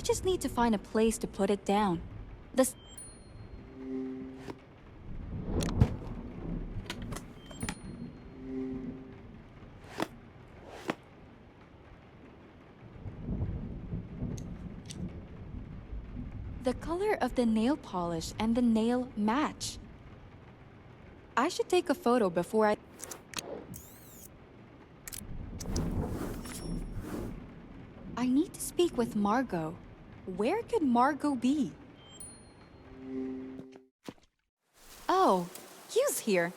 just need to find a place to put it down. The color of the nail polish and the nail match. I should take a photo before I... I need to speak with Margot. Where could Margot be? Oh, Q's here.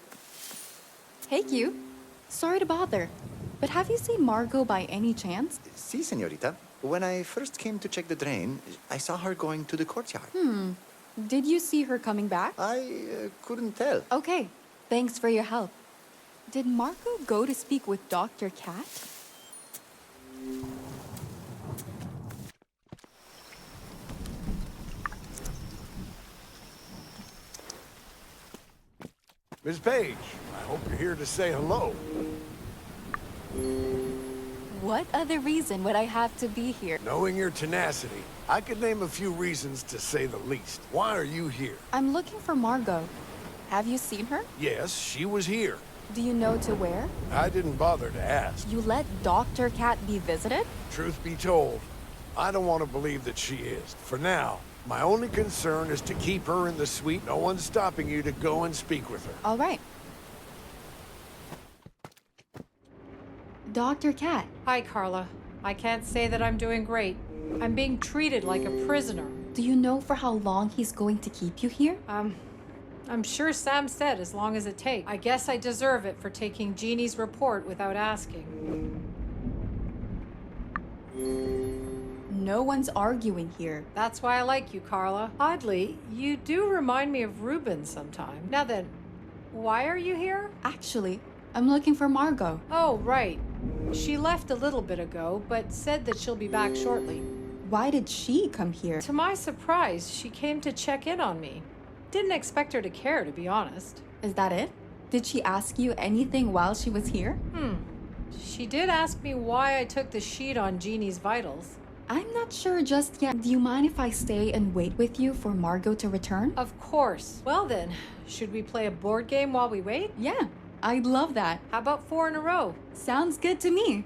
Hey, Q. Sorry to bother, but have you seen Margot by any chance? Si, señorita. When I first came to check the drain, I saw her going to the courtyard. Did you see her coming back? I couldn't tell. Okay, thanks for your help. Did Margot go to speak with Dr. Cat? Miss Page, I hope you're here to say hello. What other reason would I have to be here? Knowing your tenacity, I could name a few reasons to say the least. Why are you here? I'm looking for Margot. Have you seen her? Yes, she was here. Do you know to where? I didn't bother to ask. You let Dr. Cat be visited? Truth be told, I don't want to believe that she is. For now, my only concern is to keep her in the suite. No one's stopping you to go and speak with her. All right. Dr. Cat. Hi, Carla. I can't say that I'm doing great. I'm being treated like a prisoner. Do you know for how long he's going to keep you here? I'm sure Sam said as long as it takes. I guess I deserve it for taking Jeannie's report without asking. No one's arguing here. That's why I like you, Carla. Oddly, you do remind me of Reuben sometime. Now then, why are you here? Actually, I'm looking for Margot. Oh, right. She left a little bit ago, but said that she'll be back shortly. Why did she come here? To my surprise, she came to check in on me. Didn't expect her to care, to be honest. Is that it? Did she ask you anything while she was here? She did ask me why I took the sheet on Jeannie's vitals. I'm not sure just yet. Do you mind if I stay and wait with you for Margot to return? Of course. Well then, should we play a board game while we wait? Yeah, I'd love that. How about 4 in a row? Sounds good to me.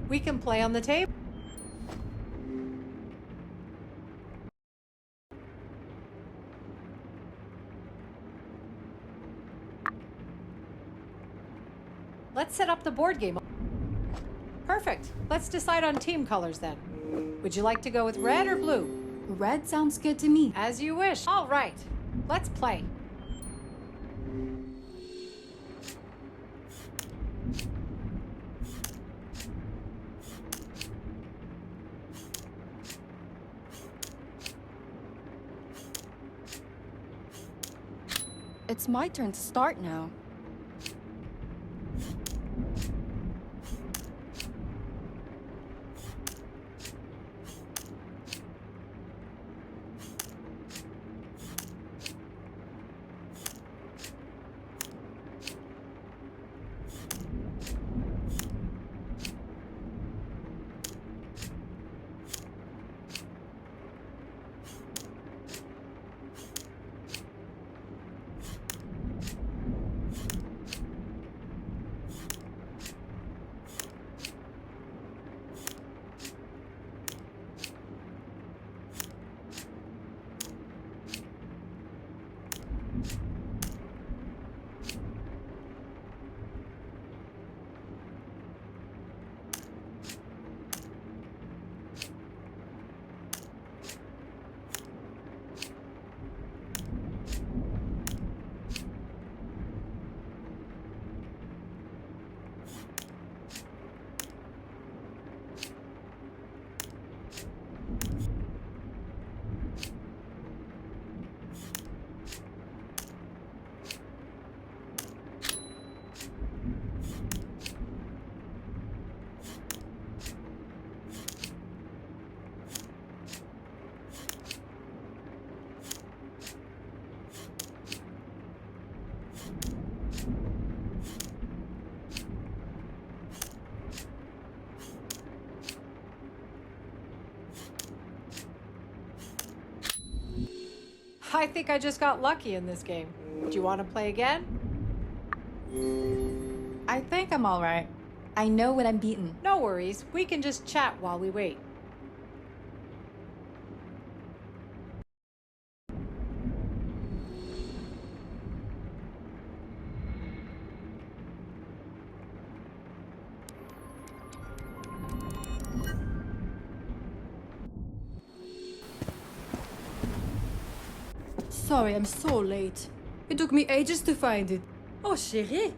We can play on the table. Let's set up the board game. Perfect. Let's decide on team colors then. Would you like to go with red or blue? Red sounds good to me. As you wish. All right. Let's play. It's my turn to start now. I think I just got lucky in this game. Do you want to play again? I think I'm all right. I know when I'm beaten. No worries. We can just chat while we wait. Sorry, I'm so late. It took me ages to find it. Oh, chérie,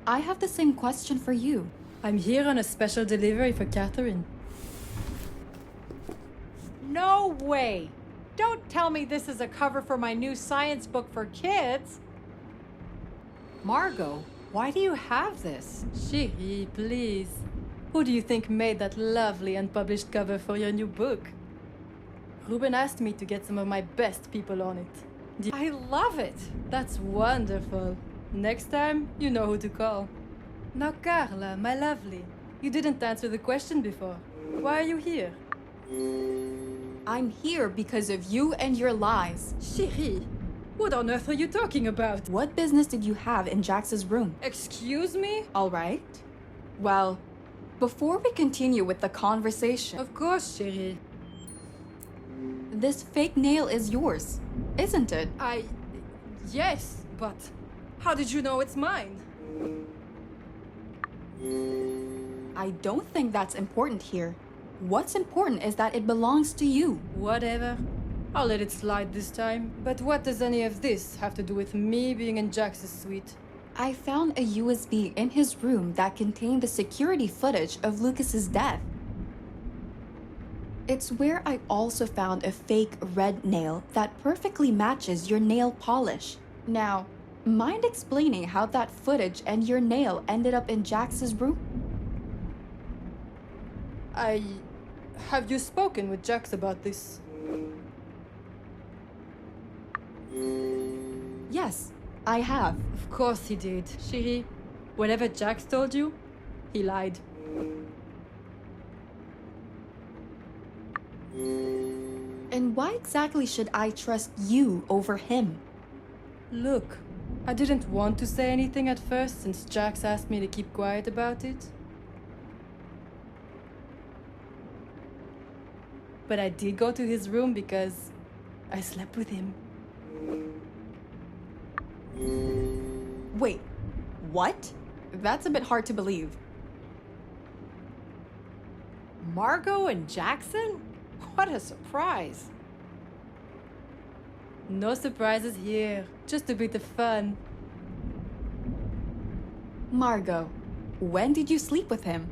I have the same question for you. I'm here on a special delivery for Catherine. No way! Don't tell me this is a cover for my new science book for kids! Margot, why do you have this? Chérie, please. Who do you think made that lovely unpublished cover for your new book? Ruben asked me to get some of my best people on it. I love it! That's wonderful. Next time, you know who to call. Now, Carla, my lovely, you didn't answer the question before. Why are you here? I'm here because of you and your lies. Chérie, what on earth are you talking about? What business did you have in Jax's room? Excuse me? All right. Well, before we continue with the conversation, Of course, chérie. this fake nail is yours, isn't it? Yes, but how did you know it's mine? I don't think that's important here. What's important is that it belongs to you. Whatever. I'll let it slide this time. But what does any of this have to do with me being in Jax's suite? I found a USB in his room that contained the security footage of Lucas's death. It's where I also found a fake red nail that perfectly matches your nail polish. Now, mind explaining how that footage and your nail ended up in Jax's room? Have you spoken with Jax about this? Yes, I have. Of course he did. Chérie, whatever Jax told you, he lied. And why exactly should I trust you over him? Look, I didn't want to say anything at first since Jax asked me to keep quiet about it. But I did go to his room because I slept with him. Wait, what? That's a bit hard to believe. Margot and Jackson? What a surprise. No surprises here, just a bit of fun. Margot, when did you sleep with him?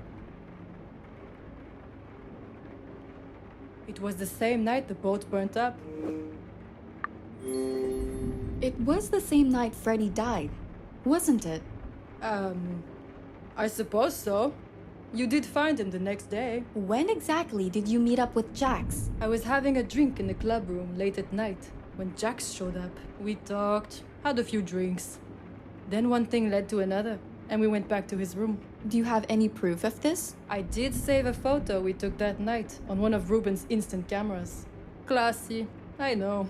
It was the same night the boat burnt up. It was the same night Freddie died, wasn't it? I suppose so. You did find him the next day. When exactly did you meet up with Jax? I was having a drink in the club room late at night when Jax showed up. We talked, had a few drinks. Then one thing led to another, and we went back to his room. Do you have any proof of this? I did save a photo we took that night on one of Ruben's instant cameras. Classy, I know.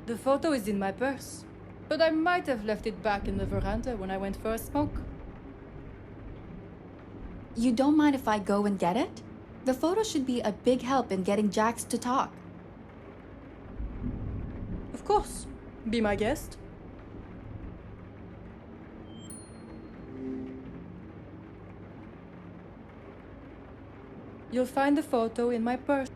The photo is in my purse, but I might have left it back in the veranda when I went for a smoke. You don't mind if I go and get it? The photo should be a big help in getting Jax to talk. Of course. Be my guest. You'll find the photo in my purse.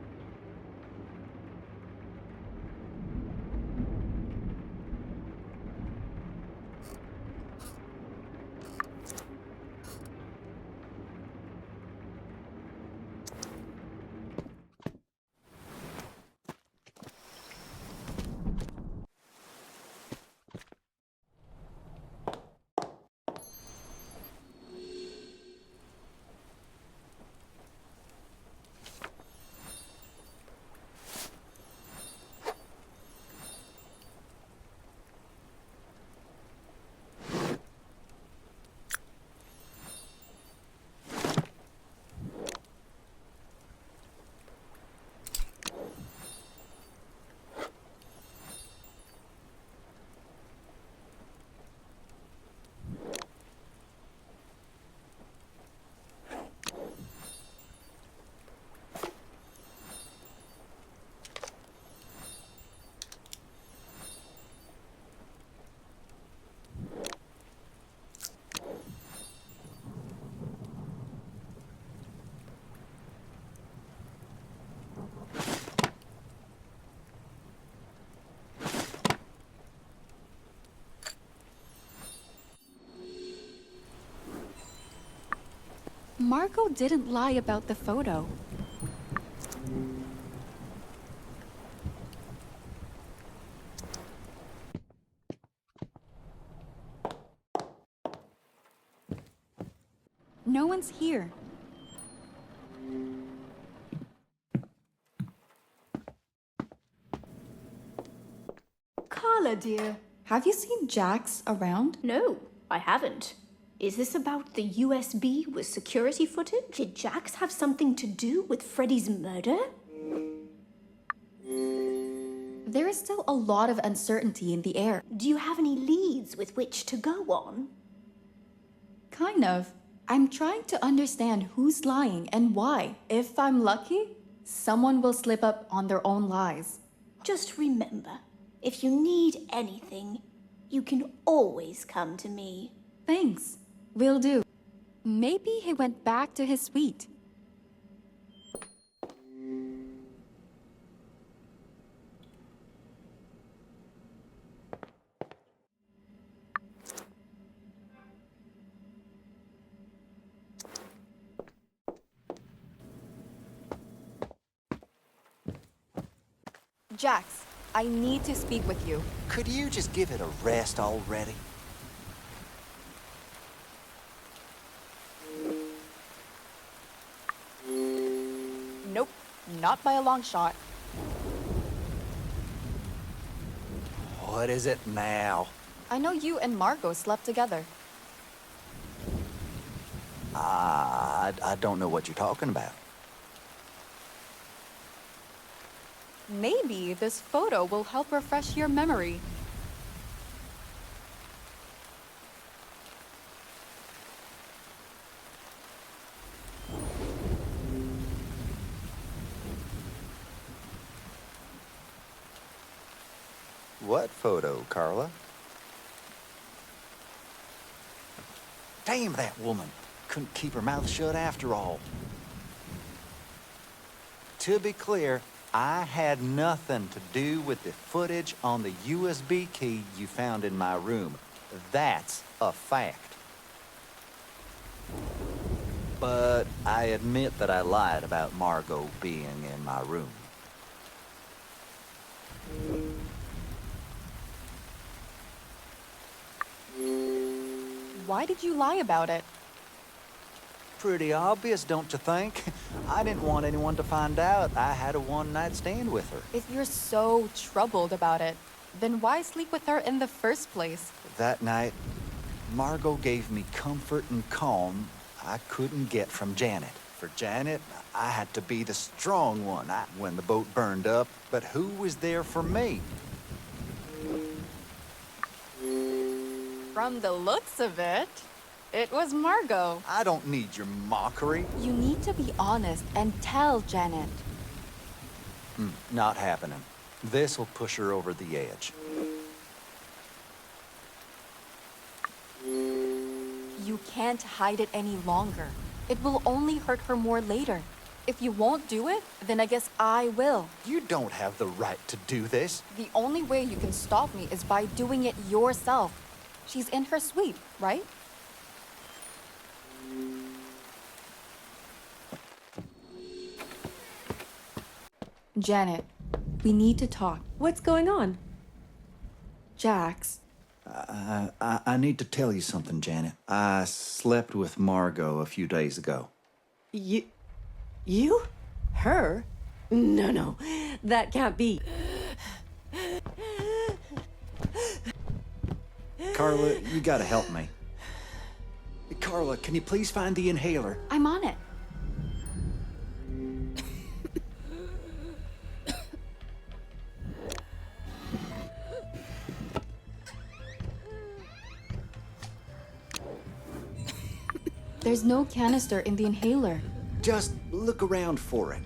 Margot didn't lie about the photo. No one's here. Carla, dear. Have you seen Jax around? No, I haven't. Is this about the USB with security footage? Did Jax have something to do with Freddie's murder? There is still a lot of uncertainty in the air. Do you have any leads with which to go on? Kind of. I'm trying to understand who's lying and why. If I'm lucky, someone will slip up on their own lies. Just remember, if you need anything, you can always come to me. Thanks. Will do. Maybe he went back to his suite. Jax, I need to speak with you. Could you just give it a rest already? Nope, not by a long shot. What is it now? I know you and Margot slept together. I don't know what you're talking about. Maybe this photo will help refresh your memory. What photo, Carla? Damn that woman. Couldn't keep her mouth shut after all. To be clear, I had nothing to do with the footage on the USB key you found in my room. That's a fact. But I admit that I lied about Margot being in my room. Why did you lie about it? Pretty obvious, don't you think? I didn't want anyone to find out I had a one-night stand with her. If you're so troubled about it, then why sleep with her in the first place? That night, Margot gave me comfort and calm I couldn't get from Janet. For Janet, I had to be the strong one when the boat burned up, but who was there for me? From the looks of it, it was Margot. I don't need your mockery. You need to be honest and tell Janet. Not happening. This will push her over the edge. You can't hide it any longer. It will only hurt her more later. If you won't do it, then I guess I will. You don't have the right to do this. The only way you can stop me is by doing it yourself. She's in her suite, right? Janet, we need to talk. What's going on? Jax, I need to tell you something, Janet. I slept with Margot a few days ago. You? Her? No. That can't be. Carla, you gotta help me. Carla, can you please find the inhaler? I'm on it. There's no canister in the inhaler. Just look around for it.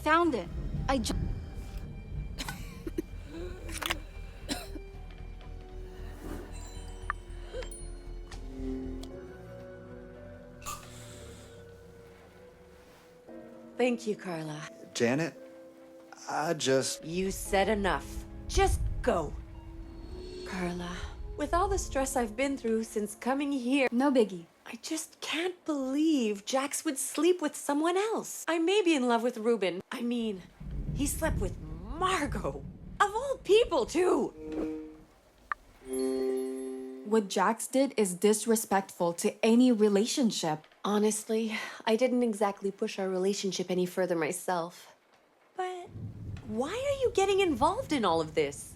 Found it. Thank you, Carla. Janet, You said enough. Just go. Carla, with all the stress I've been through since coming here, No biggie. I just can't believe Jax would sleep with someone else. I may be in love with Reuben. I mean, he slept with Margot. Of all people, too. What Jax did is disrespectful to any relationship. Honestly, I didn't exactly push our relationship any further myself. But why are you getting involved in all of this?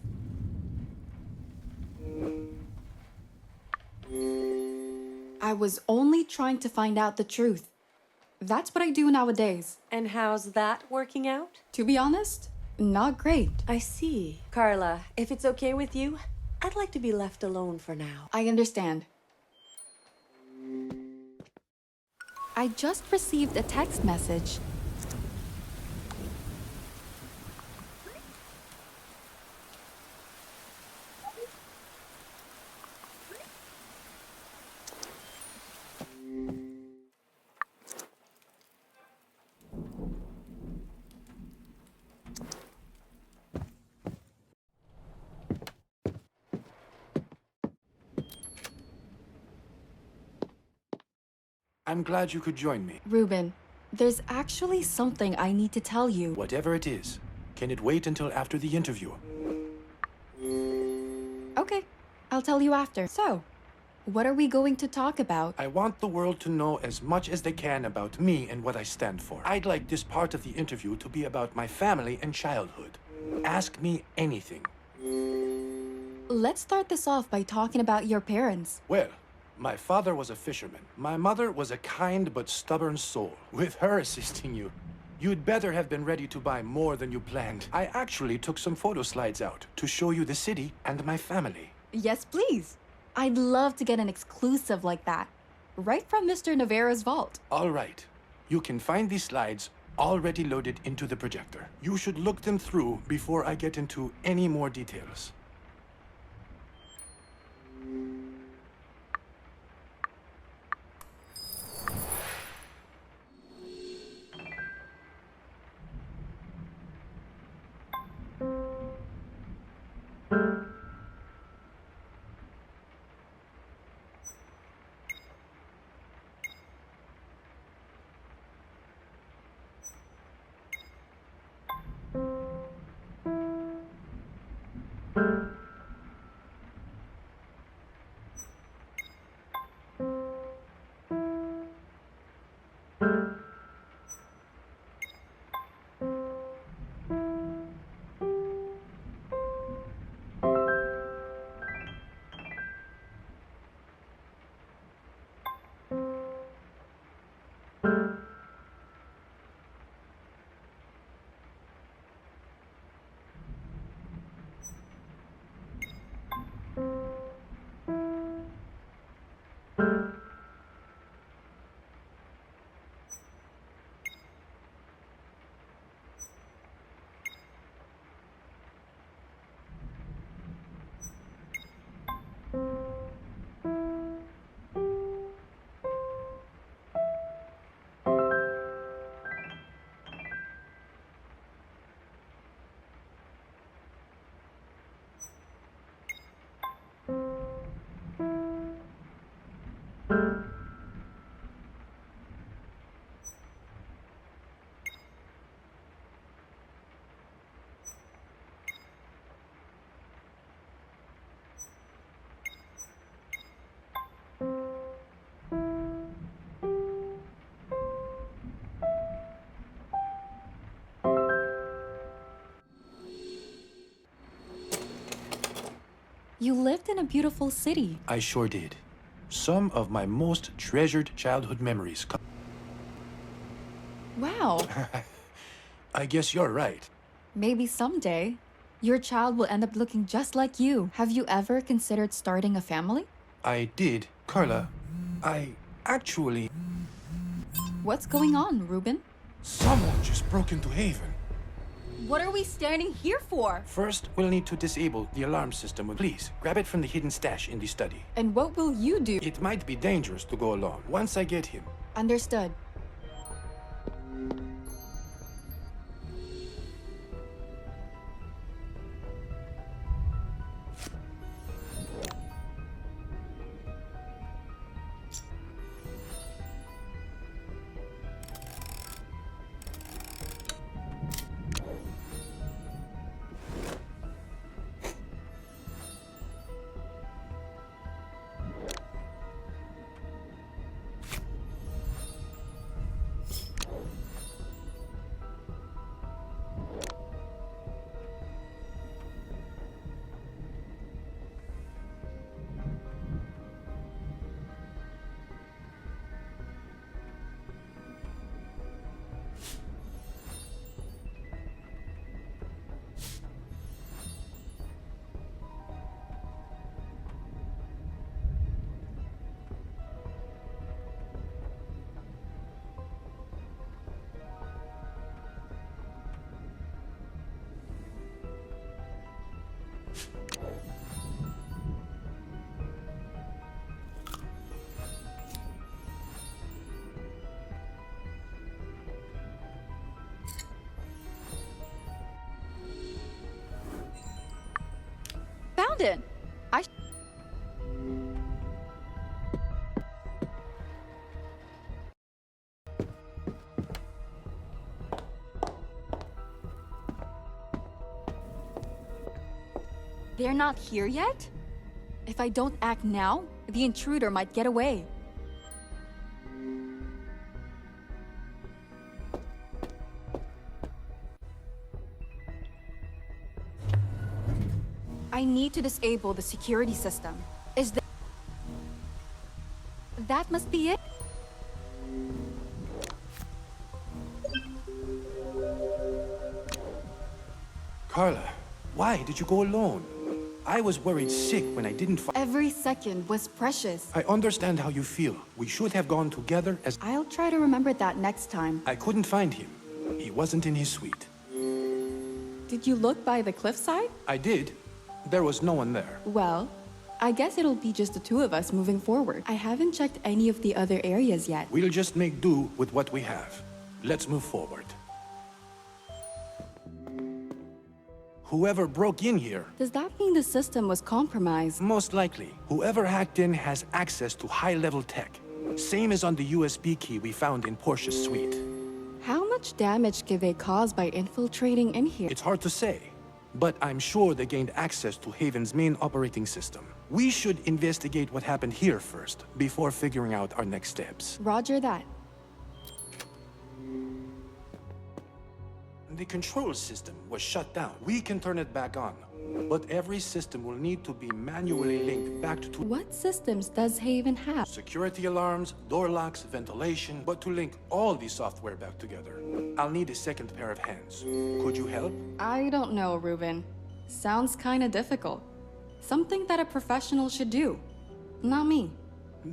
I was only trying to find out the truth. That's what I do nowadays. And how's that working out? To be honest, not great. I see. Carla, if it's okay with you, I'd like to be left alone for now. I understand. I just received a text message. I'm glad you could join me. Reuben, there's actually something I need to tell you. Whatever it is, can it wait until after the interview? Okay, I'll tell you after. So, what are we going to talk about? I want the world to know as much as they can about me and what I stand for. I'd like this part of the interview to be about my family and childhood. Ask me anything. Let's start this off by talking about your parents. Well, my father was a fisherman. My mother was a kind but stubborn soul. With her assisting you, you'd better have been ready to buy more than you planned. I actually took some photo slides out to show you the city and my family. Yes, please. I'd love to get an exclusive like that. Right from Mr. Navarro's vault. All right. You can find these slides already loaded into the projector. You should look them through before I get into any more details. You lived in a beautiful city. I sure did. Some of my most treasured childhood memories. Wow. I guess you're right. Maybe someday, your child will end up looking just like you. Have you ever considered starting a family? I did. Carla, I actually... What's going on, Reuben? Someone just broke into Haven. What are we standing here for? First, we'll need to disable the alarm system. Please, grab it from the hidden stash in the study. And what will you do? It might be dangerous to go alone. Once I get him. Understood. Found it. They're not here yet? If I don't act now, the intruder might get away. I need to disable the security system. That must be it. Carla, why did you go alone? I was worried sick when I didn't find... Every second was precious. I understand how you feel. We should have gone together as... I'll try to remember that next time. I couldn't find him. He wasn't in his suite. Did you look by the cliffside? I did. There was no one there. Well, I guess it'll be just the two of us moving forward. I haven't checked any of the other areas yet. We'll just make do with what we have. Let's move forward. Whoever broke in here... Does that mean the system was compromised? Most likely. Whoever hacked in has access to high-level tech. Same as on the USB key we found in Portia's suite. How much damage could they cause by infiltrating in here? It's hard to say, but I'm sure they gained access to Haven's main operating system. We should investigate what happened here first, before figuring out our next steps. Roger that. The control system was shut down. We can turn it back on, but every system will need to be manually linked back to... What systems does Haven have? Security alarms, door locks, ventilation, but to link all the software back together, I'll need a second pair of hands. Could you help? I don't know, Reuben. Sounds kinda difficult. Something that a professional should do. Not me.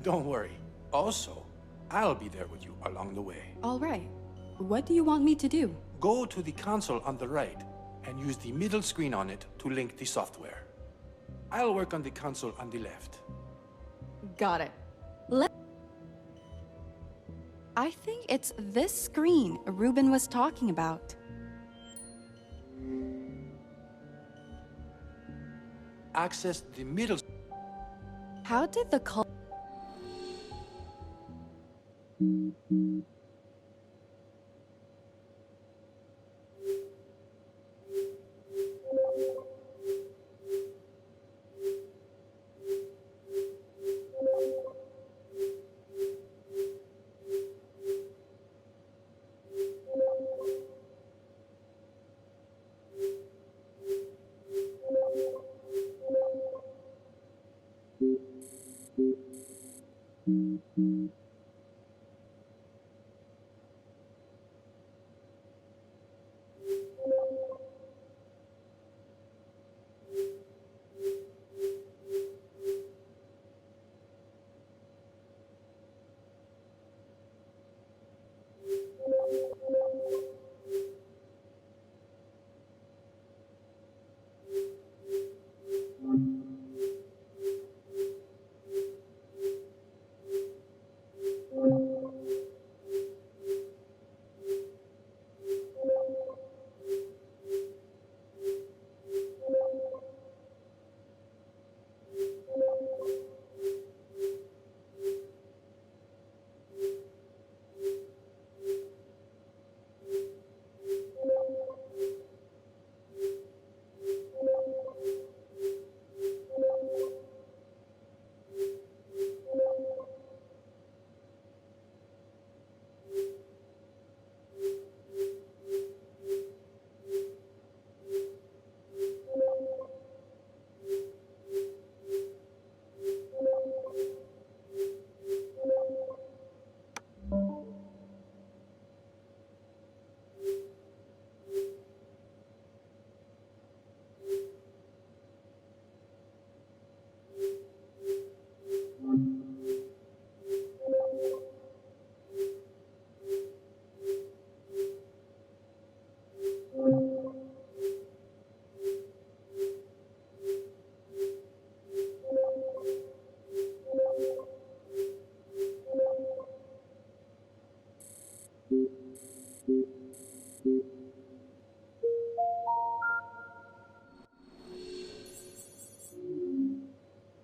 Don't worry. Also, I'll be there with you along the way. All right. What do you want me to do? Go to the console on the right and use the middle screen on it to link the software. I'll work on the console on the left. Got it. I think it's this screen Reuben was talking about. Access the middle... How did the cult...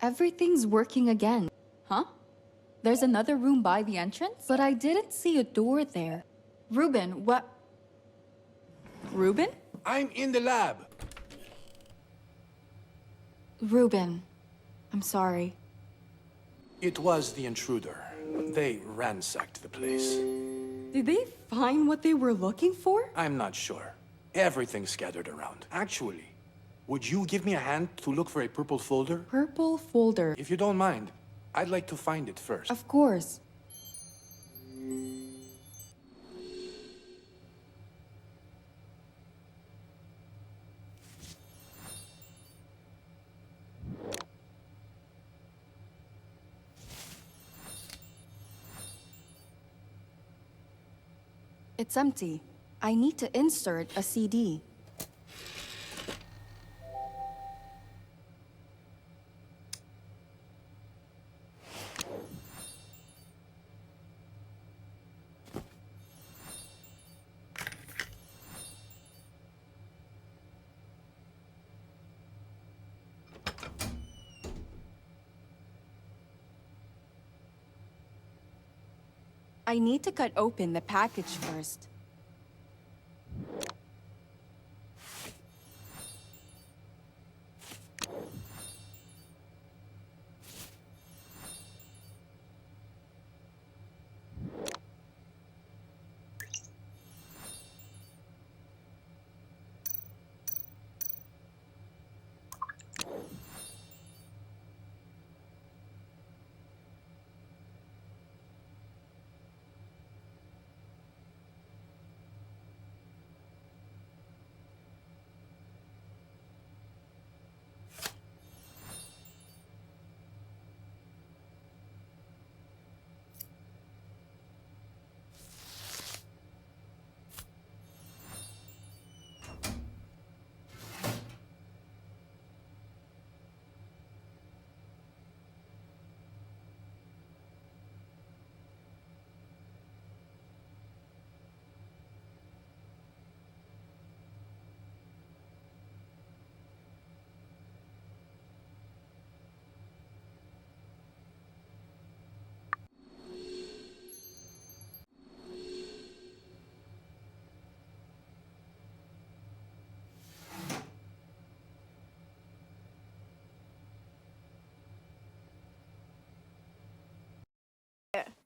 Everything's working again. Huh? There's another room by the entrance? But I didn't see a door there. Reuben, what? Reuben? I'm in the lab. Reuben, I'm sorry. It was the intruder. They ransacked the place. Did they find what they were looking for? I'm not sure. Everything scattered around. Actually, would you give me a hand to look for a purple folder? Purple folder. If you don't mind, I'd like to find it first. Of course. It's empty. I need to insert a CD. I need to cut open the package first.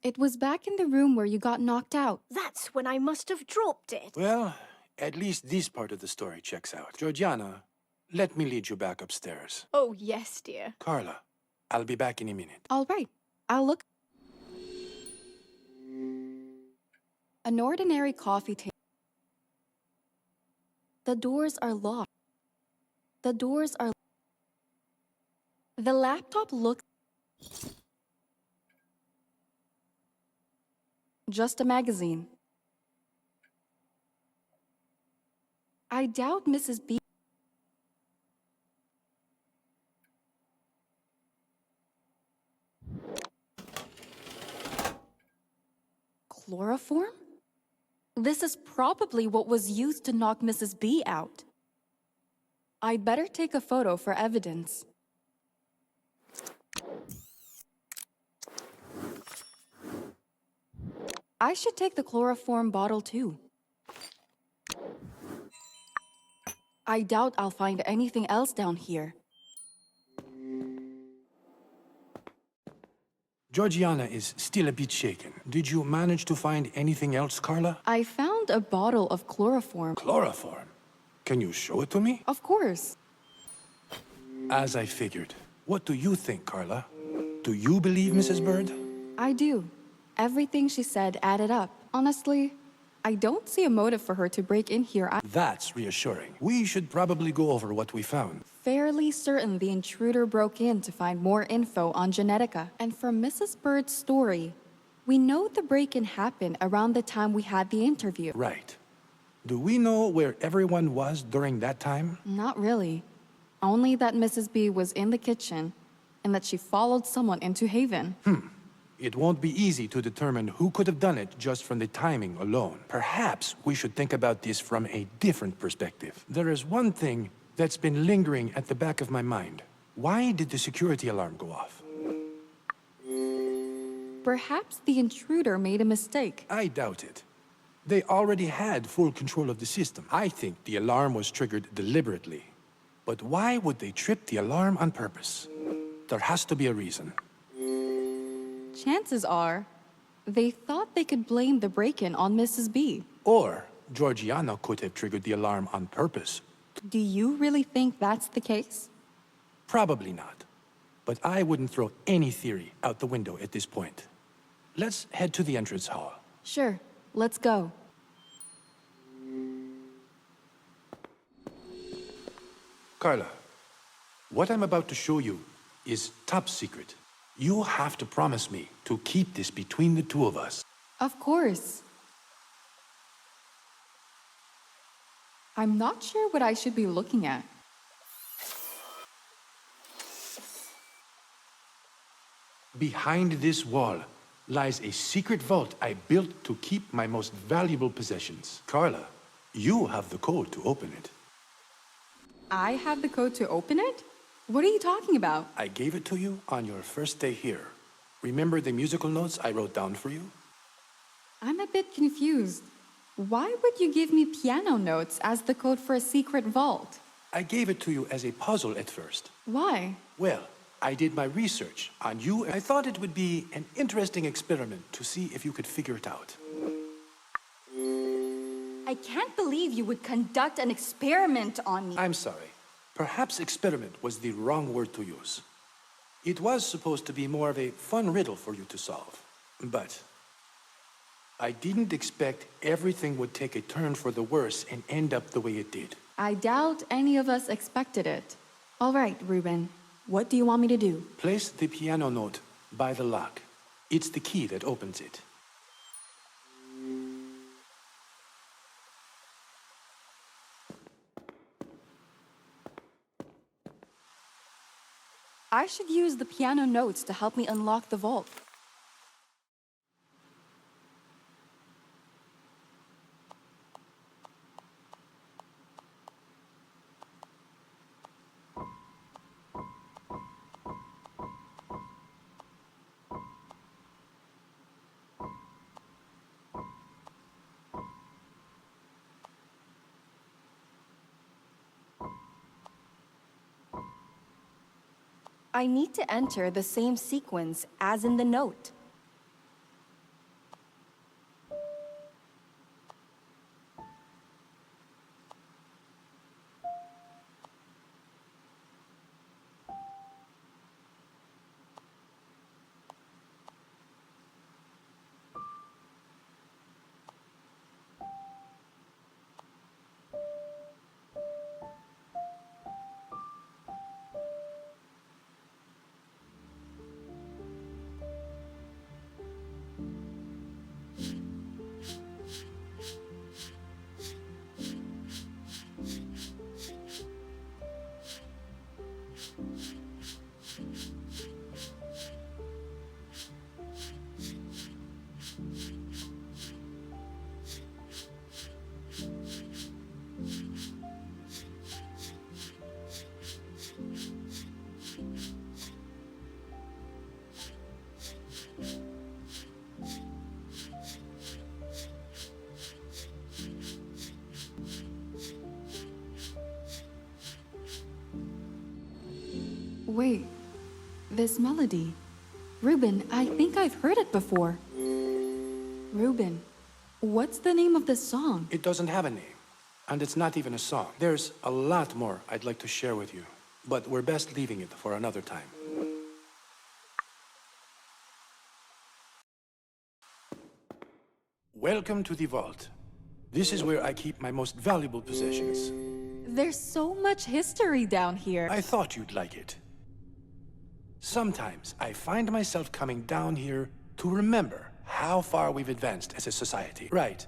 It was back in the room where you got knocked out. That's when I must have dropped it. Well, at least this part of the story checks out. Georgiana, let me lead you back upstairs. Oh, yes, dear. Carla, I'll be back in a minute. All right, I'll look. An ordinary coffee table. The doors are locked. The doors are... The laptop looks... Just a magazine. I doubt Mrs. B... Chloroform? This is probably what was used to knock Mrs. B out. I'd better take a photo for evidence. I should take the chloroform bottle too. I doubt I'll find anything else down here. Georgiana is still a bit shaken. Did you manage to find anything else, Carla? I found a bottle of chloroform. Chloroform? Can you show it to me? Of course. As I figured. What do you think, Carla? Do you believe Mrs. Bird? I do. Everything she said added up. Honestly, I don't see a motive for her to break in here. That's reassuring. We should probably go over what we found. Fairly certain the intruder broke in to find more info on Genetica. And from Mrs. Bird's story, we know the break-in happened around the time we had the interview. Right. Do we know where everyone was during that time? Not really. Only that Mrs. B was in the kitchen and that she followed someone into Haven. It won't be easy to determine who could have done it just from the timing alone. Perhaps we should think about this from a different perspective. There is one thing that's been lingering at the back of my mind. Why did the security alarm go off? Perhaps the intruder made a mistake. I doubt it. They already had full control of the system. I think the alarm was triggered deliberately. But why would they trip the alarm on purpose? There has to be a reason. Chances are, they thought they could blame the break-in on Mrs. B. Or Georgiana could have triggered the alarm on purpose. Do you really think that's the case? Probably not. But I wouldn't throw any theory out the window at this point. Let's head to the entrance hall. Sure, let's go. Carla, what I'm about to show you is top secret. You have to promise me to keep this between the two of us. Of course. I'm not sure what I should be looking at. Behind this wall lies a secret vault I built to keep my most valuable possessions. Carla, you have the code to open it. I have the code to open it? What are you talking about? I gave it to you on your first day here. Remember the musical notes I wrote down for you? I'm a bit confused. Why would you give me piano notes as the code for a secret vault? I gave it to you as a puzzle at first. Why? Well, I did my research on you, and I thought it would be an interesting experiment to see if you could figure it out. I can't believe you would conduct an experiment on me. I'm sorry. Perhaps experiment was the wrong word to use. It was supposed to be more of a fun riddle for you to solve. But I didn't expect everything would take a turn for the worse and end up the way it did. I doubt any of us expected it. All right, Reuben. What do you want me to do? Place the piano note by the lock. It's the key that opens it. I should use the piano notes to help me unlock the vault. I need to enter the same sequence as in the note. Wait, this melody. Reuben, I think I've heard it before. Reuben, what's the name of this song? It doesn't have a name, and it's not even a song. There's a lot more I'd like to share with you, but we're best leaving it for another time. Welcome to the vault. This is where I keep my most valuable possessions. There's so much history down here. I thought you'd like it. Sometimes I find myself coming down here to remember how far we've advanced as a society. Right.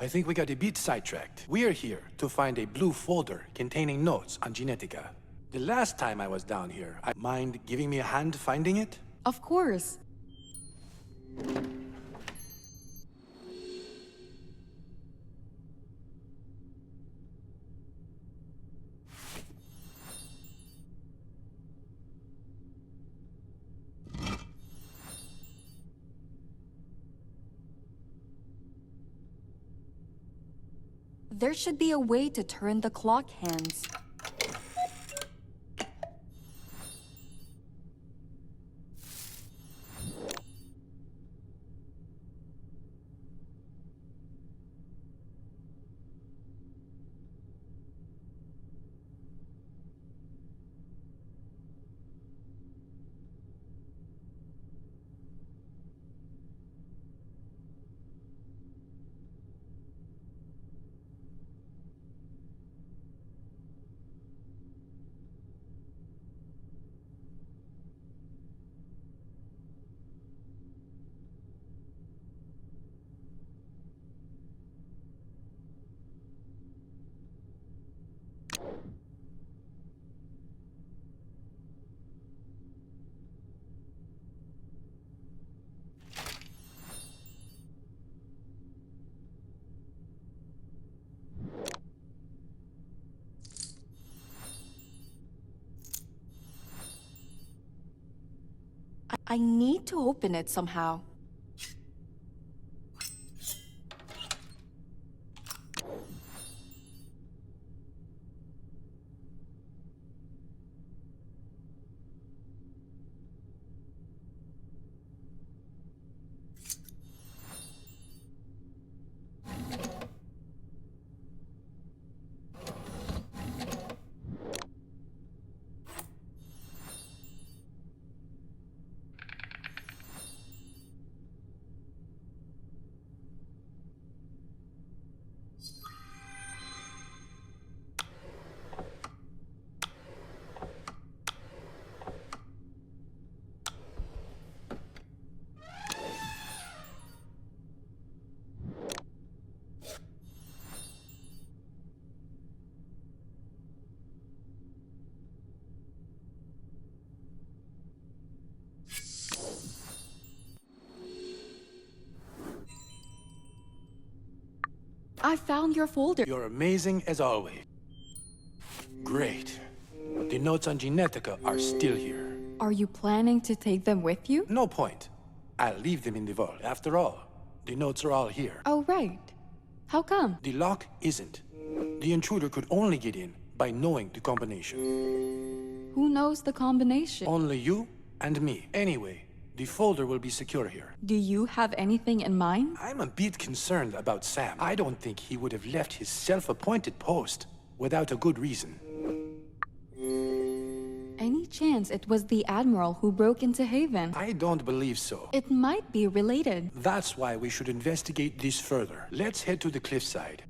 I think we got a bit sidetracked. We're here to find a blue folder containing notes on Genetica. The last time I was down here, mind giving me a hand finding it? Of course. There should be a way to turn the clock hands. I need to open it somehow. I found your folder. You're amazing as always. Great. The notes on Genetica are still here. Are you planning to take them with you? No point. I'll leave them in the vault. After all, the notes are all here. Oh, right. How come? The lock isn't. The intruder could only get in by knowing the combination. Who knows the combination? Only you and me. Anyway, the folder will be secure here. Do you have anything in mind? I'm a bit concerned about Sam. I don't think he would have left his self-appointed post without a good reason. Any chance it was the Admiral who broke into Haven? I don't believe so. It might be related. That's why we should investigate this further. Let's head to the cliffside.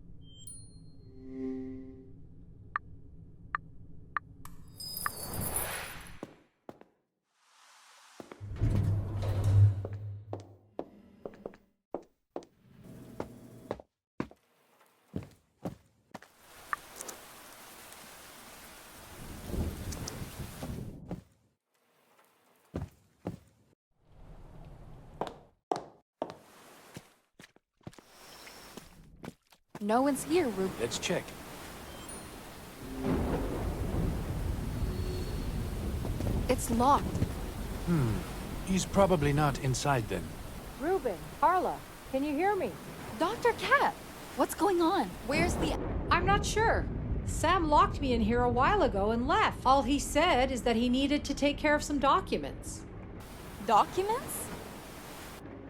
No one's here, Reuben. Let's check. It's locked. He's probably not inside then. Reuben, Carla, can you hear me? Dr. Cat! What's going on? Where's the... I'm not sure. Sam locked me in here a while ago and left. All he said is that he needed to take care of some documents. documents?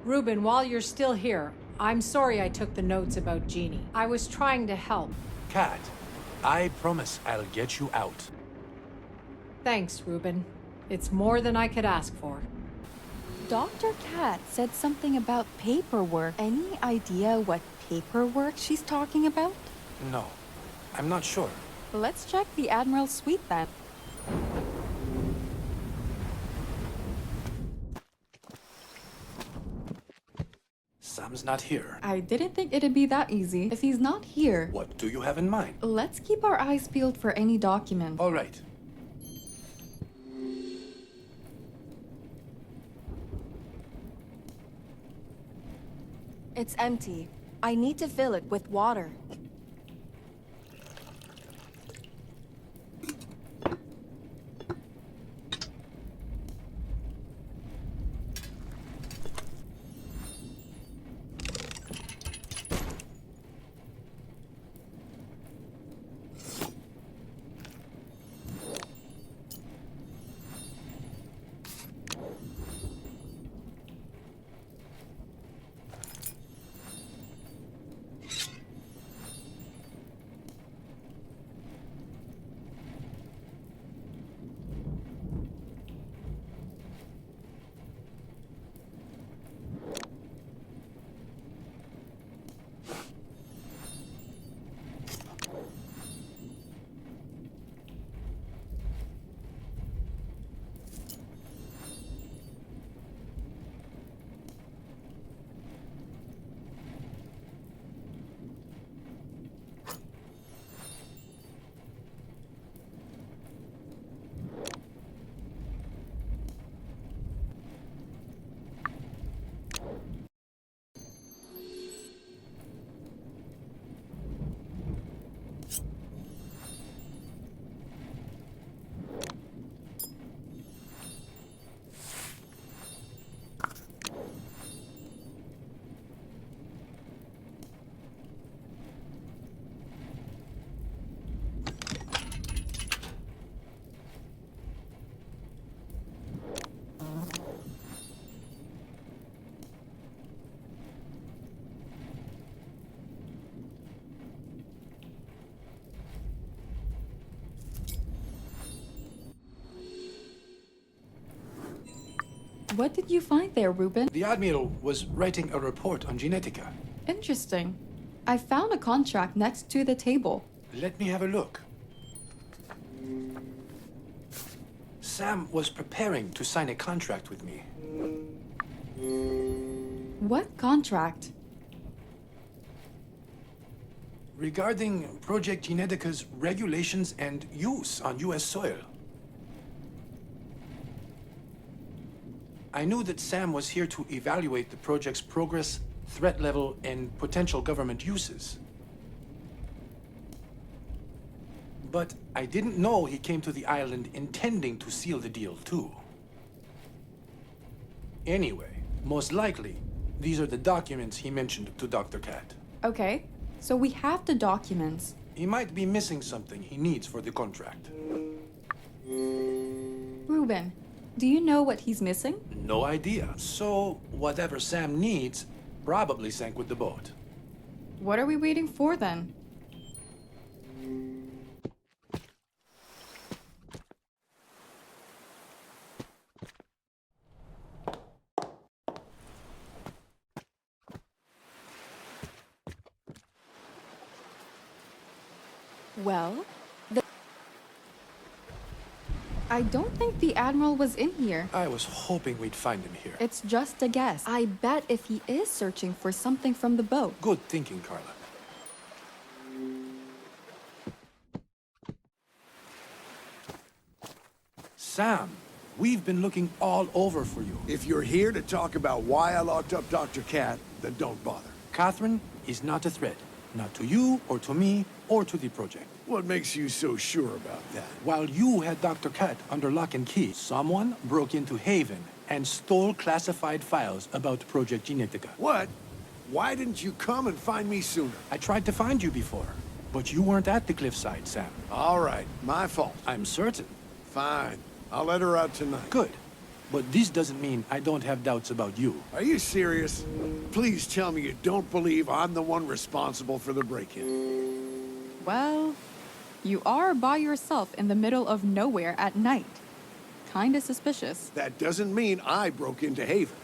Reuben, while you're still here, I'm sorry I took the notes about Jeannie. I was trying to help. Cat, I promise I'll get you out. Thanks, Reuben. It's more than I could ask for. Dr. Cat said something about paperwork. Any idea what paperwork she's talking about? No, I'm not sure. Let's check the Admiral's suite then. Sam's not here. I didn't think it'd be that easy. If he's not here, What do you have in mind? let's keep our eyes peeled for any document. All right. It's empty. I need to fill it with water. What did you find there, Reuben? The Admiral was writing a report on Genetica. Interesting. I found a contract next to the table. Let me have a look. Sam was preparing to sign a contract with me. What contract? Regarding Project Genetica's regulations and use on U.S. soil. I knew that Sam was here to evaluate the project's progress, threat level, and potential government uses. But I didn't know he came to the island intending to seal the deal, too. Anyway, most likely, these are the documents he mentioned to Dr. Cat. Okay, so we have the documents. He might be missing something he needs for the contract. Reuben, do you know what he's missing? No idea. So, whatever Sam needs probably sank with the boat. What are we waiting for then? Well, I don't think the Admiral was in here. I was hoping we'd find him here. It's just a guess. I bet if he is searching for something from the boat. Good thinking, Carla. Sam, we've been looking all over for you. If you're here to talk about why I locked up Dr. Cat, then don't bother. Catherine is not a threat. Not to you, or to me, or to the project. What makes you so sure about that? While you had Dr. Cat under lock and key, someone broke into Haven and stole classified files about Project Genetica. What? Why didn't you come and find me sooner? I tried to find you before, but you weren't at the cliffside, Sam. All right, my fault. I'm certain. Fine. I'll let her out tonight. Good. But this doesn't mean I don't have doubts about you. Are you serious? Please tell me you don't believe I'm the one responsible for the break-in. Well, you are by yourself in the middle of nowhere at night. Kinda suspicious. That doesn't mean I broke into Haven.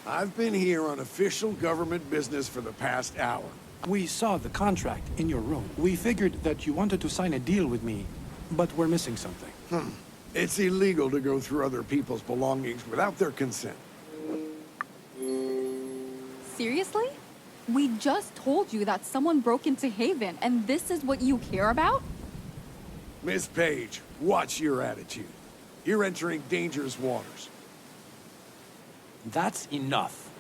I've been here on official government business for the past hour. We saw the contract in your room. We figured that you wanted to sign a deal with me, but we're missing something. It's illegal to go through other people's belongings without their consent. Seriously? We just told you that someone broke into Haven, and this is what you care about? Miss Page, watch your attitude. You're entering dangerous waters. That's enough.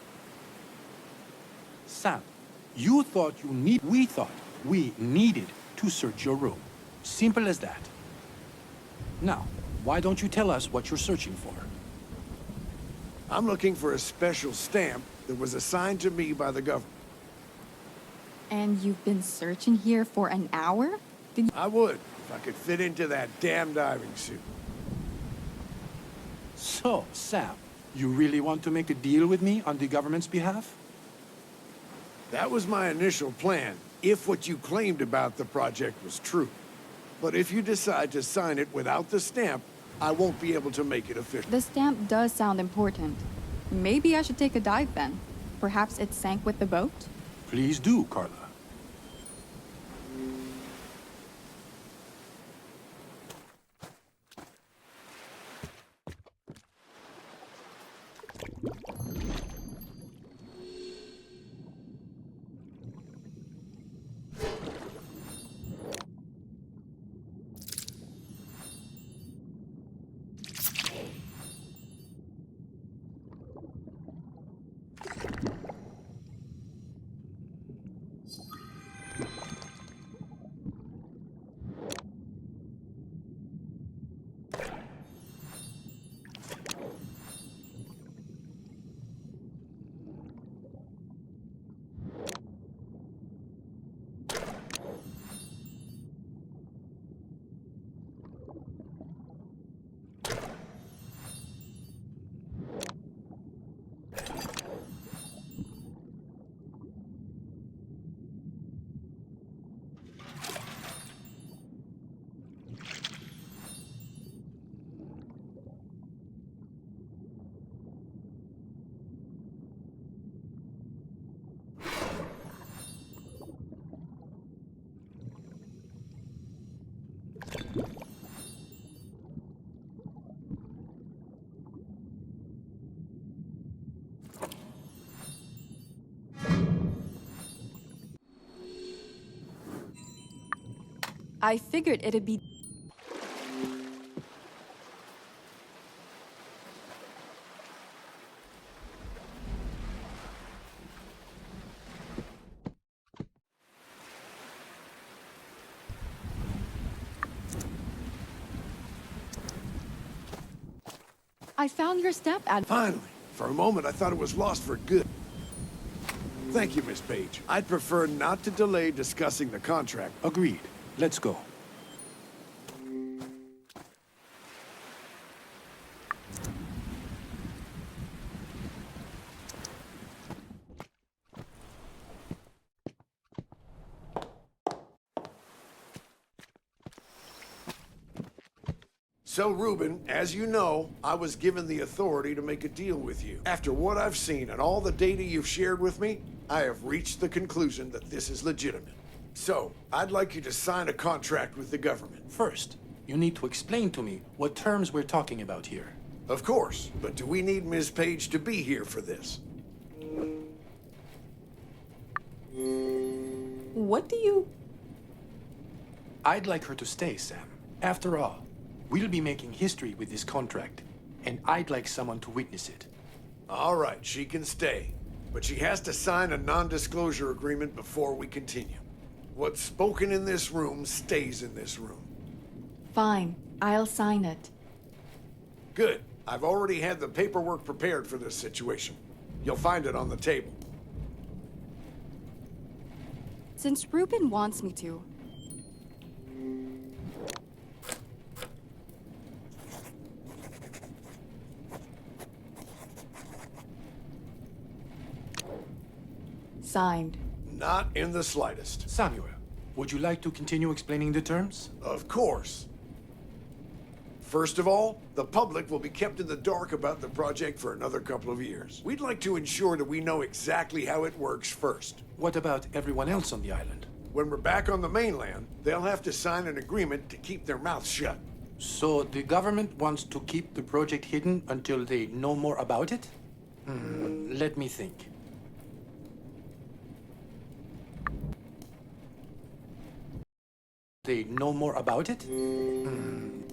Sam, we thought we needed to search your room. Simple as that. Now, why don't you tell us what you're searching for? I'm looking for a special stamp that was assigned to me by the government. And you've been searching here for an hour? I would, if I could fit into that damn diving suit. So, Sam, you really want to make a deal with me on the government's behalf? That was my initial plan, if what you claimed about the project was true. But if you decide to sign it without the stamp, I won't be able to make it official. The stamp does sound important. Maybe I should take a dive then. Perhaps it sank with the boat? Please do, Carla. I figured it'd be... I found your stamp ad... Finally. For a moment, I thought it was lost for good. Thank you, Miss Page. I'd prefer not to delay discussing the contract. Agreed. Let's go. So, Reuben, as you know, I was given the authority to make a deal with you. After what I've seen and all the data you've shared with me, I have reached the conclusion that this is legitimate. So, I'd like you to sign a contract with the government. First, you need to explain to me what terms we're talking about here. Of course, but do we need Ms. Page to be here for this? What do you... I'd like her to stay, Sam. After all, we'll be making history with this contract, and I'd like someone to witness it. All right, she can stay. But she has to sign a non-disclosure agreement before we continue. What's spoken in this room stays in this room. Fine, I'll sign it. Good. I've already had the paperwork prepared for this situation. You'll find it on the table. Since Reuben wants me to, signed. Not in the slightest. Samuel, would you like to continue explaining the terms? Of course. First of all, the public will be kept in the dark about the project for another couple of years. We'd like to ensure that we know exactly how it works first. What about everyone else on the island? When we're back on the mainland, they'll have to sign an agreement to keep their mouths shut. So the government wants to keep the project hidden until they know more about it? Let me think. They know more about it?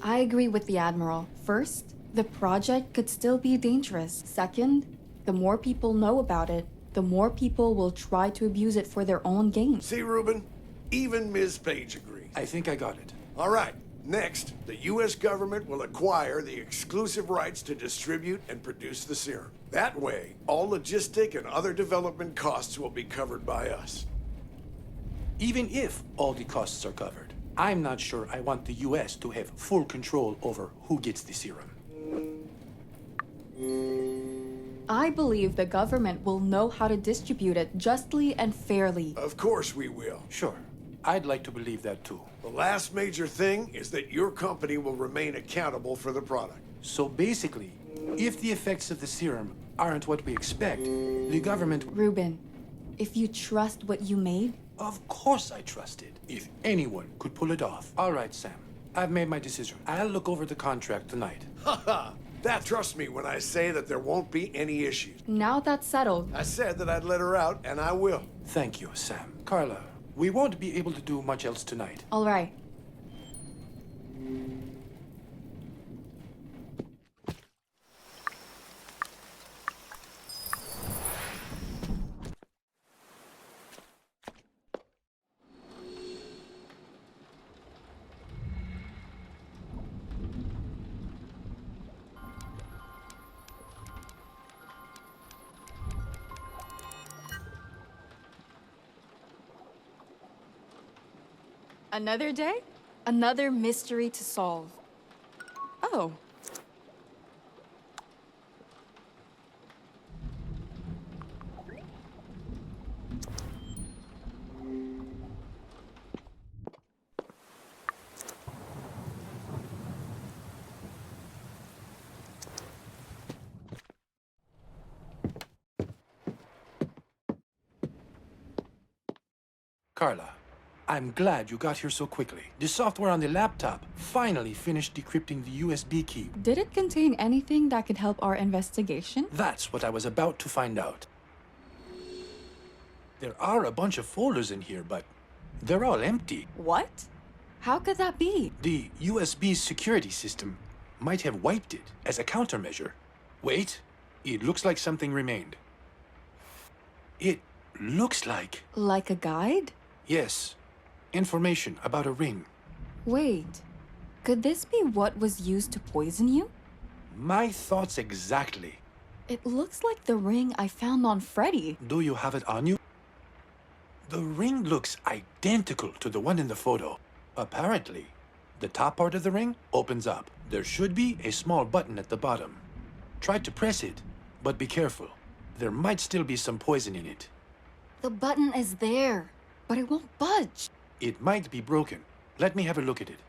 I agree with the Admiral. First, the project could still be dangerous. Second, the more people know about it, the more people will try to abuse it for their own gain. See, Reuben? Even Ms. Page agrees. I think I got it. All right. Next, the U.S. government will acquire the exclusive rights to distribute and produce the serum. That way, all logistic and other development costs will be covered by us. Even if all the costs are covered, I'm not sure I want the US to have full control over who gets the serum. I believe the government will know how to distribute it justly and fairly. Of course we will. Sure, I'd like to believe that too. The last major thing is that your company will remain accountable for the product. So basically, if the effects of the serum aren't what we expect, the government... Reuben, if you trust what you made... Of course I trust it. If anyone could pull it off. All right, Sam. I've made my decision. I'll look over the contract tonight. Haha! That trust me when I say that there won't be any issues. Now that's settled. I said that I'd let her out, and I will. Thank you, Sam. Carla, we won't be able to do much else tonight. All right. Another day? Another mystery to solve. Oh. Carla, I'm glad you got here so quickly. The software on the laptop finally finished decrypting the USB key. Did it contain anything that could help our investigation? That's what I was about to find out. There are a bunch of folders in here, but they're all empty. What? How could that be? The USB security system might have wiped it as a countermeasure. Wait, it looks like something remained. It looks like... Like a guide? Yes, information about a ring. Wait, could this be what was used to poison you? My thoughts exactly. It looks like the ring I found on Freddy. Do you have it on you? The ring looks identical to the one in the photo. Apparently, the top part of the ring opens up. There should be a small button at the bottom. Try to press it, but be careful. There might still be some poison in it. The button is there, but it won't budge. It might be broken. Let me have a look at it.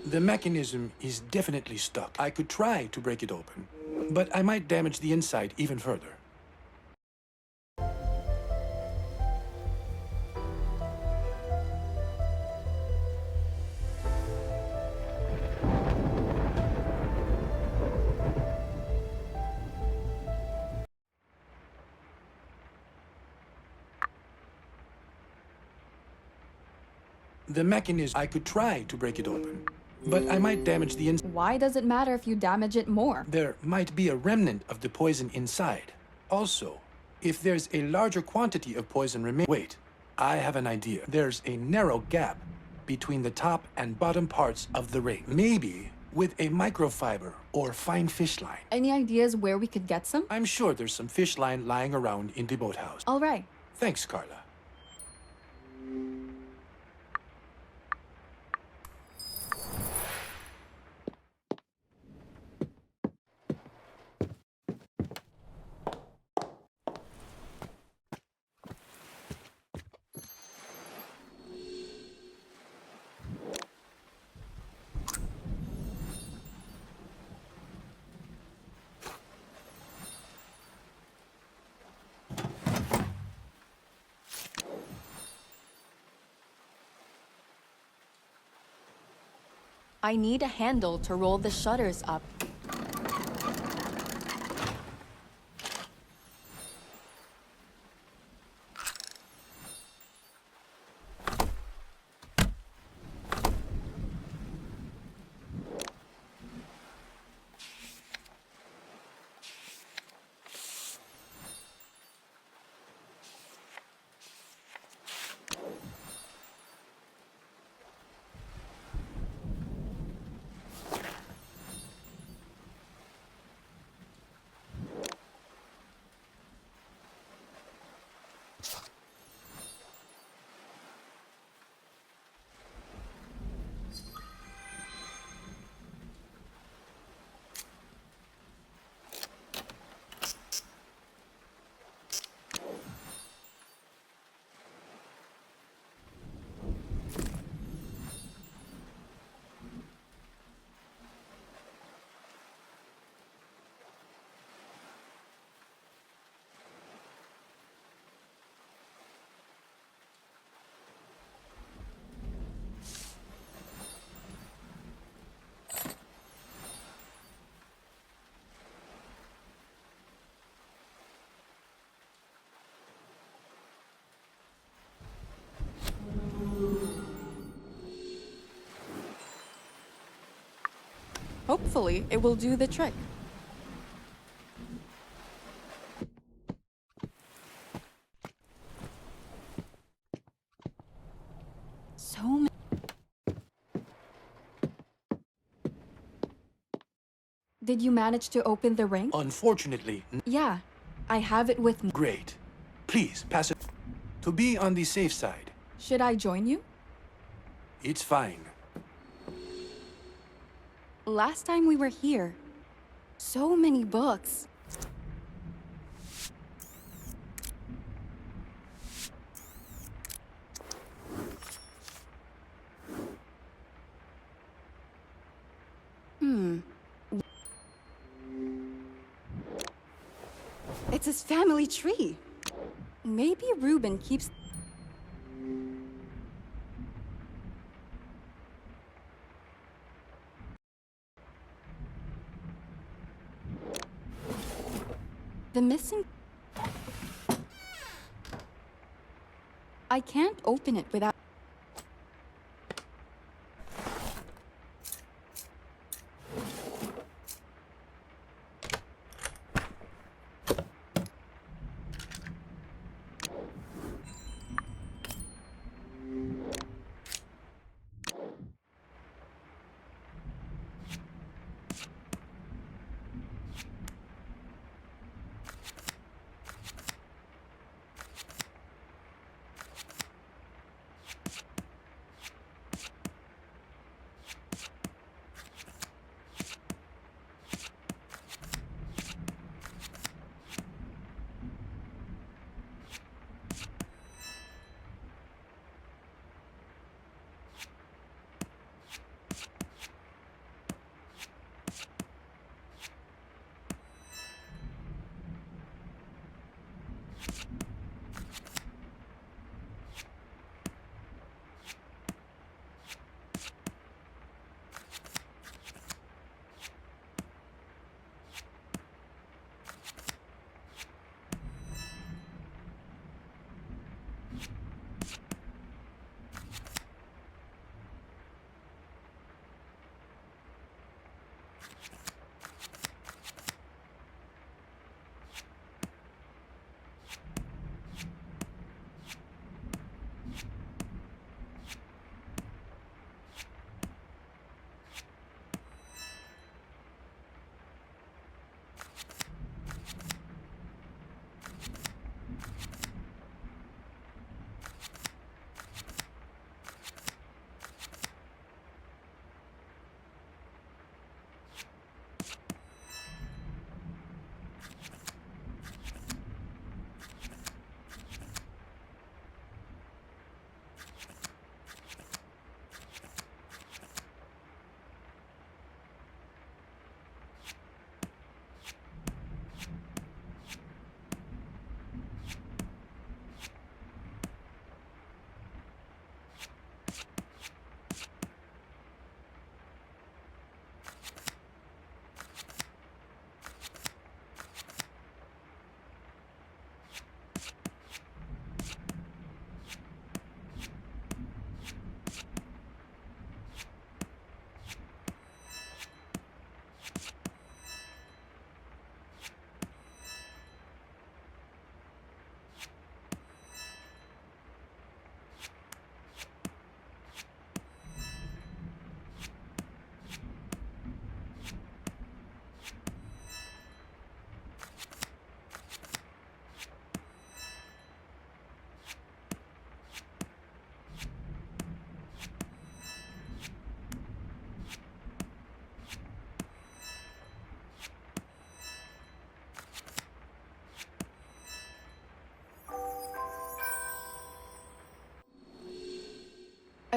The mechanism is definitely stuck. I could try to break it open, but I might damage the inside even further. The mechanism, I could try to break it open, but I might damage the inside. Why does it matter if you damage it more? There might be a remnant of the poison inside. Also, if there's a larger quantity of poison Wait, I have an idea. There's a narrow gap between the top and bottom parts of the ring. Maybe with a microfiber or fine fish line. Any ideas where we could get some? I'm sure there's some fish line lying around in the boathouse. All right. Thanks, Carla. I need a handle to roll the shutters up. Hopefully, it will do the trick. So many. Did you manage to open the ring? Unfortunately, Yeah, I have it with me. great. Please, pass it. To be on the safe side. Should I join you? It's fine. Last time we were here, so many books. It's his family tree. Maybe Reuben keeps... The missing... I can't open it without...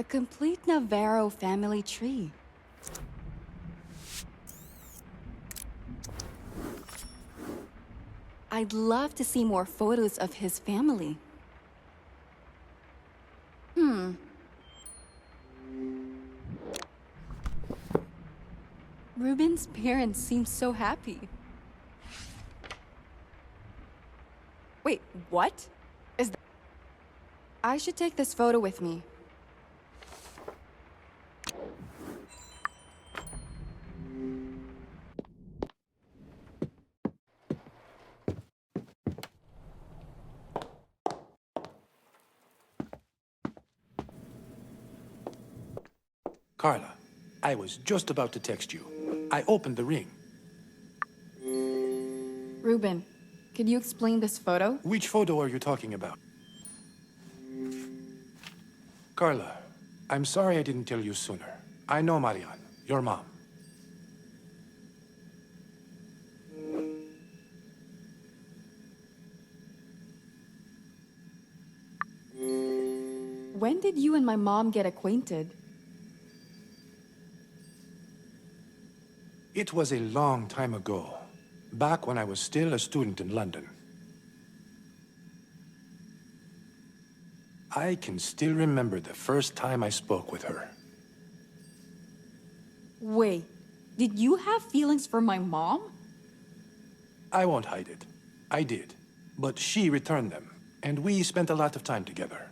A complete Navarro family tree. I'd love to see more photos of his family. Ruben's parents seem so happy. Wait, what? I should take this photo with me. Carla, I was just about to text you. I opened the ring. Ruben, could you explain this photo? Which photo are you talking about? Carla, I'm sorry I didn't tell you sooner. I know Marianne, your mom. When did you and my mom get acquainted? It was a long time ago, back when I was still a student in London. I can still remember the first time I spoke with her. Wait, did you have feelings for my mom? I won't hide it. I did. But she returned them, and we spent a lot of time together.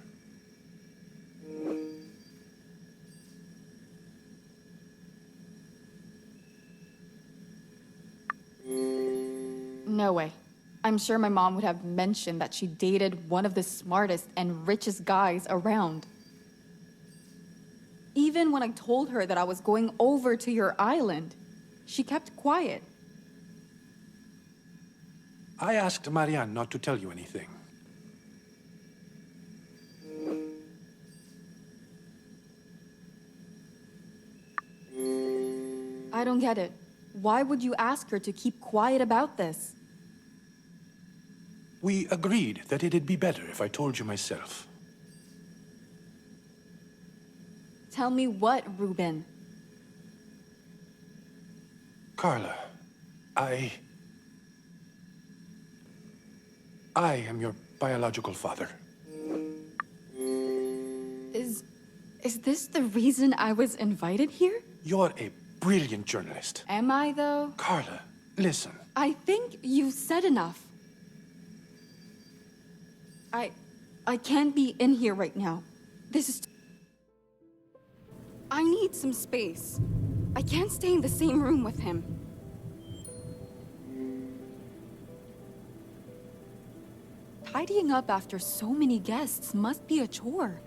No way. I'm sure my mom would have mentioned that she dated one of the smartest and richest guys around. Even when I told her that I was going over to your island, she kept quiet. I asked Marianne not to tell you anything. I don't get it. Why would you ask her to keep quiet about this? We agreed that it'd be better if I told you myself. Tell me what, Reuben? Carla, I am your biological father. Is this the reason I was invited here? You're a brilliant journalist. Am I, though? Carla, listen. I think you've said enough. I can't be in here right now. This is... I need some space. I can't stay in the same room with him. Tidying up after so many guests must be a chore.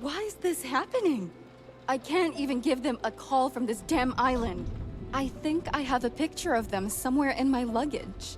Why is this happening? I can't even give them a call from this damn island. I think I have a picture of them somewhere in my luggage.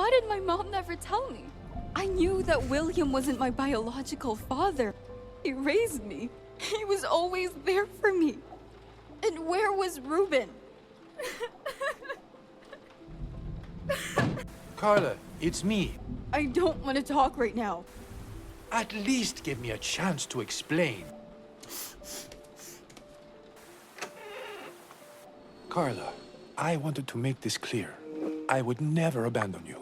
Why did my mom never tell me? I knew that William wasn't my biological father. He raised me. He was always there for me. And where was Reuben? Carla, it's me. I don't want to talk right now. At least give me a chance to explain. Carla, I wanted to make this clear. I would never abandon you.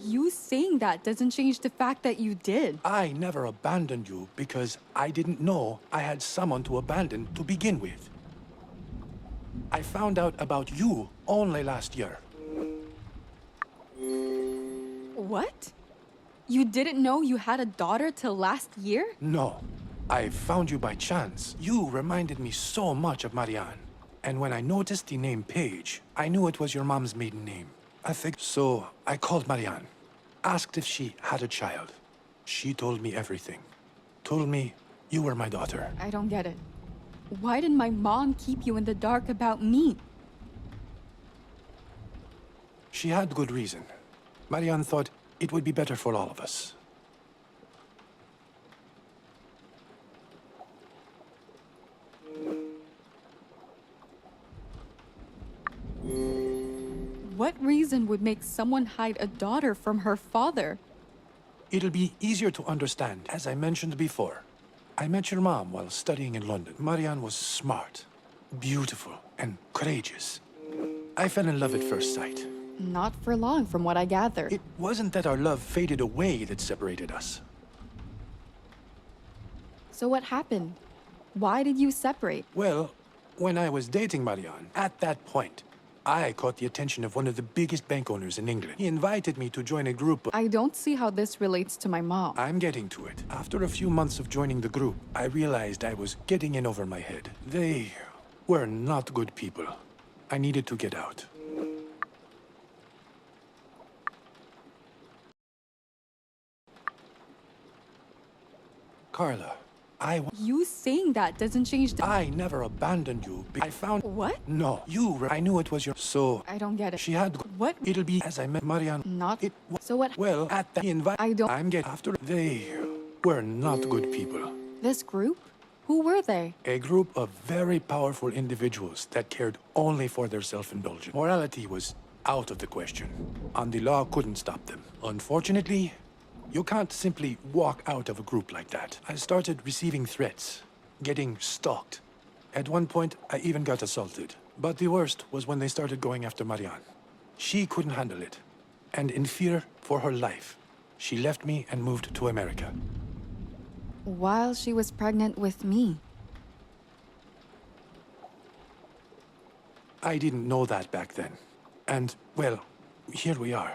You saying that doesn't change the fact that you did. I never abandoned you because I didn't know I had someone to abandon to begin with. I found out about you only last year. What? You didn't know you had a daughter till last year? No, I found you by chance. You reminded me so much of Marianne. And when I noticed the name Page, I knew it was your mom's maiden name. I think so. I called Marianne, asked if she had a child. She told me everything. Told me you were my daughter. I don't get it. Why did my mom keep you in the dark about me? She had good reason. Marianne thought it would be better for all of us. What reason would make someone hide a daughter from her father? It'll be easier to understand, as I mentioned before. I met your mom while studying in London. Marianne was smart, beautiful, and courageous. I fell in love at first sight. Not for long, from what I gather. It wasn't that our love faded away that separated us. So what happened? Why did you separate? Well, when I was dating Marianne, at that point, I caught the attention of one of the biggest bank owners in England. He invited me to join a group of... I don't see how this relates to my mom. I'm getting to it. After a few months of joining the group, I realized I was getting in over my head. They were not good people. I needed to get out. Carla, You saying that doesn't change the... I never abandoned you. I found... What? No, I knew it was your... So... I don't get it. She had... What? It'll be as I met Marianne. Not... It... So what? Well, at the invite... I don't... I'm getting... After... They were not good people. This group? Who were they? A group of very powerful individuals that cared only for their self-indulgence. Morality was out of the question, and the law couldn't stop them. Unfortunately, you can't simply walk out of a group like that. I started receiving threats, getting stalked. At one point, I even got assaulted. But the worst was when they started going after Marianne. She couldn't handle it, and in fear for her life, she left me and moved to America. While she was pregnant with me. I didn't know that back then. And, well, here we are.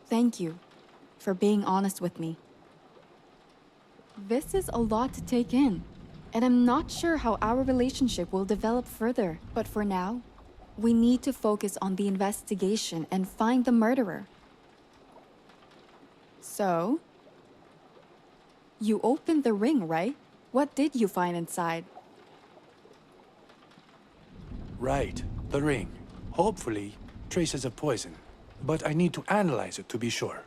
Thank you for being honest with me. This is a lot to take in, and I'm not sure how our relationship will develop further. But for now, we need to focus on the investigation and find the murderer. So, you opened the ring, right? What did you find inside? Right, the ring. Hopefully, traces of poison. But I need to analyze it to be sure.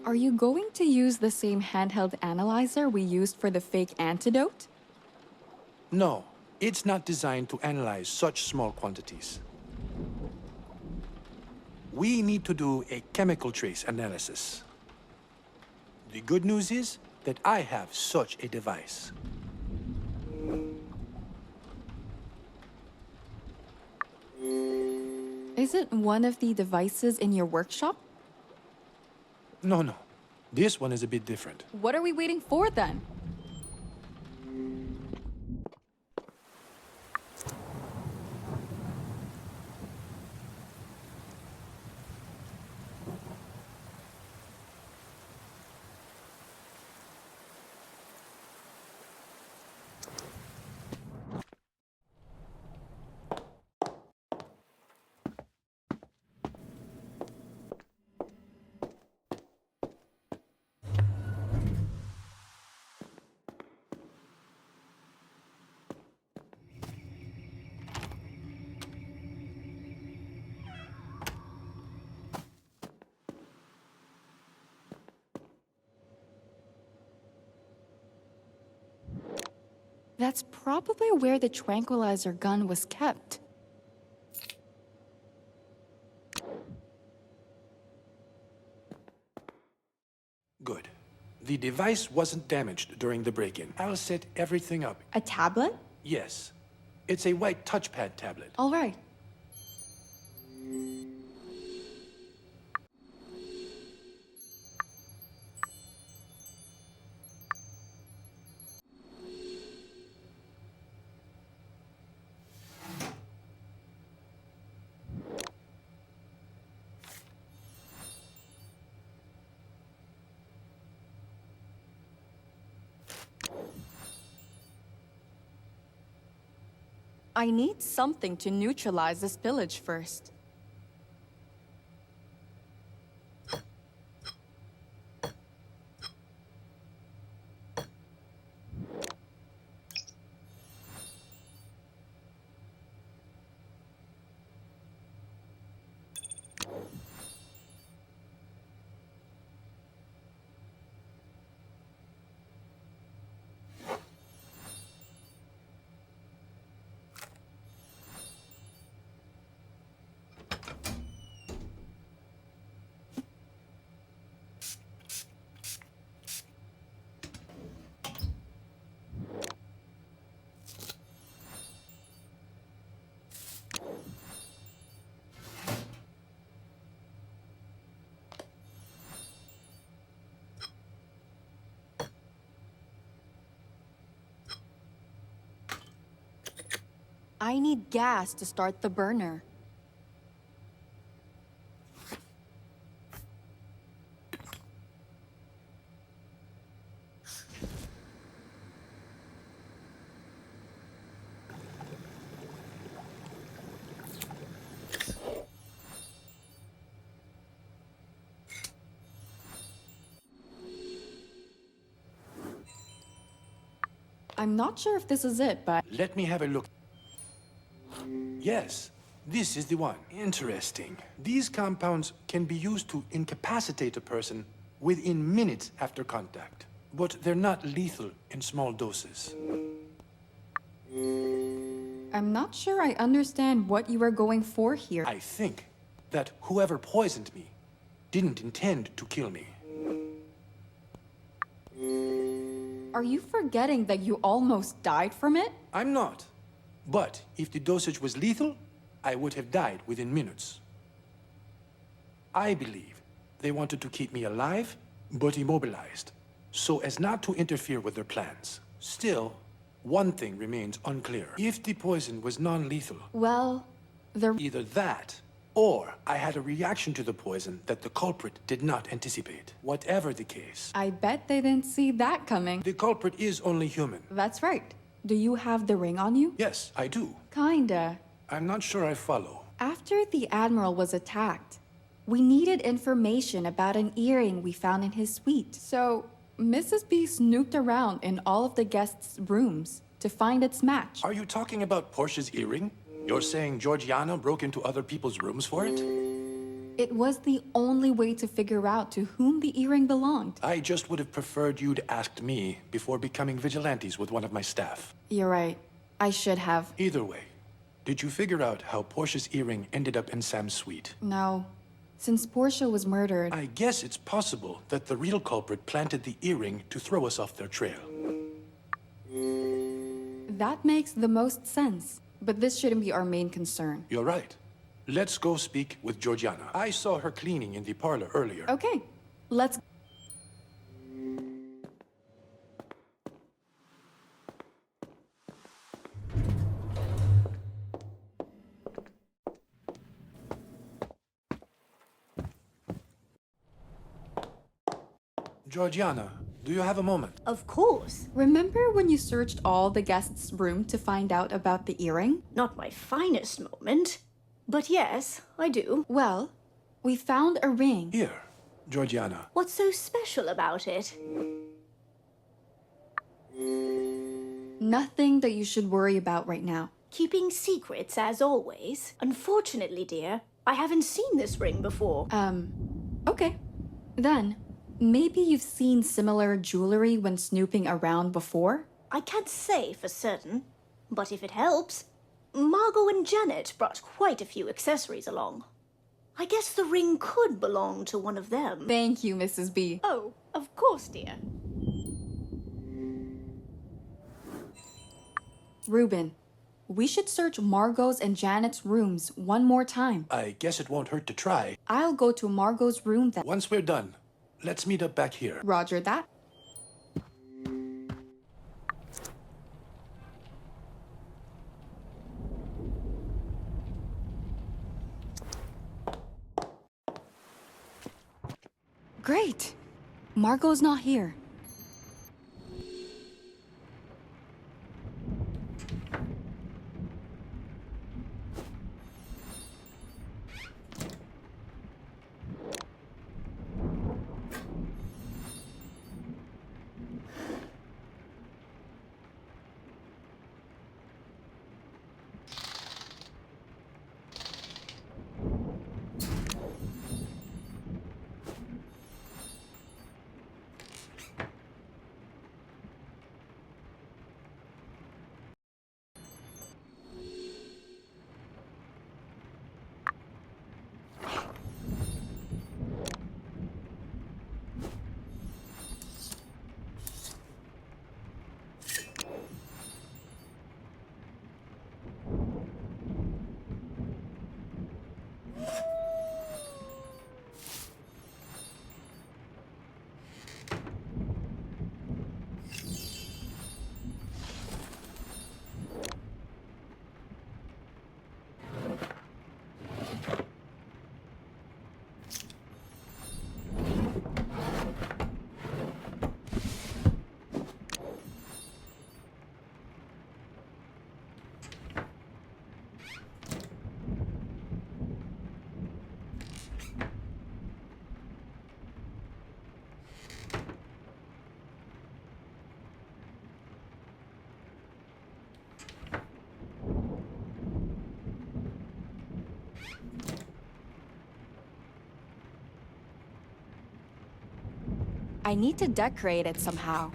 Are you going to use the same handheld analyzer we used for the fake antidote? No, it's not designed to analyze such small quantities. We need to do a chemical trace analysis. The good news is that I have such a device. Is it one of the devices in your workshop? No. This one is a bit different. What are we waiting for then? That's probably where the tranquilizer gun was kept. Good. The device wasn't damaged during the break-in. I'll set everything up. A tablet? Yes. It's a white touchpad tablet. All right. I need something to neutralize this spillage first. I need gas to start the burner. I'm not sure if this is it, but... Let me have a look. Yes, this is the one. Interesting. These compounds can be used to incapacitate a person within minutes after contact, but they're not lethal in small doses. I'm not sure I understand what you are going for here. I think that whoever poisoned me didn't intend to kill me. Are you forgetting that you almost died from it? I'm not. But if the dosage was lethal, I would have died within minutes. I believe they wanted to keep me alive, but immobilized, so as not to interfere with their plans. Still, one thing remains unclear. If the poison was non-lethal, Well, either that, or I had a reaction to the poison that the culprit did not anticipate. Whatever the case, I bet they didn't see that coming. the culprit is only human. That's right. Do you have the ring on you? Yes, I do. Kinda. I'm not sure I follow. After the Admiral was attacked, we needed information about an earring we found in his suite. So, Mrs. B snooped around in all of the guests' rooms to find its match. Are you talking about Portia's earring? You're saying Georgiana broke into other people's rooms for it? It was the only way to figure out to whom the earring belonged. I just would have preferred you'd asked me before becoming vigilantes with one of my staff. You're right. I should have. Either way, did you figure out how Portia's earring ended up in Sam's suite? No. Since Portia was murdered, I guess it's possible that the real culprit planted the earring to throw us off their trail. that makes the most sense. But this shouldn't be our main concern. You're right. Let's go speak with Georgiana. I saw her cleaning in the parlor earlier. Okay, let's... Georgiana, do you have a moment? Of course. Remember when you searched all the guests' room to find out about the earring? Not my finest moment. But yes, I do. Well, we found a ring. Here, Georgiana. What's so special about it? Nothing that you should worry about right now. Keeping secrets, as always. Unfortunately, dear, I haven't seen this ring before. Okay. Then, maybe you've seen similar jewelry when snooping around before? I can't say for certain, but if it helps, Margot and Janet brought quite a few accessories along. I guess the ring could belong to one of them. Thank you, Mrs. B. Oh, of course, dear. Reuben, we should search Margot's and Janet's rooms one more time. I guess it won't hurt to try. I'll go to Margot's room then. Once we're done, let's meet up back here. Roger that. Great! Margot's not here. I need to decorate it somehow.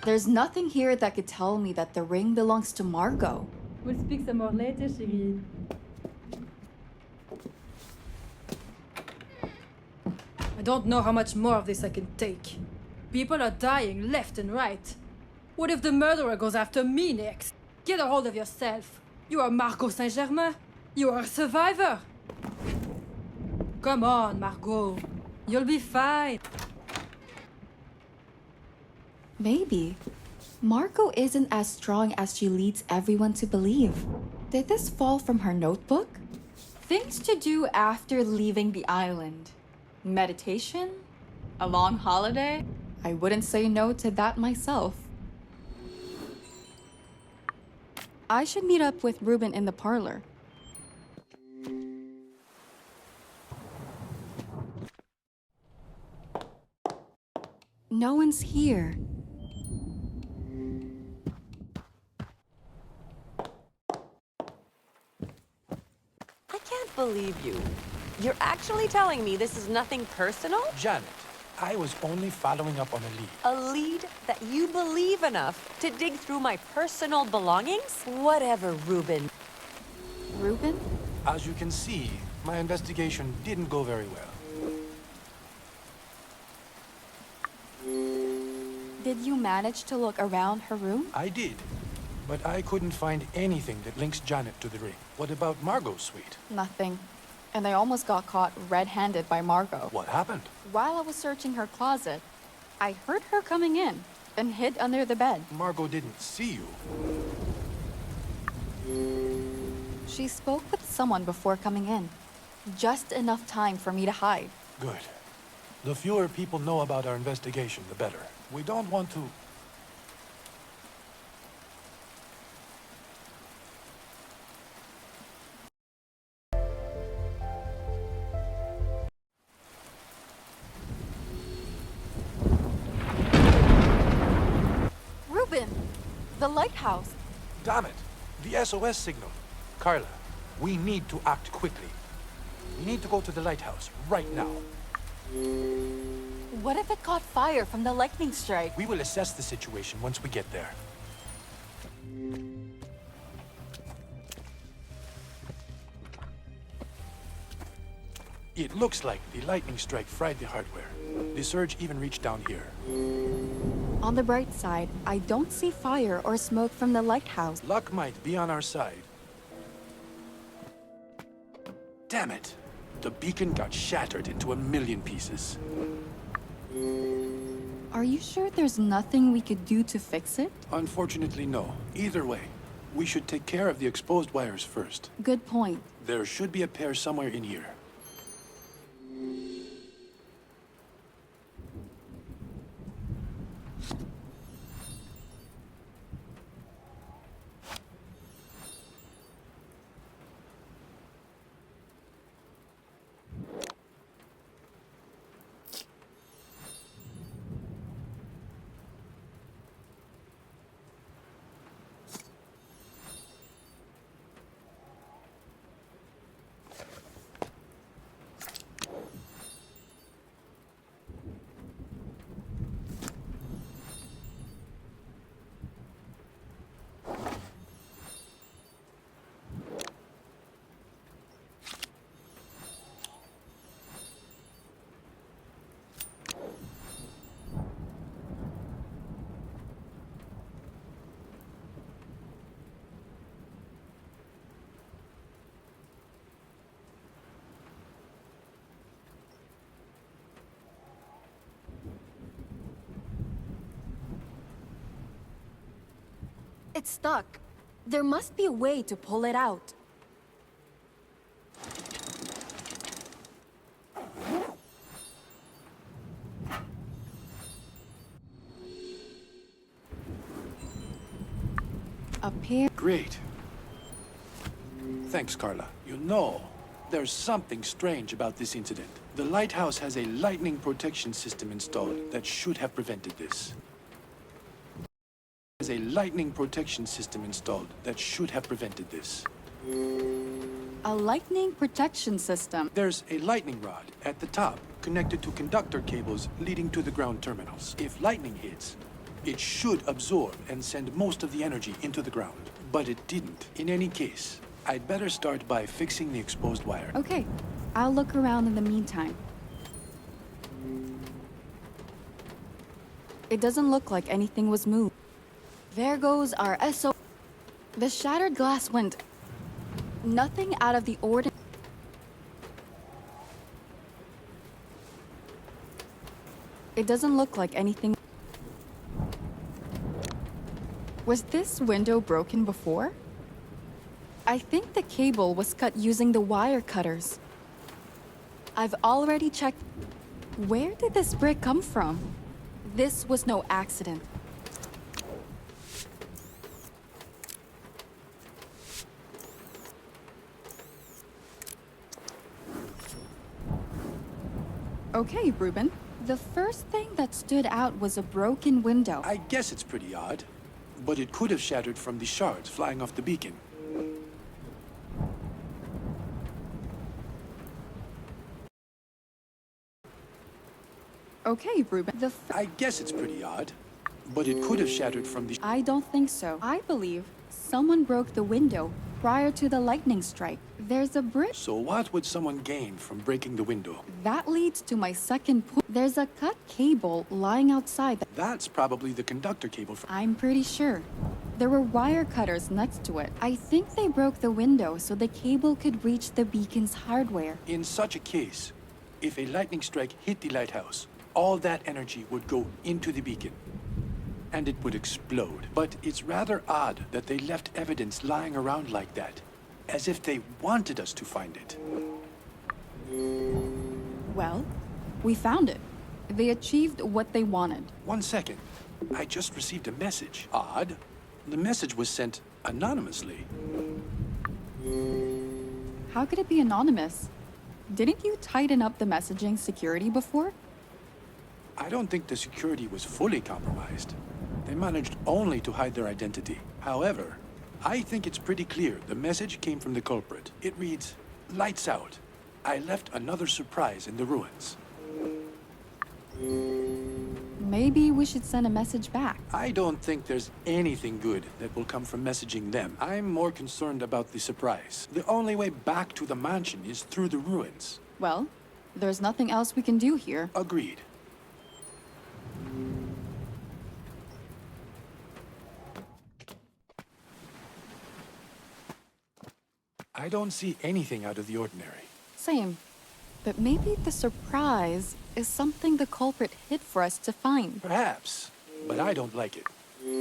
There's nothing here that could tell me that the ring belongs to Margot. We'll speak some more later, chérie. I don't know how much more of this I can take. People are dying left and right. What if the murderer goes after me next? Get a hold of yourself. You are Margot Saint-Germain. You are a survivor. Come on, Margot. You'll be fine. Maybe. Margot isn't as strong as she leads everyone to believe. Did this fall from her notebook? Things to do after leaving the island. Meditation? A long holiday? I wouldn't say no to that myself. I should meet up with Reuben in the parlor. No one's here. I can't believe you. You're actually telling me this is nothing personal? Janet, I was only following up on a lead. A lead that you believe enough to dig through my personal belongings? Whatever, Reuben. Reuben? As you can see, my investigation didn't go very well. Did you manage to look around her room? I did, but I couldn't find anything that links Janet to the ring. What about Margot's suite? Nothing. And I almost got caught red-handed by Margot. What happened? While I was searching her closet, I heard her coming in and hid under the bed. Margot didn't see you. She spoke with someone before coming in. Just enough time for me to hide. Good. The fewer people know about our investigation, the better. We don't want to... The lighthouse! Damn it! The SOS signal. Carla, we need to act quickly. We need to go to the lighthouse right now. What if it caught fire from the lightning strike? We will assess the situation once we get there. It looks like the lightning strike fried the hardware. The surge even reached down here. On the bright side, I don't see fire or smoke from the lighthouse. Luck might be on our side. Damn it! The beacon got shattered into a million pieces. Are you sure there's nothing we could do to fix it? Unfortunately, no. Either way, we should take care of the exposed wires first. Good point. There should be a pair somewhere in here. It's stuck. There must be a way to pull it out. Up here. Great. Thanks, Carla. You know, there's something strange about this incident. The lighthouse has a lightning protection system installed that should have prevented this. There's a lightning protection system installed that should have prevented this. A lightning protection system. There's a lightning rod at the top connected to conductor cables leading to the ground terminals. If lightning hits, it should absorb and send most of the energy into the ground. But it didn't. In any case, I'd better start by fixing the exposed wire. Okay, I'll look around in the meantime. It doesn't look like anything was moved. There goes our SO. The shattered glass went. Nothing out of the ordinary. It doesn't look like anything. Was this window broken before? I think the cable was cut using the wire cutters. I've already checked. Where did this brick come from? This was no accident. Okay, Reuben. The first thing that stood out was a broken window. I guess it's pretty odd, but it could have shattered from the shards flying off the beacon. Okay, Reuben. I guess it's pretty odd, but it could have shattered from the... I don't think so. I believe someone broke the window prior to the lightning strike. There's a brick. So what would someone gain from breaking the window? That leads to my second point. There's a cut cable lying outside. That's probably the conductor cable from... I'm pretty sure. There were wire cutters next to it. I think they broke the window so the cable could reach the beacon's hardware. In such a case, if a lightning strike hit the lighthouse, all that energy would go into the beacon, and it would explode. But it's rather odd that they left evidence lying around like that, as if they wanted us to find it. Well, we found it. They achieved what they wanted. 1 second. I just received a message. Odd. The message was sent anonymously. How could it be anonymous? Didn't you tighten up the messaging security before? I don't think the security was fully compromised. They managed only to hide their identity. However, I think it's pretty clear the message came from the culprit. It reads, "Lights out. I left another surprise in the ruins." Maybe we should send a message back. I don't think there's anything good that will come from messaging them. I'm more concerned about the surprise. The only way back to the mansion is through the ruins. Well, there's nothing else we can do here. Agreed. I don't see anything out of the ordinary. Same. But maybe the surprise is something the culprit hid for us to find. Perhaps, but I don't like it.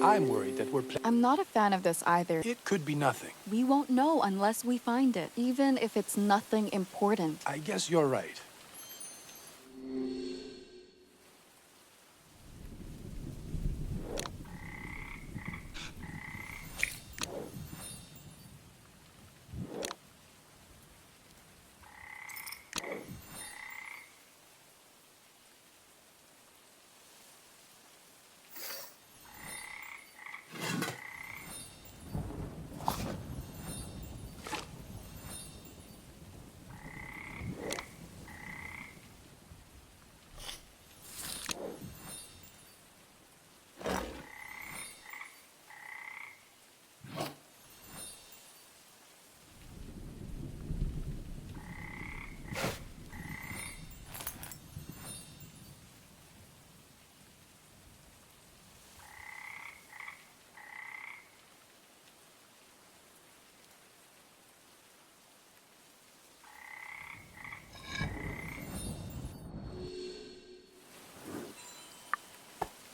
I'm worried that I'm not a fan of this either. It could be nothing. We won't know unless we find it, even if it's nothing important. I guess you're right.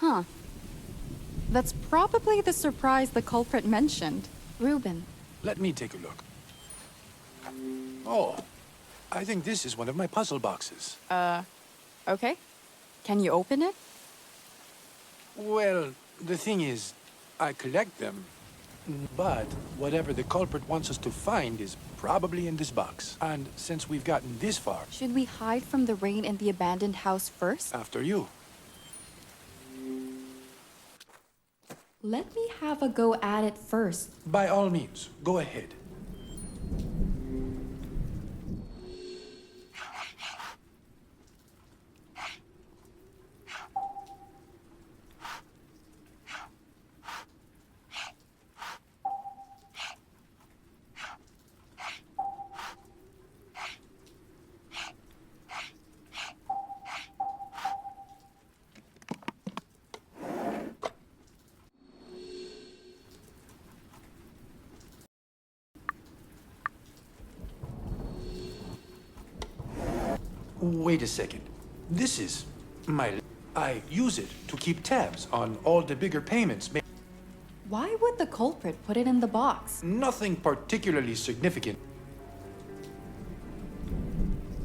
Huh. That's probably the surprise the culprit mentioned. Reuben. Let me take a look. Oh, I think this is one of my puzzle boxes. Okay. Can you open it? Well, the thing is, I collect them. But whatever the culprit wants us to find is probably in this box. And since we've gotten this far... Should we hide from the rain in the abandoned house first? After you. Let me have a go at it first. By all means, go ahead. Wait a second. This is my... I use it to keep tabs on all the bigger payments made. Why would the culprit put it in the box? Nothing particularly significant.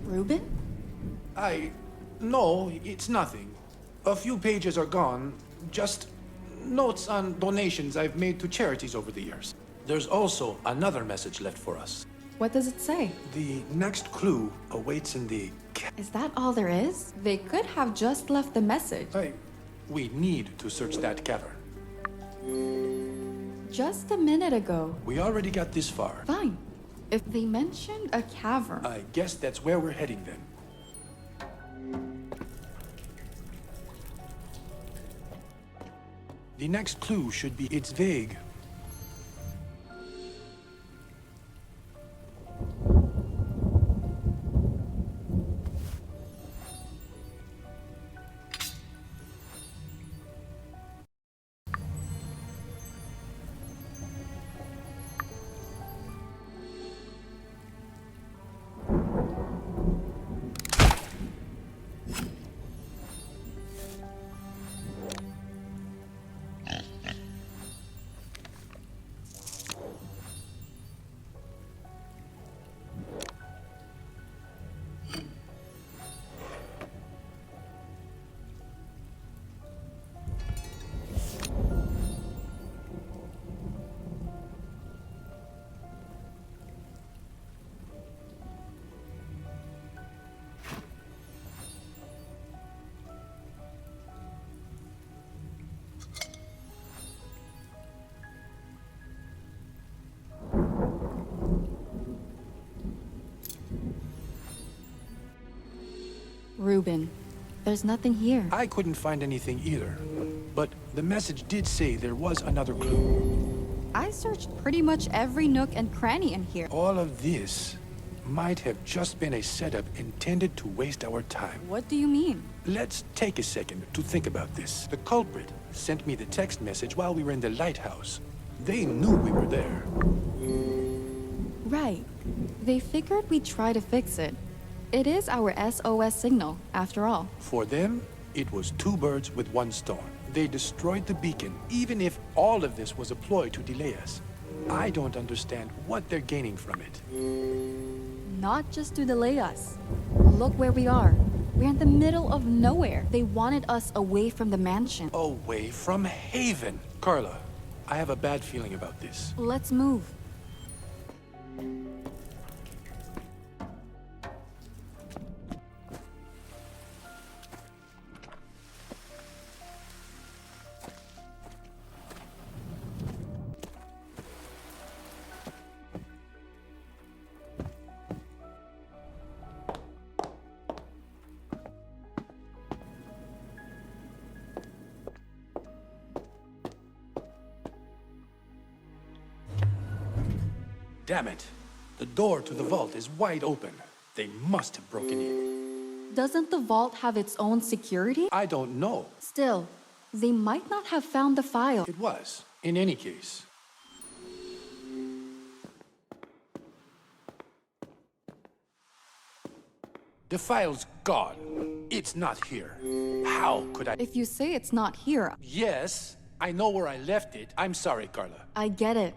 Reuben? No, it's nothing. A few pages are gone. Just notes on donations I've made to charities over the years. There's also another message left for us. What does it say? The next clue awaits in the... Is that all there is? They could have just left the message. We need to search that cavern. Just a minute ago. We already got this far. Fine. If they mentioned a cavern... I guess that's where we're heading then. The next clue should be... It's vague. Reuben. There's nothing here. I couldn't find anything either. But the message did say there was another clue. I searched pretty much every nook and cranny in here. All of this might have just been a setup intended to waste our time. What do you mean? Let's take a second to think about this. The culprit sent me the text message while we were in the lighthouse. They knew we were there. Right. They figured we'd try to fix it. It is our SOS signal, after all. For them, it was two birds with one stone. They destroyed the beacon, even if all of this was a ploy to delay us. I don't understand what they're gaining from it. Not just to delay us. Look where we are. We're in the middle of nowhere. They wanted us away from the mansion. Away from Haven. Carla, I have a bad feeling about this. Let's move. Damn it. The door to the vault is wide open. They must have broken in. Doesn't the vault have its own security? I don't know. Still, they might not have found the file. It was, in any case. The file's gone. It's not here. How could I? If you say it's not here, Yes, I know where I left it. I'm sorry, Carla. I get it.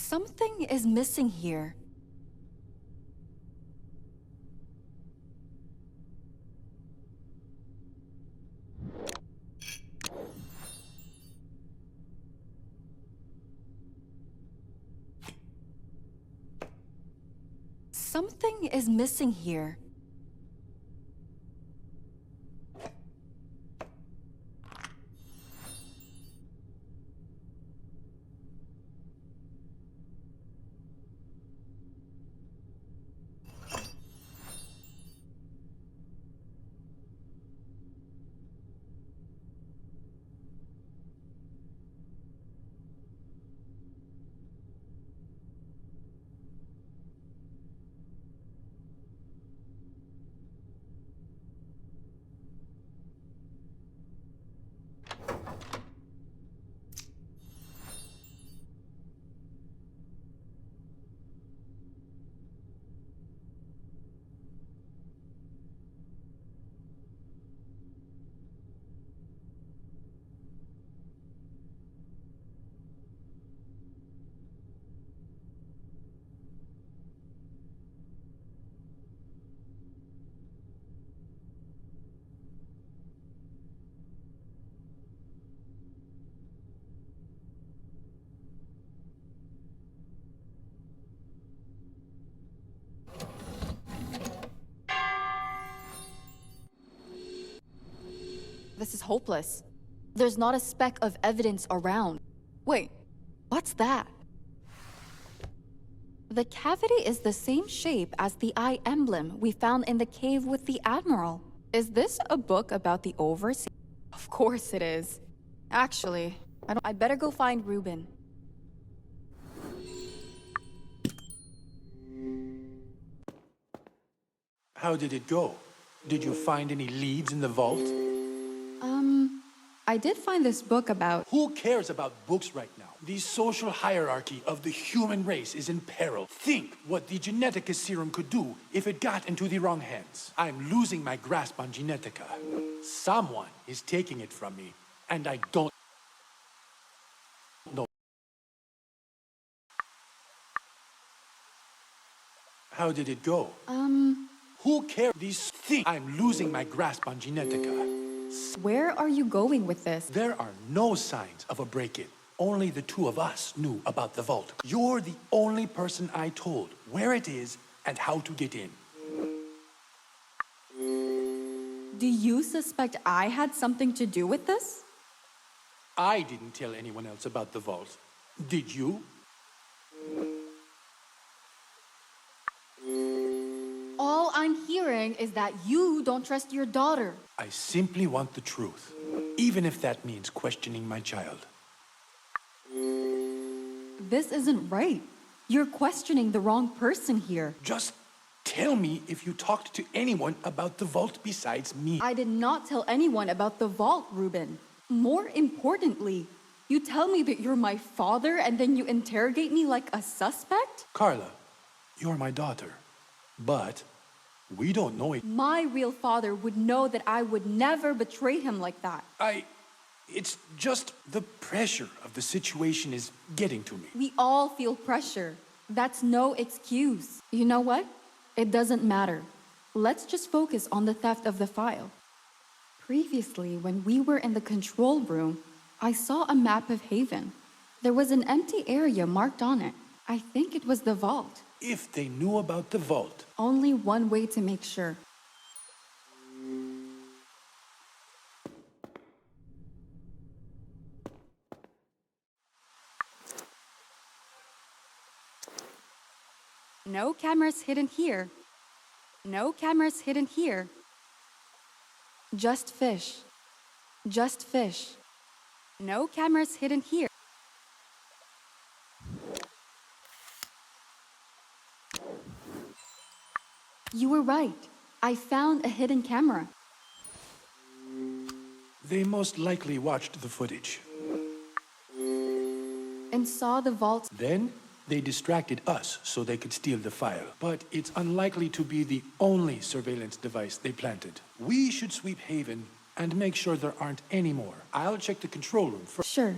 Something is missing here. Something is missing here. This is hopeless. There's not a speck of evidence around. Wait, what's that? The cavity is the same shape as the eye emblem we found in the cave with the Admiral. Is this a book about the Overseer? Of course it is. Actually, I'd better go find Reuben. How did it go? Did you find any leads in the vault? I did find this book about... Who cares about books right now? The social hierarchy of the human race is in peril. Think what the Genetica serum could do if it got into the wrong hands. I'm losing my grasp on Genetica. Someone is taking it from me, and I don't know. How did it go? Who cares? These things. I'm losing my grasp on Genetica. Where are you going with this? There are no signs of a break-in. Only the two of us knew about the vault. You're the only person I told where it is and how to get in. Do you suspect I had something to do with this? I didn't tell anyone else about the vault. Did you? All I'm hearing is that you don't trust your daughter. I simply want the truth, even if that means questioning my child. This isn't right. You're questioning the wrong person here. Just tell me if you talked to anyone about the vault besides me. I did not tell anyone about the vault, Reuben. More importantly, you tell me that you're my father and then you interrogate me like a suspect? Carla, you're my daughter, but we don't know it. My real father would know that I would never betray him like that. It's just the pressure of the situation is getting to me. We all feel pressure. That's no excuse. You know what? It doesn't matter. Let's just focus on the theft of the file. Previously, when we were in the control room, I saw a map of Haven. There was an empty area marked on it. I think it was the vault. If they knew about the vault. Only one way to make sure. No cameras hidden here. No cameras hidden here. Just fish. Just fish. No cameras hidden here. You were right. I found a hidden camera. They most likely watched the footage. And saw the vault. Then they distracted us so they could steal the file. But it's unlikely to be the only surveillance device they planted. We should sweep Haven and make sure there aren't any more. I'll check the control room first. Sure.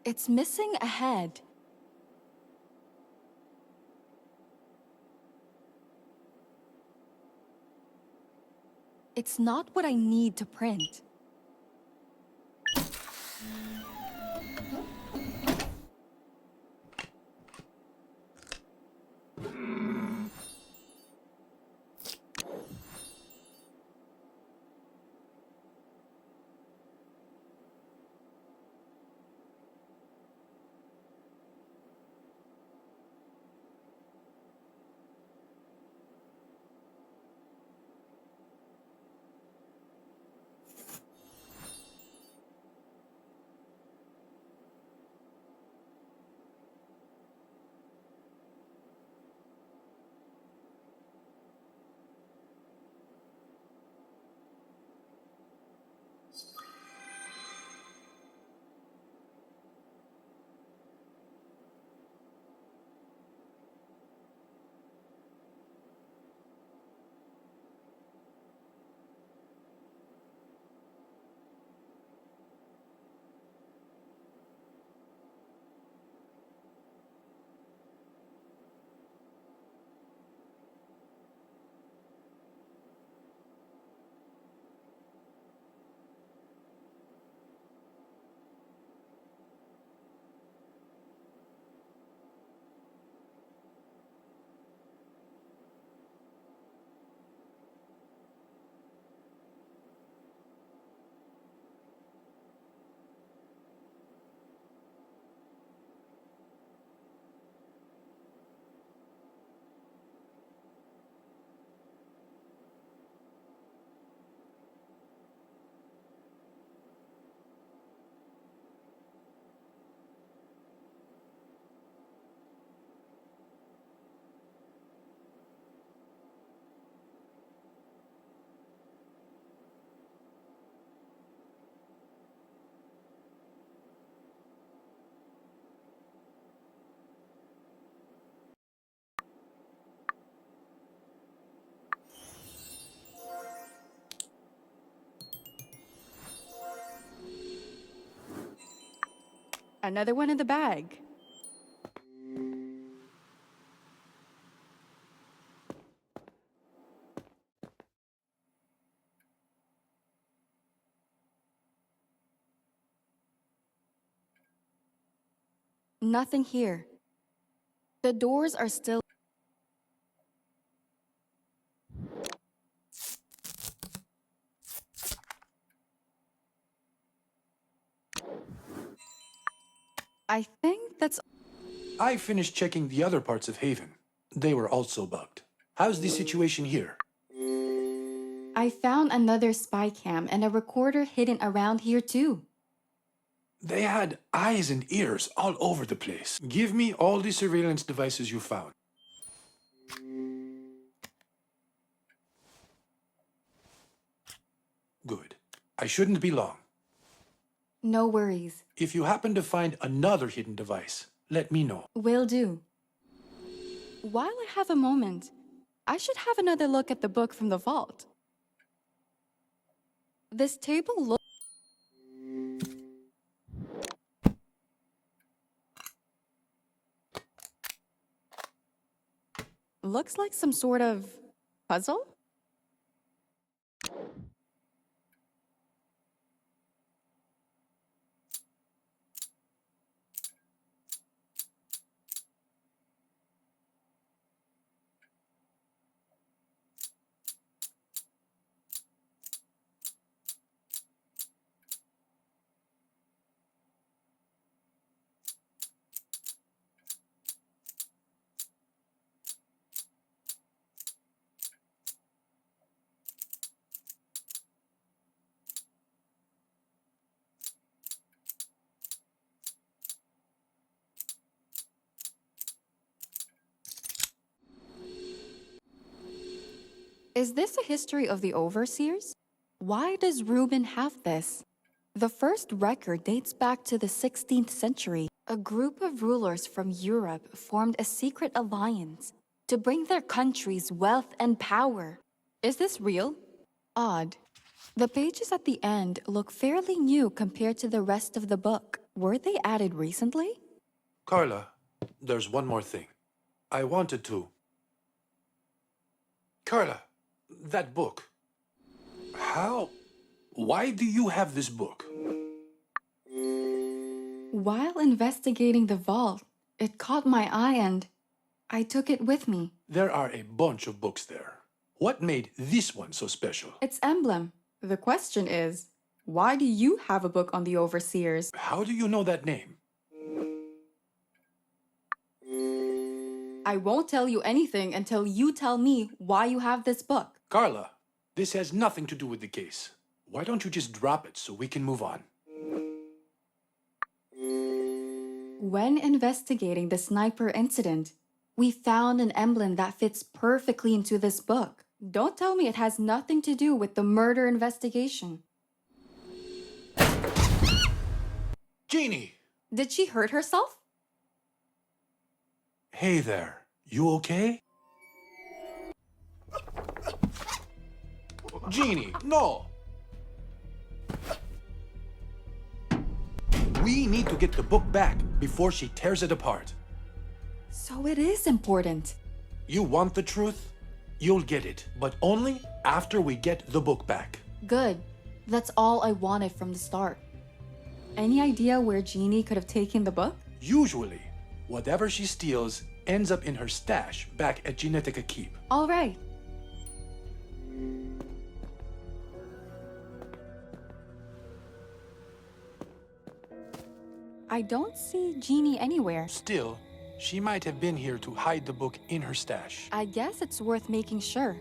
It's missing a head. It's not what I need to print. Another one in the bag. Nothing here. The doors are still... I think that's... I finished checking the other parts of Haven. They were also bugged. How's the situation here? I found another spy cam and a recorder hidden around here too. They had eyes and ears all over the place. Give me all the surveillance devices you found. Good. I shouldn't be long. No worries. If you happen to find another hidden device, let me know. Will do. While I have a moment, I should have another look at the book from the vault. This table looks like some sort of puzzle? Is this a history of the overseers? Why does Reuben have this? The first record dates back to the 16th century. A group of rulers from Europe formed a secret alliance to bring their countries wealth and power. Is this real? Odd. The pages at the end look fairly new compared to the rest of the book. Were they added recently? Carla, there's one more thing. I wanted to... Carla, that book. How... Why do you have this book? While investigating the vault, it caught my eye and I took it with me. There are a bunch of books there. What made this one so special? Its emblem. The question is, why do you have a book on the overseers? How do you know that name? I won't tell you anything until you tell me why you have this book. Carla, this has nothing to do with the case. Why don't you just drop it so we can move on? When investigating the sniper incident, we found an emblem that fits perfectly into this book. Don't tell me it has nothing to do with the murder investigation. Jeannie! Did she hurt herself? Hey there. You okay? Jeannie, no! We need to get the book back before she tears it apart. So it is important. You want the truth? You'll get it, but only after we get the book back. Good. That's all I wanted from the start. Any idea where Jeannie could have taken the book? Usually, whatever she steals ends up in her stash back at Genetica Keep. All right. I don't see Jeannie anywhere. Still, she might have been here to hide the book in her stash. I guess it's worth making sure.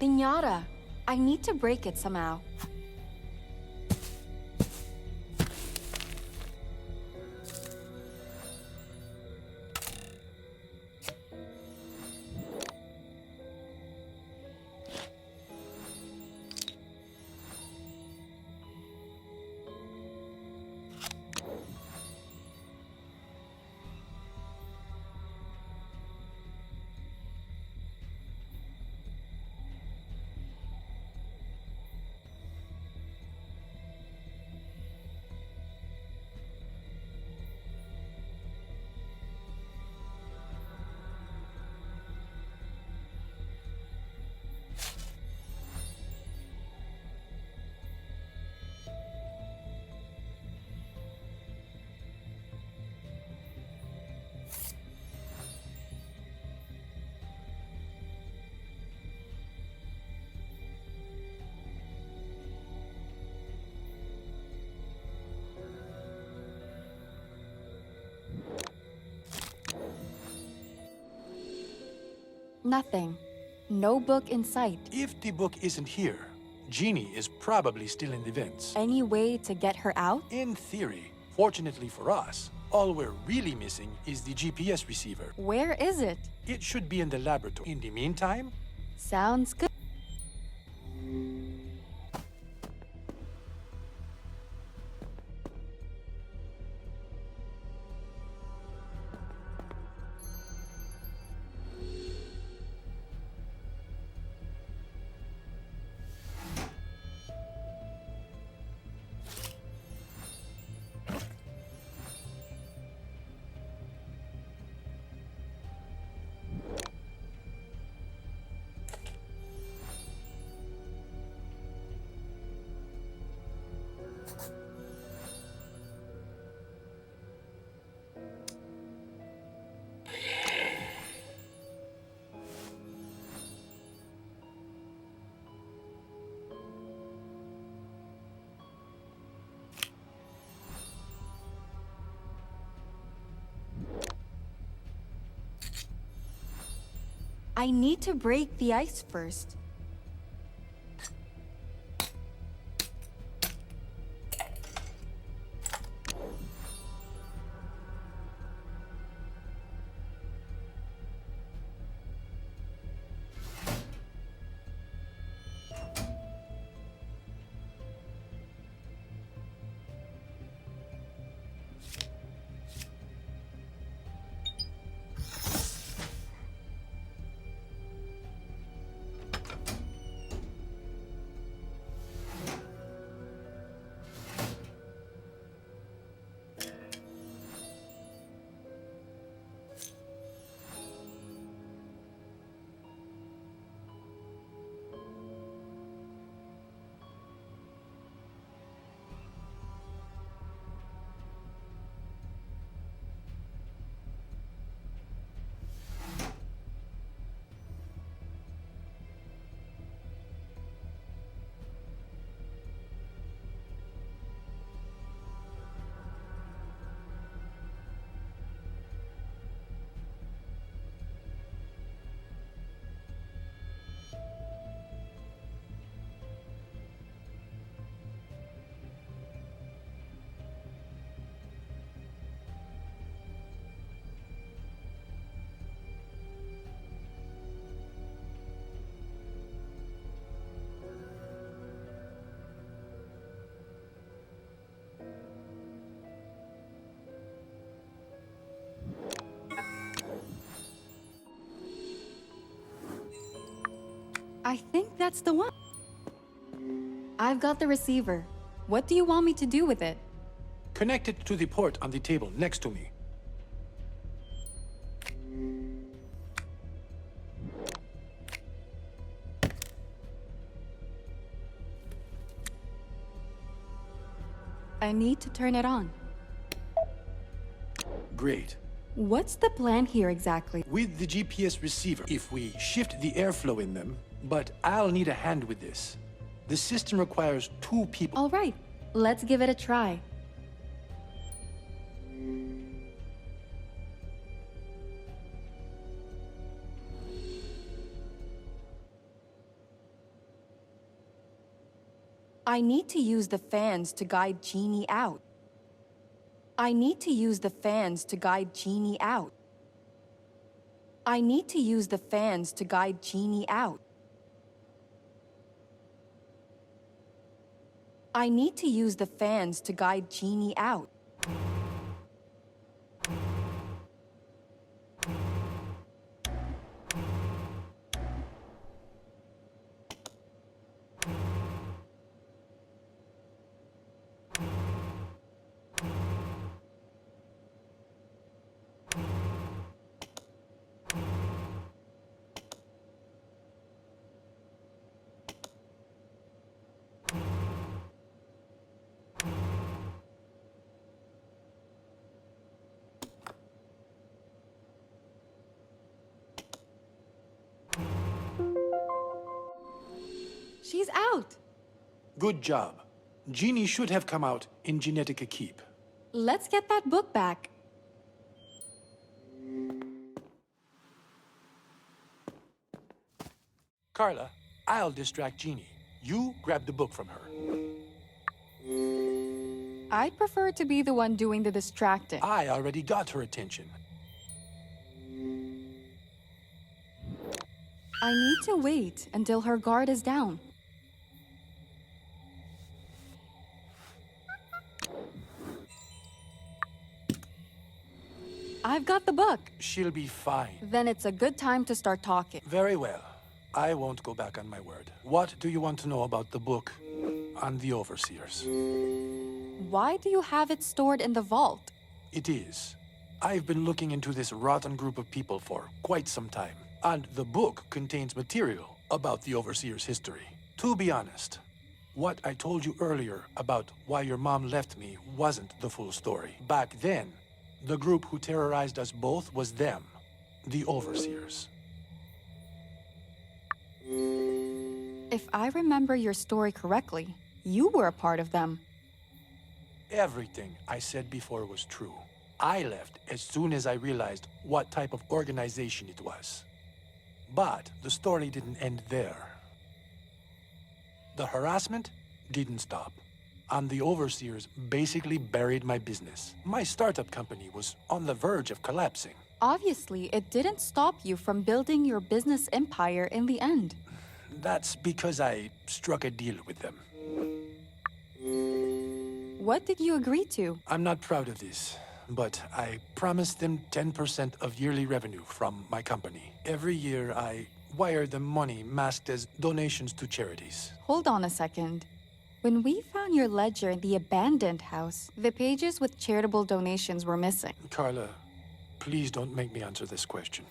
Piñata. I need to break it somehow. Nothing. No book in sight. If the book isn't here, Jeannie is probably still in the vents. Any way to get her out? In theory, fortunately for us, all we're really missing is the GPS receiver. Where is it? It should be in the laboratory. In the meantime, Sounds good. I need to break the ice first. I think that's the one. I've got the receiver. What do you want me to do with it? connect it to the port on the table next to me. I need to turn it on. Great. What's the plan here exactly? With the GPS receiver, if we shift the airflow in them, but I'll need a hand with this. The system requires 2 people. All right, let's give it a try. I need to use the fans to guide Genie out. I need to use the fans to guide Genie out. I need to use the fans to guide Genie out. I need to use the fans to guide Genie out. She's out. Good job. Genie should have come out in Genetica Keep. Let's get that book back. Carla, I'll distract Genie. You grab the book from her. I'd prefer to be the one doing the distracting. I already got her attention. I need to wait until her guard is down. I've got the book. She'll be fine. Then it's a good time to start talking. Very well. I won't go back on my word. What do you want to know about the book on the Overseers? Why do you have it stored in the vault? It is. I've been looking into this rotten group of people for quite some time, and the book contains material about the Overseers' history. To be honest, what I told you earlier about why your mom left me wasn't the full story. Back then, the group who terrorized us both was them, the Overseers. If I remember your story correctly, you were a part of them. Everything I said before was true. I left as soon as I realized what type of organization it was. But the story didn't end there. The harassment didn't stop. And the Overseers basically buried my business. My startup company was on the verge of collapsing. Obviously, it didn't stop you from building your business empire in the end. That's because I struck a deal with them. What did you agree to? I'm not proud of this, but I promised them 10% of yearly revenue from my company. Every year, I wire them money masked as donations to charities. Hold on a second. When we found your ledger in the abandoned house, the pages with charitable donations were missing. Carla, please don't make me answer this question.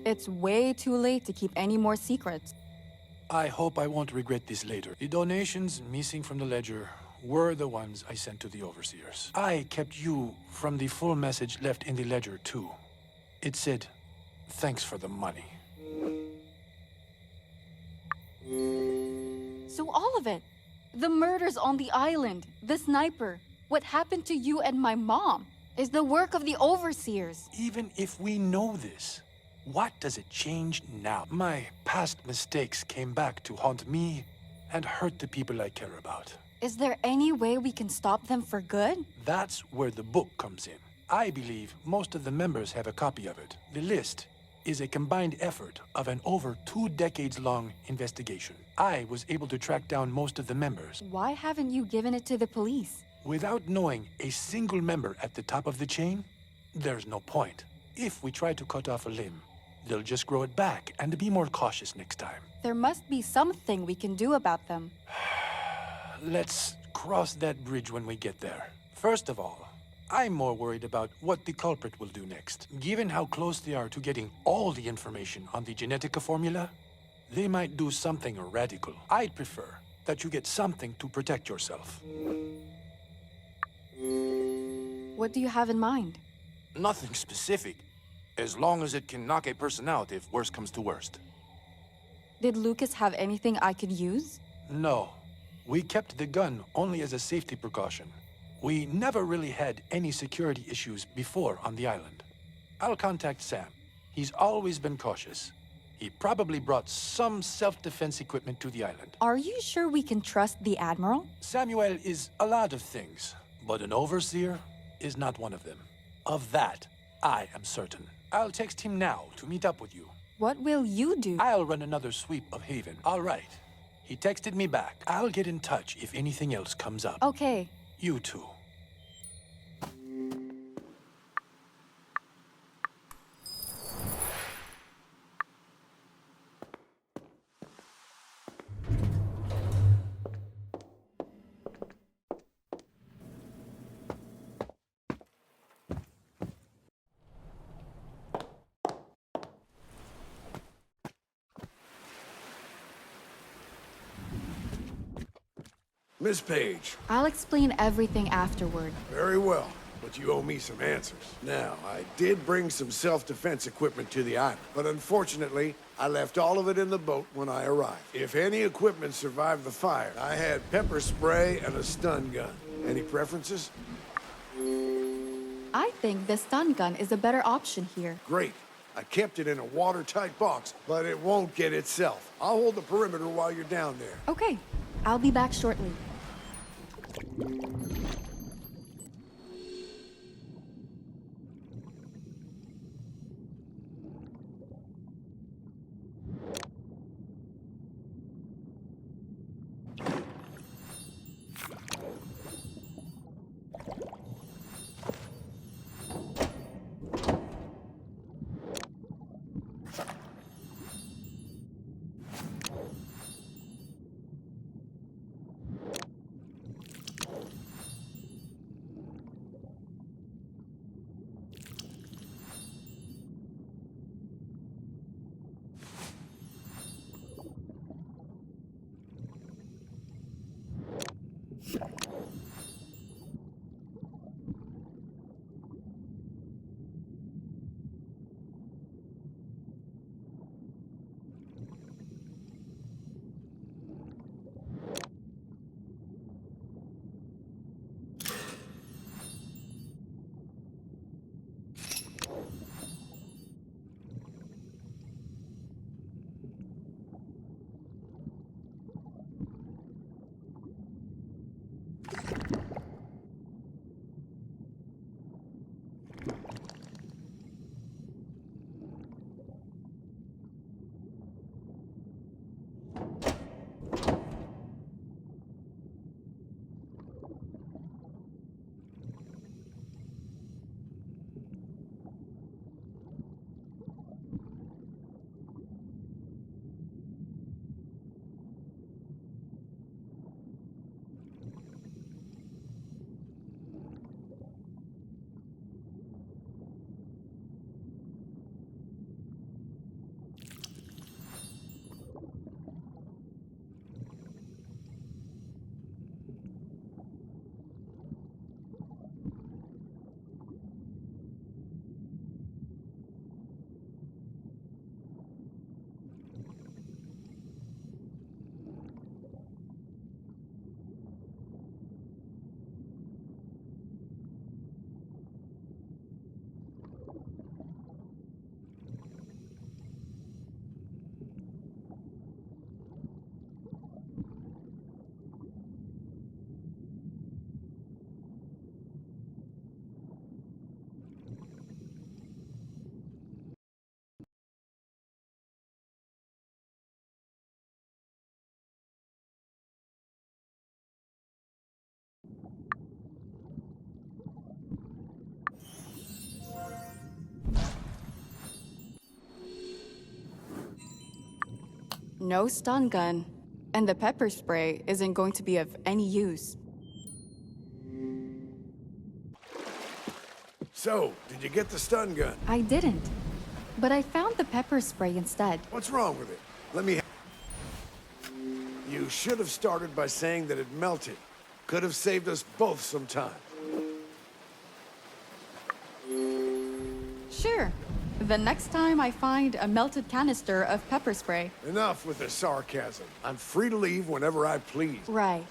It's way too late to keep any more secrets. I hope I won't regret this later. The donations missing from the ledger were the ones I sent to the Overseers. I kept you from the full message left in the ledger, too. It said, "Thanks for the money." So all of it, the murders on the island, the sniper, what happened to you and my mom, is the work of the Overseers. Even if we know this, what does it change now? My past mistakes came back to haunt me and hurt the people I care about. Is there any way we can stop them for good? That's where the book comes in. I believe most of the members have a copy of it. The list is a combined effort of an over 2 decades-long investigation. I was able to track down most of the members. Why haven't you given it to the police? Without knowing a single member at the top of the chain, there's no point. If we try to cut off a limb, they'll just grow it back and be more cautious next time. There must be something we can do about them. Let's cross that bridge when we get there. First of all, I'm more worried about what the culprit will do next. Given how close they are to getting all the information on the Genetica formula, they might do something radical. I'd prefer that you get something to protect yourself. What do you have in mind? Nothing specific, as long as it can knock a person out if worst comes to worst. Did Lucas have anything I could use? No. We kept the gun only as a safety precaution. We never really had any security issues before on the island. I'll contact Sam. He's always been cautious. He probably brought some self-defense equipment to the island. Are you sure we can trust the Admiral? Samuel is a lot of things, but an overseer is not one of them. Of that, I am certain. I'll text him now to meet up with you. What will you do? I'll run another sweep of Haven. All right. He texted me back. I'll get in touch if anything else comes up. Okay. You too. Miss Page. I'll explain everything afterward. Very well, but you owe me some answers. Now, I did bring some self-defense equipment to the island, but unfortunately, I left all of it in the boat when I arrived. If any equipment survived the fire, I had pepper spray and a stun gun. Any preferences? I think the stun gun is a better option here. Great. I kept it in a watertight box, but it won't get itself. I'll hold the perimeter while you're down there. Okay. I'll be back shortly. No stun gun. And the pepper spray isn't going to be of any use. So, did you get the stun gun? I didn't. But I found the pepper spray instead. What's wrong with it? Let me... You should have started by saying that it melted. Could have saved us both some time. Sure. The next time I find a melted canister of pepper spray. Enough with the sarcasm. I'm free to leave whenever I please. Right.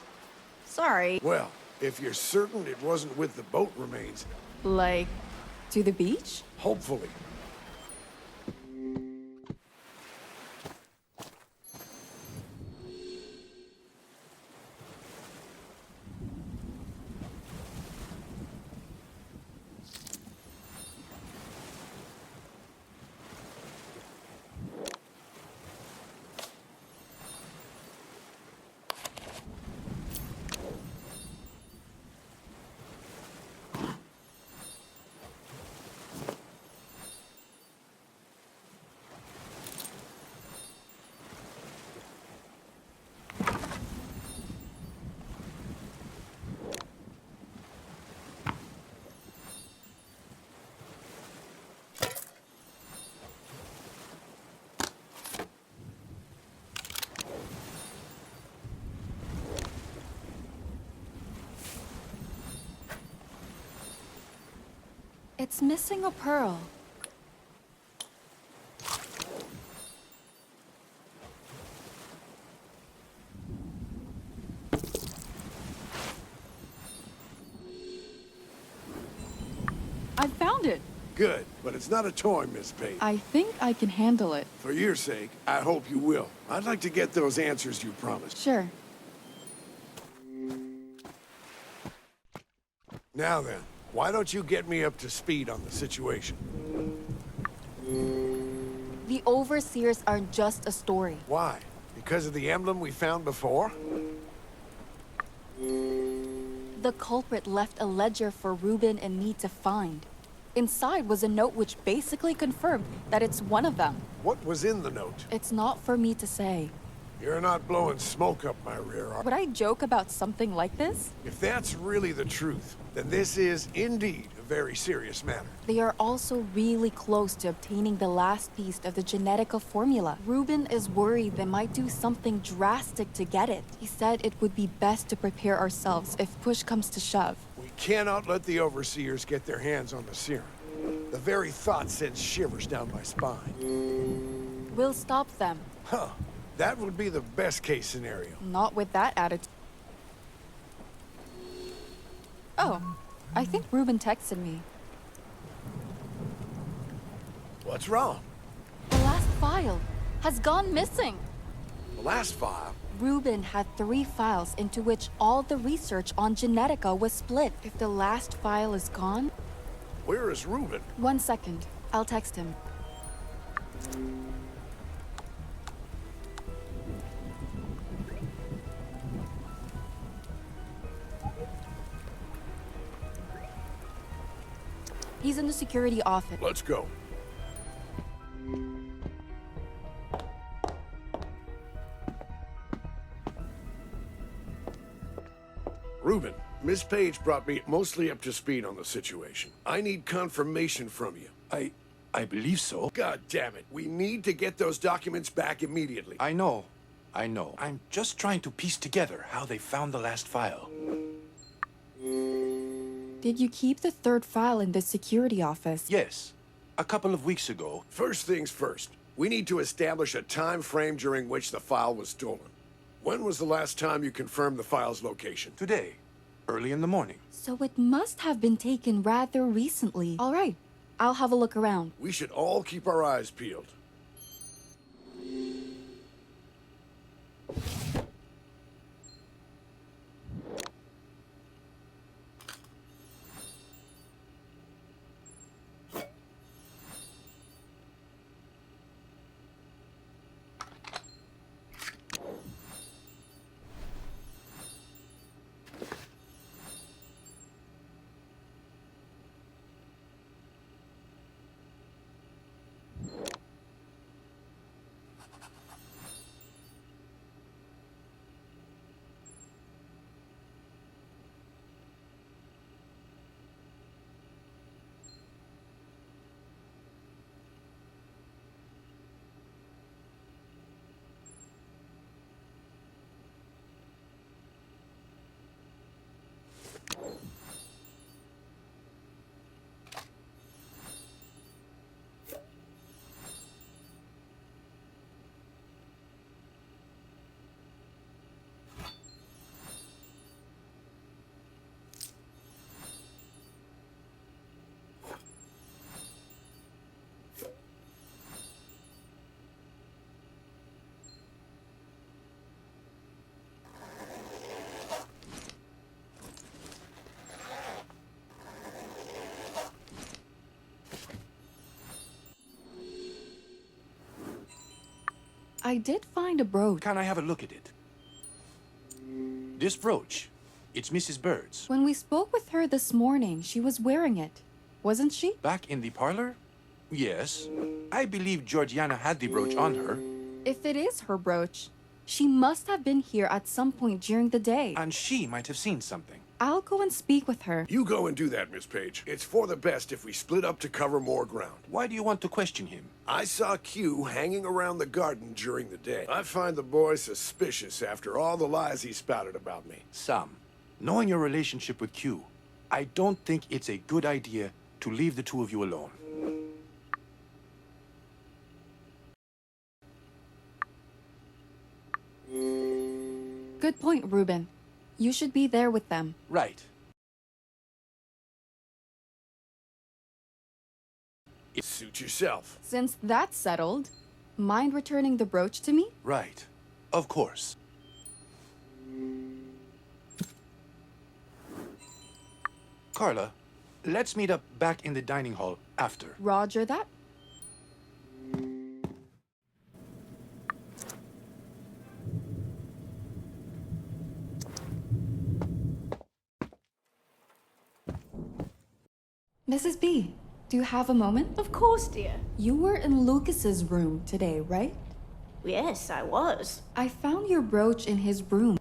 Sorry. Well, if you're certain it wasn't with the boat remains... Like, to the beach? Hopefully. It's missing a pearl. I found it. Good, but it's not a toy, Miss Page. I think I can handle it. For your sake, I hope you will. I'd like to get those answers you promised. Sure. Now then, why don't you get me up to speed on the situation? The overseers are just a story. Why? Because of the emblem we found before? The culprit left a ledger for Reuben and me to find. Inside was a note which basically confirmed that it's one of them. What was in the note? It's not for me to say. You're not blowing smoke up my rear, are you? Would I joke about something like this? If that's really the truth, then this is indeed a very serious matter. They are also really close to obtaining the last piece of the Genetica formula. Reuben is worried they might do something drastic to get it. He said it would be best to prepare ourselves if push comes to shove. We cannot let the overseers get their hands on the serum. The very thought sends shivers down my spine. We'll stop them. Huh. That would be the best case scenario. Not with that attitude. Oh, I think Reuben texted me. What's wrong? The last file has gone missing. The last file? Reuben had 3 files into which all the research on Genetica was split. If the last file is gone... Where is Reuben? 1 second. I'll text him. He's in the security office. Let's go. Reuben, Miss Page brought me mostly up to speed on the situation. I need confirmation from you. I believe so. God damn it. We need to get those documents back immediately. I know. I'm just trying to piece together how they found the last file. Did you keep the 3rd file in the security office? Yes. A couple of weeks ago. First things first. We need to establish a time frame during which the file was stolen. When was the last time you confirmed the file's location? Today. Early in the morning. So it must have been taken rather recently. All right. I'll have a look around. We should all keep our eyes peeled. I did find a brooch. Can I have a look at it? This brooch. It's Mrs. Bird's. When we spoke with her this morning, she was wearing it. Wasn't she? Back in the parlor? Yes. I believe Georgiana had the brooch on her. If it is her brooch, she must have been here at some point during the day. And she might have seen something. I'll go and speak with her. You go and do that, Miss Page. It's for the best if we split up to cover more ground. Why do you want to question him? I saw Q hanging around the garden during the day. I find the boy suspicious after all the lies he spouted about me. Sam, knowing your relationship with Q, I don't think it's a good idea to leave the two of you alone. Good point, Reuben. You should be there with them. Right. Suit yourself. Since that's settled, mind returning the brooch to me? Right. Of course. Carla, let's meet up back in the dining hall after. Roger that. Mrs. B, do you have a moment? Of course, dear. You were in Lucas's room today, right? Yes, I was. I found your brooch in his room.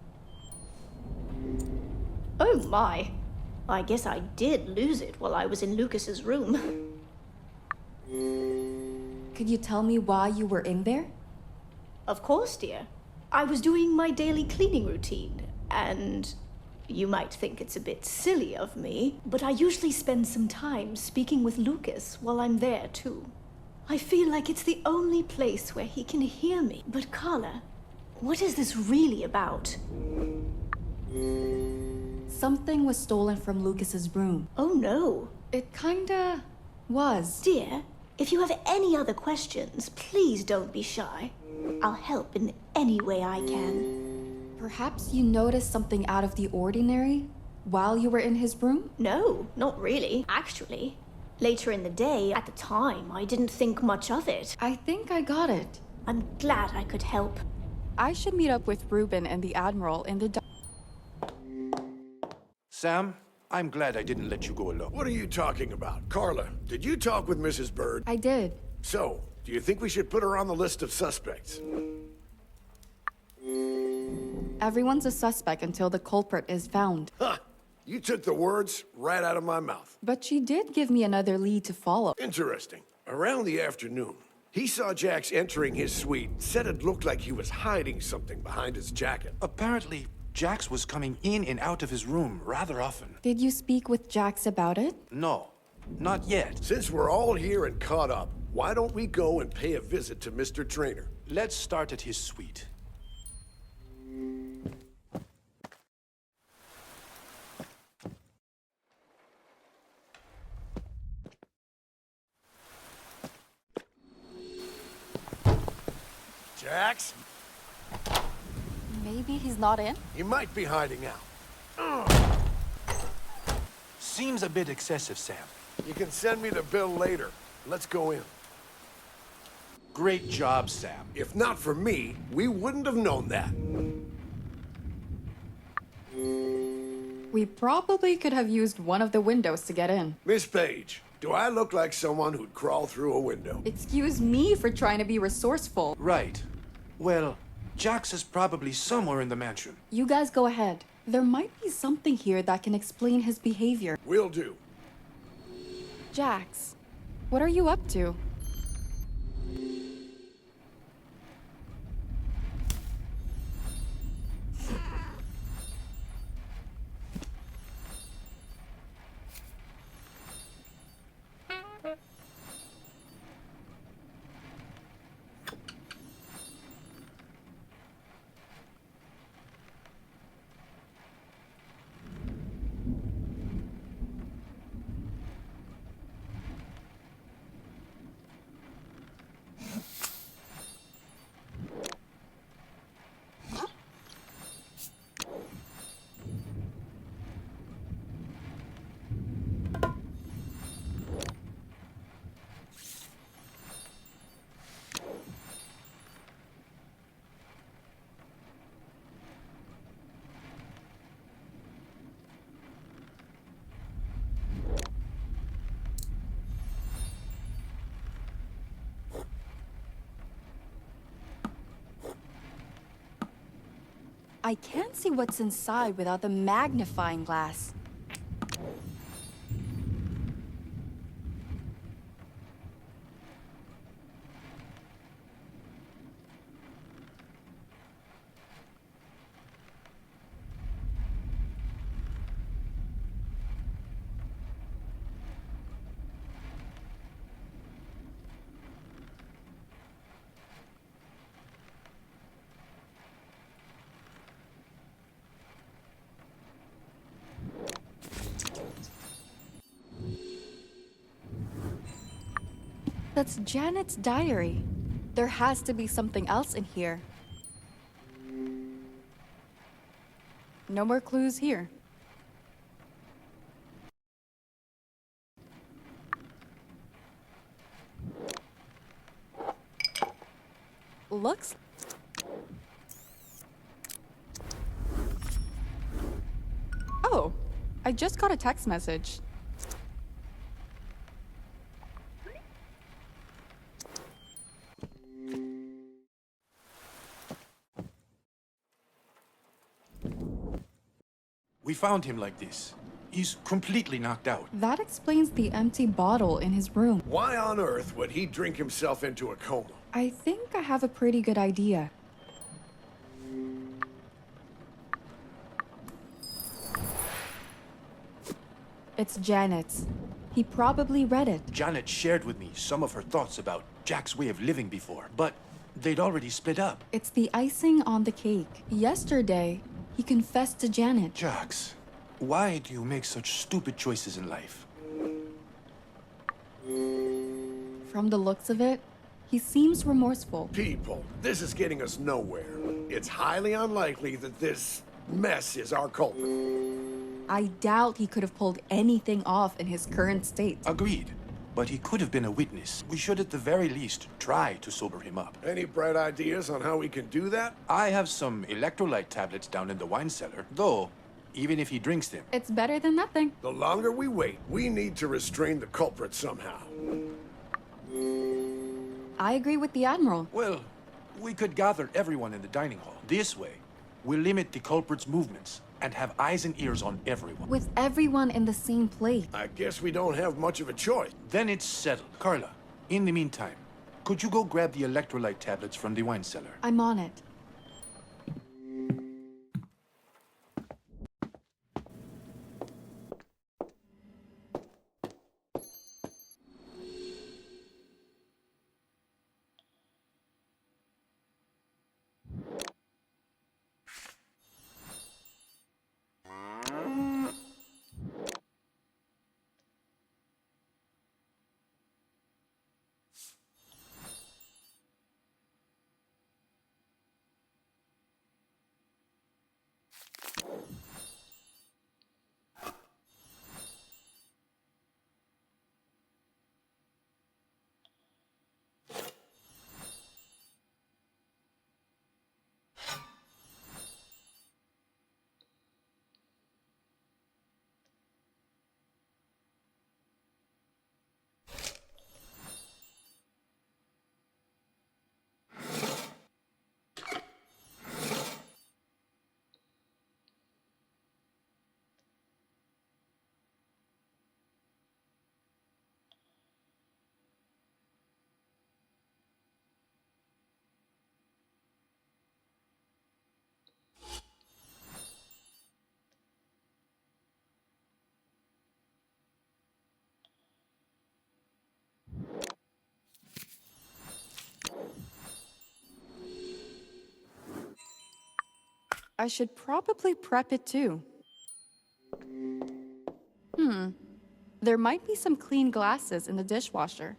Oh my. I guess I did lose it while I was in Lucas's room. Could you tell me why you were in there? Of course, dear. I was doing my daily cleaning routine, and you might think it's a bit silly of me, but I usually spend some time speaking with Lucas while I'm there, too. I feel like it's the only place where he can hear me. But Carla, what is this really about? Something was stolen from Lucas's room. Oh no. It kinda was. Dear, if you have any other questions, please don't be shy. I'll help in any way I can. Perhaps you noticed something out of the ordinary while you were in his room? No, not really, actually. Later in the day, at the time, I didn't think much of it. I think I got it. I'm glad I could help. I should meet up with Reuben and the Admiral in the... Sam, I'm glad I didn't let you go alone. What are you talking about? Carla, did you talk with Mrs. Bird? I did. So, do you think we should put her on the list of suspects? Everyone's a suspect until the culprit is found. Huh! You took the words right out of my mouth. But she did give me another lead to follow. Interesting. Around the afternoon, he saw Jax entering his suite, said it looked like he was hiding something behind his jacket. Apparently, Jax was coming in and out of his room rather often. Did you speak with Jax about it? No, not yet. Since we're all here and caught up, why don't we go and pay a visit to Mr. Trainer? Let's start at his suite. Jax? Maybe he's not in? He might be hiding out. Seems a bit excessive, Sam. You can send me the bill later. Let's go in. Great job, Sam. If not for me, we wouldn't have known that. We probably could have used one of the windows to get in. Miss Page, do I look like someone who'd crawl through a window? Excuse me for trying to be resourceful. Right. Well, Jax is probably somewhere in the mansion. You guys go ahead. There might be something here that can explain his behavior. Will do. Jax, what are you up to? I can't see what's inside without the magnifying glass. That's Janet's diary. There has to be something else in here. No more clues here. Looks... Oh, I just got a text message. We found him like this. He's completely knocked out. That explains the empty bottle in his room. Why on earth would he drink himself into a coma? I think I have a pretty good idea. It's Janet's. He probably read it. Janet shared with me some of her thoughts about Jack's way of living before, but they'd already split up. It's the icing on the cake. Yesterday, he confessed to Janet. Jax, why do you make such stupid choices in life? From the looks of it, he seems remorseful. People, this is getting us nowhere. It's highly unlikely that this mess is our culprit. I doubt he could have pulled anything off in his current state. Agreed. But he could have been a witness. We should at the very least try to sober him up. Any bright ideas on how we can do that? I have some electrolyte tablets down in the wine cellar, though, even if he drinks them. It's better than nothing. The longer we wait, we need to restrain the culprit somehow. I agree with the Admiral. Well, we could gather everyone in the dining hall. This way, we'll limit the culprit's movements and have eyes and ears on everyone. With everyone in the same place. I guess we don't have much of a choice. Then it's settled. Carla, in the meantime, could you go grab the electrolyte tablets from the wine cellar? I'm on it. I should probably prep it too. There might be some clean glasses in the dishwasher.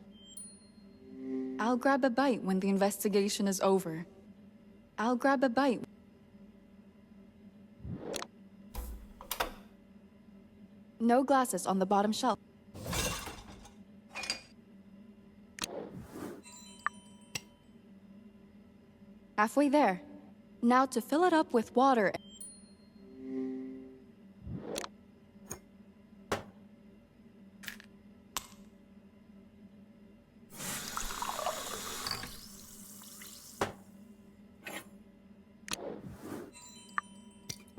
I'll grab a bite when the investigation is over. I'll grab a bite. No glasses on the bottom shelf. Halfway there. Now to fill it up with water.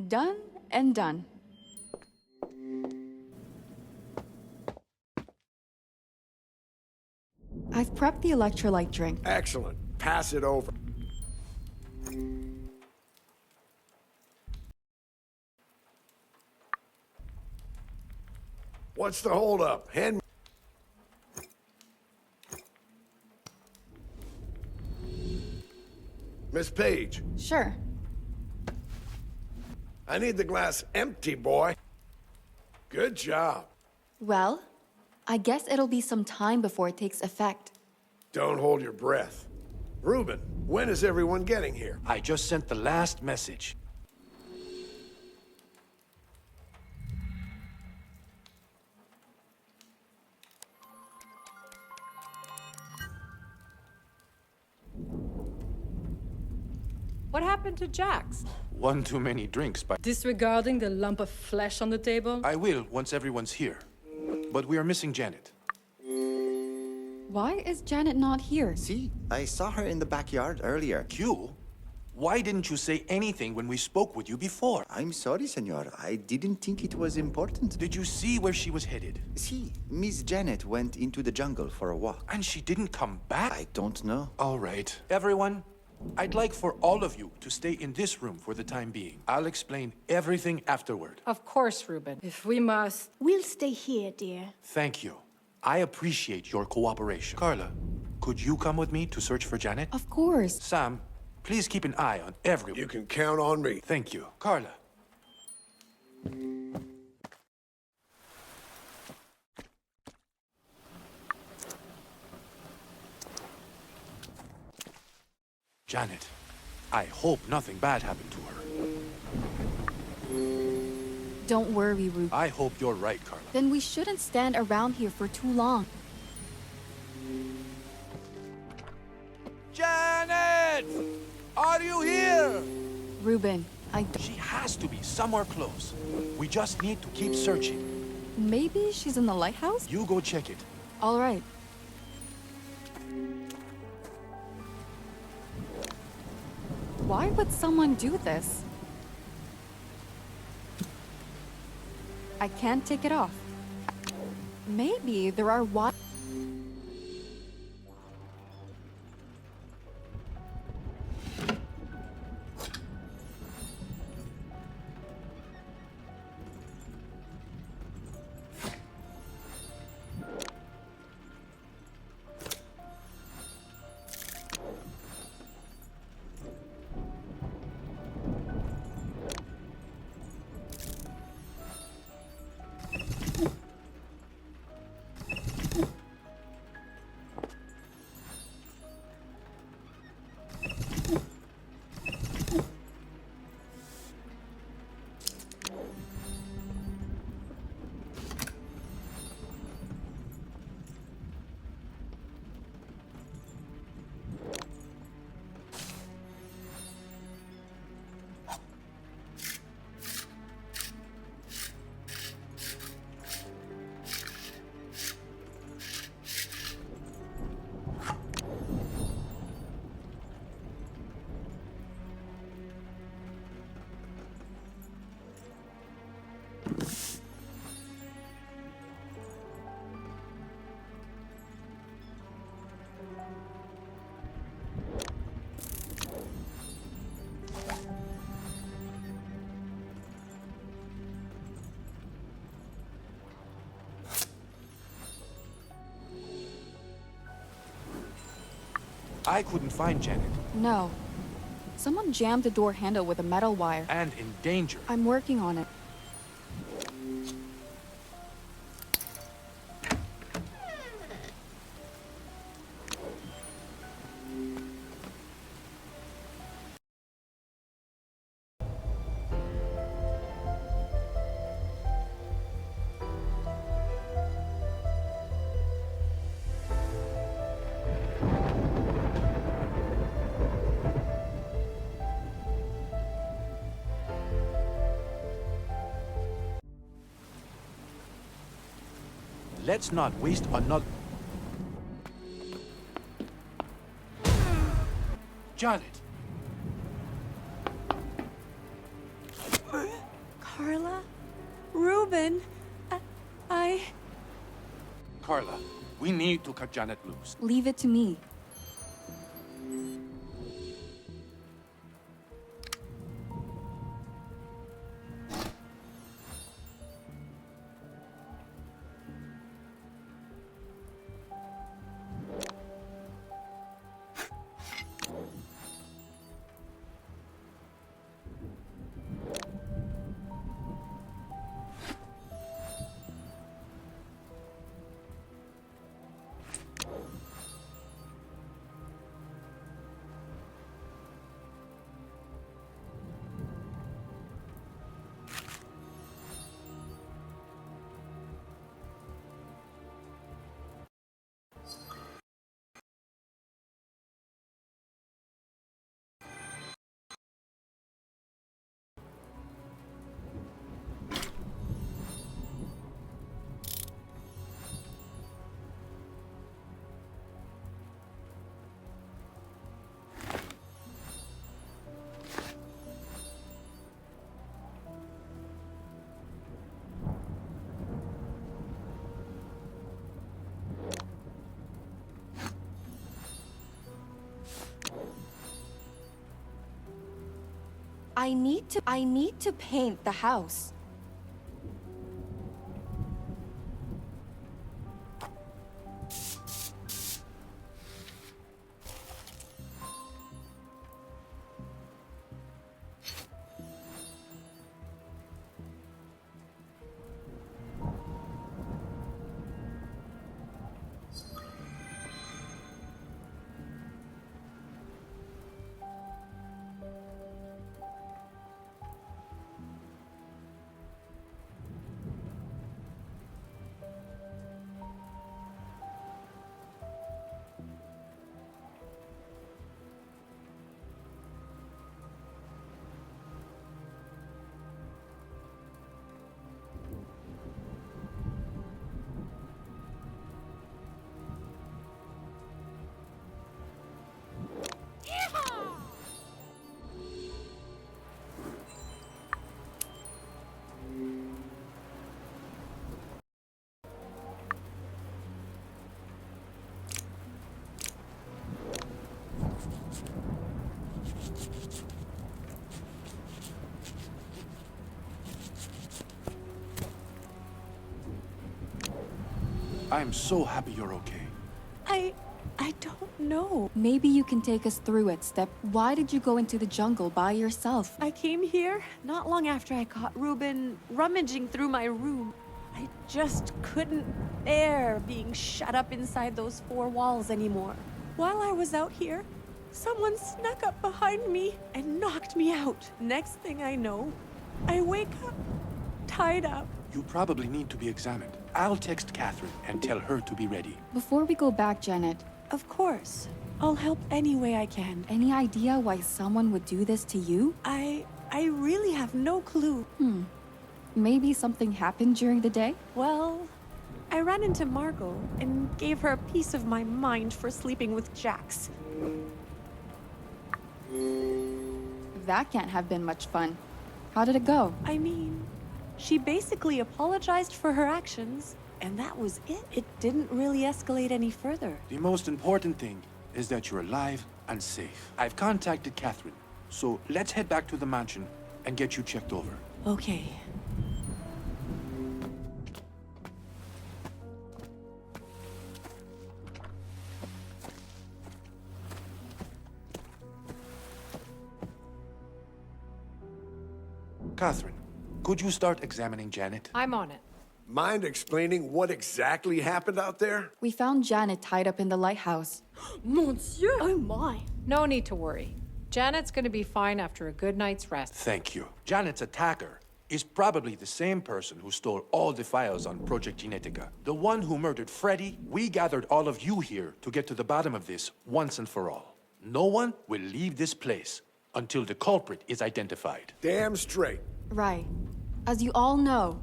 Done and done. I've prepped the electrolyte drink. Excellent. Pass it over. What's the holdup? Hand. Miss Page, Sure. I need the glass empty, boy. Good job. Well, I guess it'll be some time before it takes effect. Don't hold your breath. Reuben, when is everyone getting here? I just sent the last message. What happened to Jax? One too many drinks, but Disregarding the lump of flesh on the table? I will once everyone's here. But we are missing Janet. Why is Janet not here? See, I saw her in the backyard earlier. You? Why didn't you say anything when we spoke with you before? I'm sorry, senor. I didn't think it was important. Did you see where she was headed? See, Miss Janet went into the jungle for a walk. And she didn't come back? I don't know. All right. Everyone, I'd like for all of you to stay in this room for the time being. I'll explain everything afterward. Of course, Reuben. If we must. We'll stay here, dear. Thank you. I appreciate your cooperation. Carla, could you come with me to search for Janet? Of course. Sam, please keep an eye on everyone. You can count on me. Thank you. Carla. Janet, I hope nothing bad happened to her. Don't worry, Ruben. I hope you're right, Carla. Then we shouldn't stand around here for too long. Janet! Are you here? Ruben, She has to be somewhere close. We just need to keep searching. maybe she's in the lighthouse? You go check it. All right. Why would someone do this? I can't take it off. Maybe there are I couldn't find Janet. No. Someone jammed the door handle with a metal wire. And in danger. I'm working on it. Let's not waste another... Janet! Carla? Reuben? I... Carla, we need to cut Janet loose. Leave it to me. I need to paint the house. I'm so happy you're okay. I don't know. Maybe you can take us through it, Step. Why did you go into the jungle by yourself? I came here not long after I caught Reuben rummaging through my room. I just couldn't bear being shut up inside those four walls anymore. While I was out here, someone snuck up behind me and knocked me out. Next thing I know, I wake up, tied up. You probably need to be examined. I'll text Catherine and tell her to be ready. Before we go back, Janet, Of course. I'll help any way I can. any idea why someone would do this to you? I really have no clue. Maybe something happened during the day? Well, I ran into Margot and gave her a piece of my mind for sleeping with Jax. That can't have been much fun. How did it go? I mean, she basically apologized for her actions, and that was it. It didn't really escalate any further. The most important thing is that you're alive and safe. I've contacted Catherine, so let's head back to the mansion and get you checked over. Okay. Catherine, could you start examining Janet? I'm on it. Mind explaining what exactly happened out there? We found Janet tied up in the lighthouse. Mon Dieu! Oh my. No need to worry. Janet's gonna be fine after a good night's rest. Thank you. Janet's attacker is probably the same person who stole all the files on Project Genetica. The one who murdered Freddy. We gathered all of you here to get to the bottom of this once and for all. No one will leave this place until the culprit is identified. Damn straight. Right. As you all know,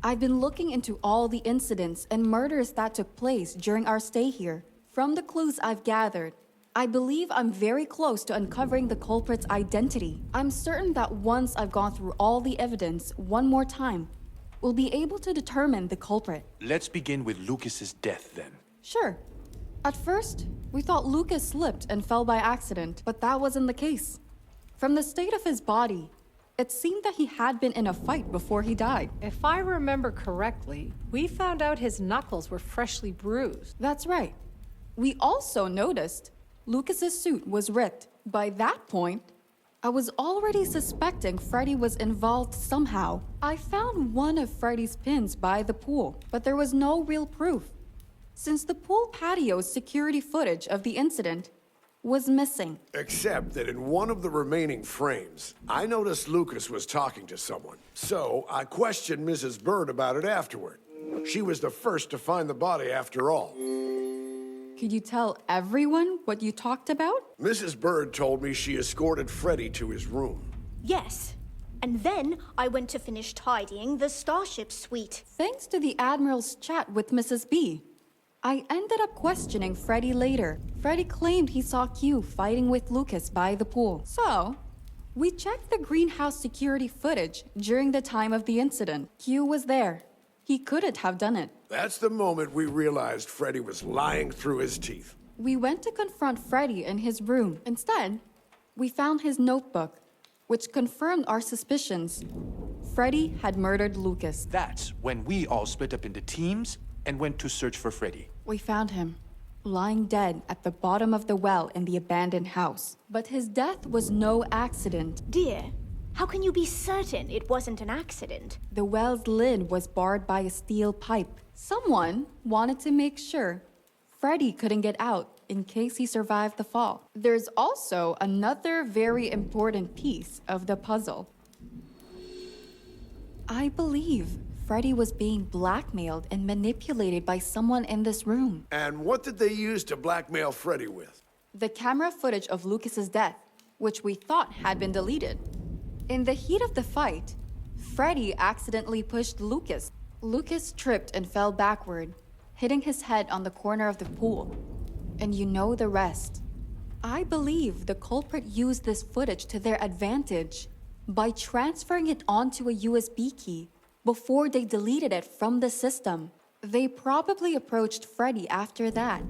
I've been looking into all the incidents and murders that took place during our stay here. From the clues I've gathered, I believe I'm very close to uncovering the culprit's identity. I'm certain that once I've gone through all the evidence one more time, we'll be able to determine the culprit. Let's begin with Lucas's death then. Sure. At first, we thought Lucas slipped and fell by accident, but that wasn't the case. From the state of his body, it seemed that he had been in a fight before he died. If I remember correctly, we found out his knuckles were freshly bruised. That's right. We also noticed Lucas's suit was ripped. By that point, I was already suspecting Freddy was involved somehow. I found one of Freddy's pins by the pool, but there was no real proof, since the pool patio's security footage of the incident was missing. Except that in one of the remaining frames, I noticed Lucas was talking to someone. So I questioned Mrs. Bird about it afterward. She was the first to find the body after all. Could you tell everyone what you talked about? Mrs. Bird told me she escorted Freddy to his room. Yes. And then I went to finish tidying the Starship suite. Thanks to the Admiral's chat with Mrs. B, I ended up questioning Freddy later. Freddy claimed he saw Q fighting with Lucas by the pool. So, we checked the greenhouse security footage during the time of the incident. Q was there. He couldn't have done it. That's the moment we realized Freddy was lying through his teeth. We went to confront Freddy in his room. Instead, we found his notebook. which confirmed our suspicions. Freddy had murdered Lucas. That's when we all split up into teams and went to search for Freddy. We found him, lying dead at the bottom of the well in the abandoned house. But his death was no accident. Dear, how can you be certain it wasn't an accident? The well's lid was barred by a steel pipe. Someone wanted to make sure Freddy couldn't get out in case he survived the fall. There's also another very important piece of the puzzle. I believe Freddy was being blackmailed and manipulated by someone in this room. And what did they use to blackmail Freddy with? The camera footage of Lucas's death, which we thought had been deleted. In the heat of the fight, Freddy accidentally pushed Lucas. Lucas tripped and fell backward, hitting his head on the corner of the pool. And you know the rest. I believe the culprit used this footage to their advantage by transferring it onto a USB key before they deleted it from the system. They probably approached Freddy after that.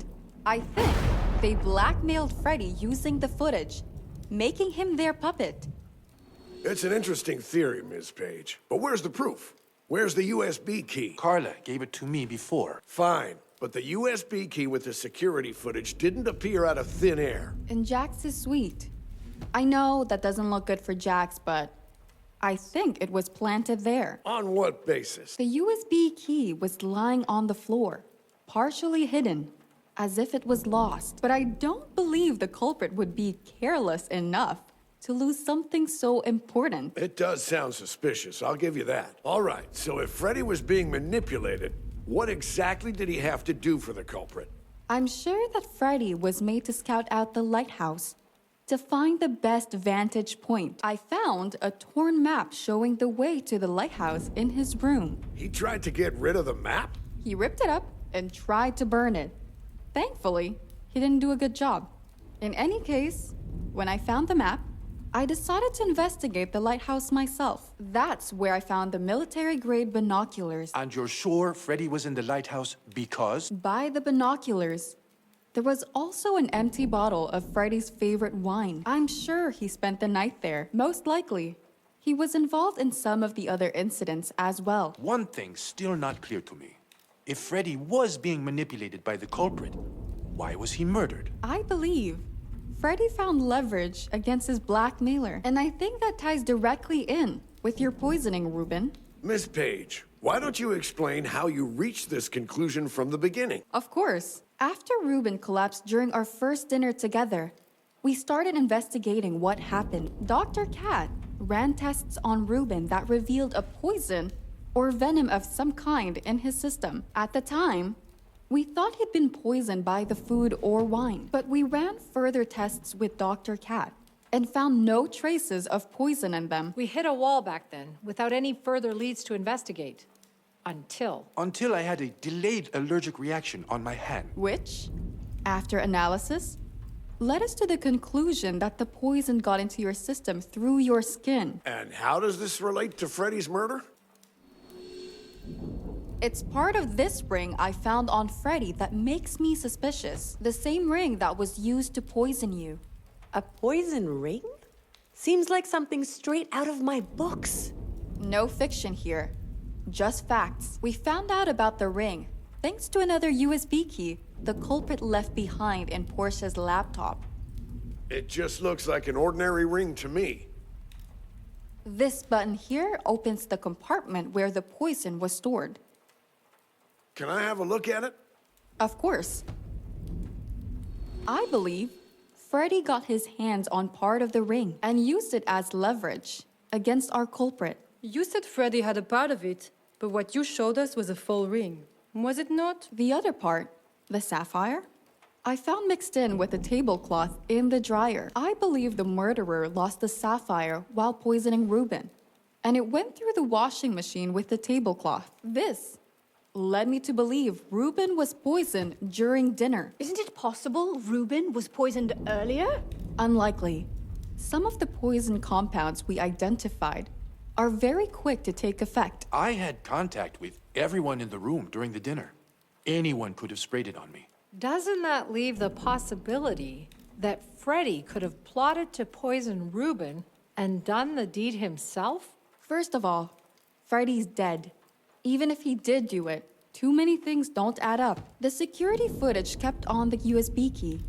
I think they blackmailed Freddy using the footage, making him their puppet. It's an interesting theory, Ms. Page. But where's the proof? Where's the USB key? Carla gave it to me before. Fine, but the USB key with the security footage didn't appear out of thin air. In Jax's suite. I know that doesn't look good for Jax, but I think it was planted there. On what basis? The USB key was lying on the floor, partially hidden, as if it was lost. But I don't believe the culprit would be careless enough to lose something so important. It does sound suspicious, I'll give you that. All right, so if Freddy was being manipulated, what exactly did he have to do for the culprit? I'm sure that Freddy was made to scout out the lighthouse to find the best vantage point. I found a torn map showing the way to the lighthouse in his room. He tried to get rid of the map? He ripped it up and tried to burn it. Thankfully, he didn't do a good job. In any case, when I found the map, I decided to investigate the lighthouse myself. That's where I found the military-grade binoculars. And you're sure Freddy was in the lighthouse because? By the binoculars, there was also an empty bottle of Freddy's favorite wine. I'm sure he spent the night there. Most likely, he was involved in some of the other incidents as well. One thing's still not clear to me. If Freddy was being manipulated by the culprit, why was he murdered? I believe Freddy found leverage against his blackmailer, and I think that ties directly in with your poisoning, Reuben. Miss Page, why don't you explain how you reached this conclusion from the beginning? Of course. After Reuben collapsed during our first dinner together, we started investigating what happened. Dr. Cat ran tests on Reuben that revealed a poison or venom of some kind in his system. At the time, we thought he'd been poisoned by the food or wine, but we ran further tests with Dr. Cat and found no traces of poison in them. We hit a wall back then, without any further leads to investigate. Until I had a delayed allergic reaction on my hand. Which, after analysis, led us to the conclusion that the poison got into your system through your skin. And how does this relate to Freddy's murder? It's part of this ring I found on Freddy that makes me suspicious. The same ring that was used to poison you. A poison ring? Seems like something straight out of my books. No fiction here. Just facts. We found out about the ring thanks to another USB key the culprit left behind in Portia's laptop. It just looks like an ordinary ring to me. This button here opens the compartment where the poison was stored. Can I have a look at it? Of course. I believe Freddy got his hands on part of the ring and used it as leverage against our culprit. You said Freddy had a part of it, but what you showed us was a full ring. Was it not? The other part, the sapphire, I found mixed in with the tablecloth in the dryer. I believe the murderer lost the sapphire while poisoning Reuben, and it went through the washing machine with the tablecloth. This led me to believe Reuben was poisoned during dinner. Isn't it possible Reuben was poisoned earlier? Unlikely. Some of the poison compounds we identified are very quick to take effect. I had contact with everyone in the room during the dinner. Anyone could have sprayed it on me. doesn't that leave the possibility that Freddy could have plotted to poison Reuben And done the deed himself? First of all, Freddy's dead. Even if he did do it, too many things don't add up. The security footage kept on the USB key.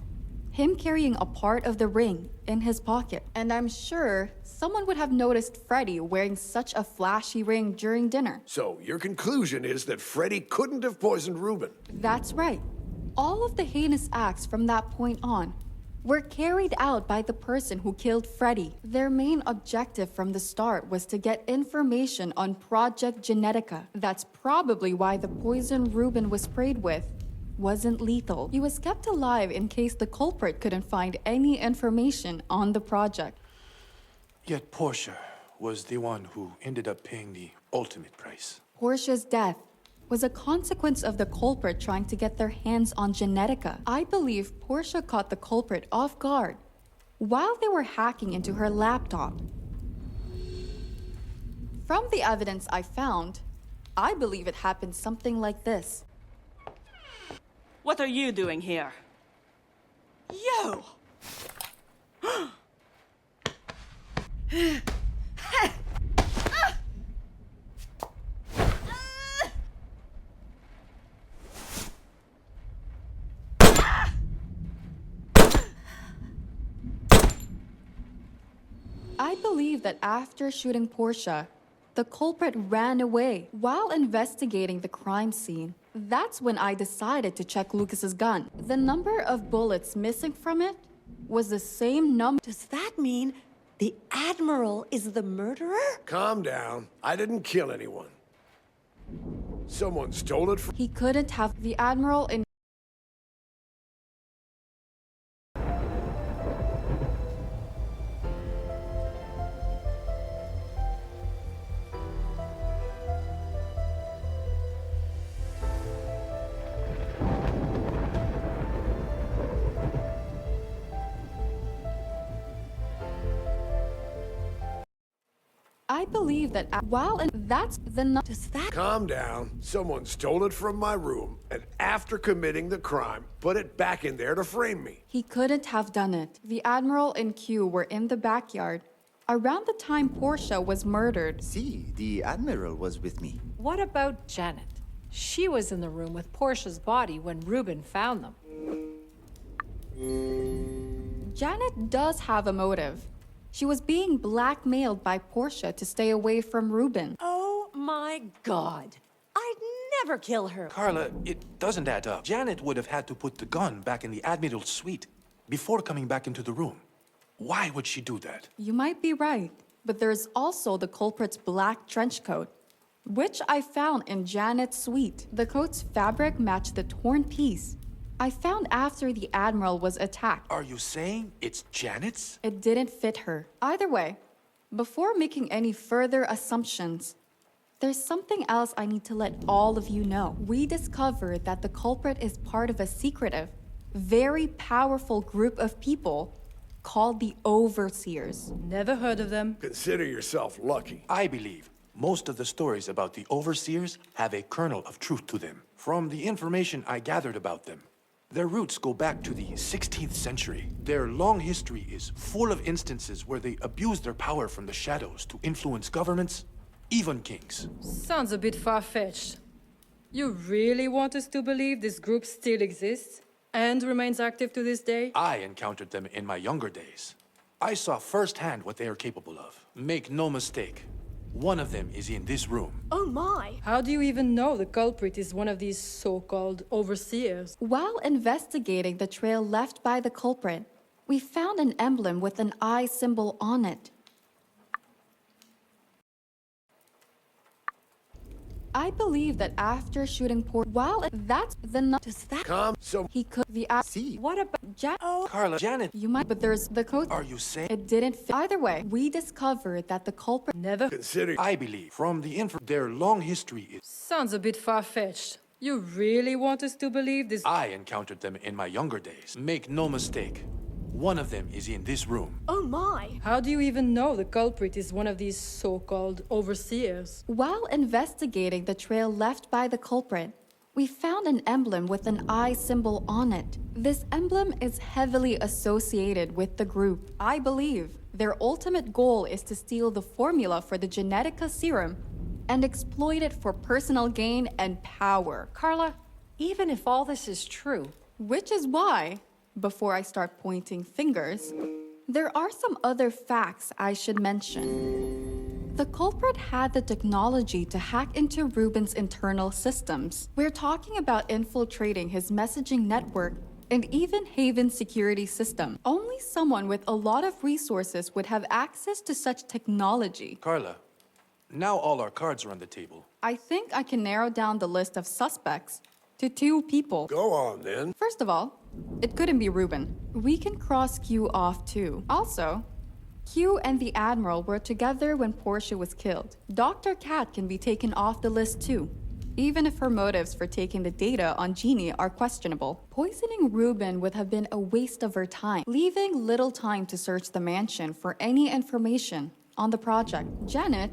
Him carrying a part of the ring in his pocket. And I'm sure someone would have noticed Freddy wearing such a flashy ring during dinner. So, your conclusion is that Freddy couldn't have poisoned Reuben? That's right. All of the heinous acts from that point on were carried out by the person who killed Freddy. Their main objective from the start was to get information on Project Genetica. That's probably why the poison Reuben was sprayed with wasn't lethal. He was kept alive in case the culprit couldn't find any information on the project. Yet Portia was the one who ended up paying the ultimate price. Portia's death was a consequence of the culprit trying to get their hands on Genetica. I believe Portia caught the culprit off guard while they were hacking into her laptop. From the evidence I found, I believe it happened something like this. What are you doing here? You! I believe that after shooting Portia, the culprit ran away while investigating the crime scene. That's when I decided to check Lucas's gun. The number of bullets missing from it was the same number. Does that mean the Admiral is the murderer? Calm down. I didn't kill anyone. Someone stole it from... He couldn't have the Admiral in... I believe that that's the Does that... Calm down. Someone stole it from my room, and after committing the crime, put it back in there to frame me. He couldn't have done it. The Admiral and Q were in the backyard around the time Portia was murdered. See, the Admiral was with me. What about Janet? She was in the room with Portia's body when Reuben found them. Janet does have a motive. She was being blackmailed by Portia to stay away from Reuben. Oh my God. I'd never kill her. Carla, it doesn't add up. Janet would have had to put the gun back in the Admiral's suite before coming back into the room. Why would she do that? You might be right, but there's also the culprit's black trench coat, which I found in Janet's suite. The coat's fabric matched the torn piece I found after the Admiral was attacked. Are you saying it's Janet's? It didn't fit her. Either way, before making any further assumptions, there's something else I need to let all of you know. We discovered that the culprit is part of a secretive, very powerful group of people called the Overseers. Never heard of them. Consider yourself lucky. I believe most of the stories about the Overseers have a kernel of truth to them. From the information I gathered about them, their roots go back to the 16th century. Their long history is full of instances where they abuse their power from the shadows to influence governments, even kings. Sounds a bit far-fetched. You really want us to believe this group still exists and remains active to this day? I encountered them in my younger days. I saw firsthand what they are capable of. Make no mistake, one of them is in this room. Oh my! How do you even know the culprit is one of these so-called overseers? While investigating the trail left by the culprit, we found an emblem with an eye symbol on it. I believe that after shooting that's the Does that... Calm. So he could the See, What about Janet? Oh, Carla, Janet, You might, but there's the coat. are you saying? It didn't fit. Either way, we discovered that the culprit. Never. consider... I believe from the their long history is... Sounds a bit far-fetched. You really want us to believe this? I encountered them in my younger days. Make no mistake, one of them is in this room. Oh my! How do you even know the culprit is one of these so-called overseers? While investigating the trail left by the culprit, we found an emblem with an eye symbol on it. This emblem is heavily associated with the group. I believe Their ultimate goal is to steal the formula for the Genetica serum and exploit it for personal gain and power. Carla, even if all this is true, Which is why, before I start pointing fingers, there are some other facts I should mention. The culprit had the technology to hack into Reuben's internal systems. We're talking about infiltrating his messaging network and even Haven's security system. Only someone with a lot of resources would have access to such technology. Carla, now all our cards are on the table. I think I can narrow down the list of suspects to 2 people. Go on, then. First of all, it couldn't be Reuben. We can cross Q off too. Also, Q and the Admiral were together when Portia was killed. Dr. Cat can be taken off the list too, even if her motives for taking the data on Jeannie are questionable. Poisoning Reuben would have been a waste of her time, leaving little time to search the mansion for any information on the project. Janet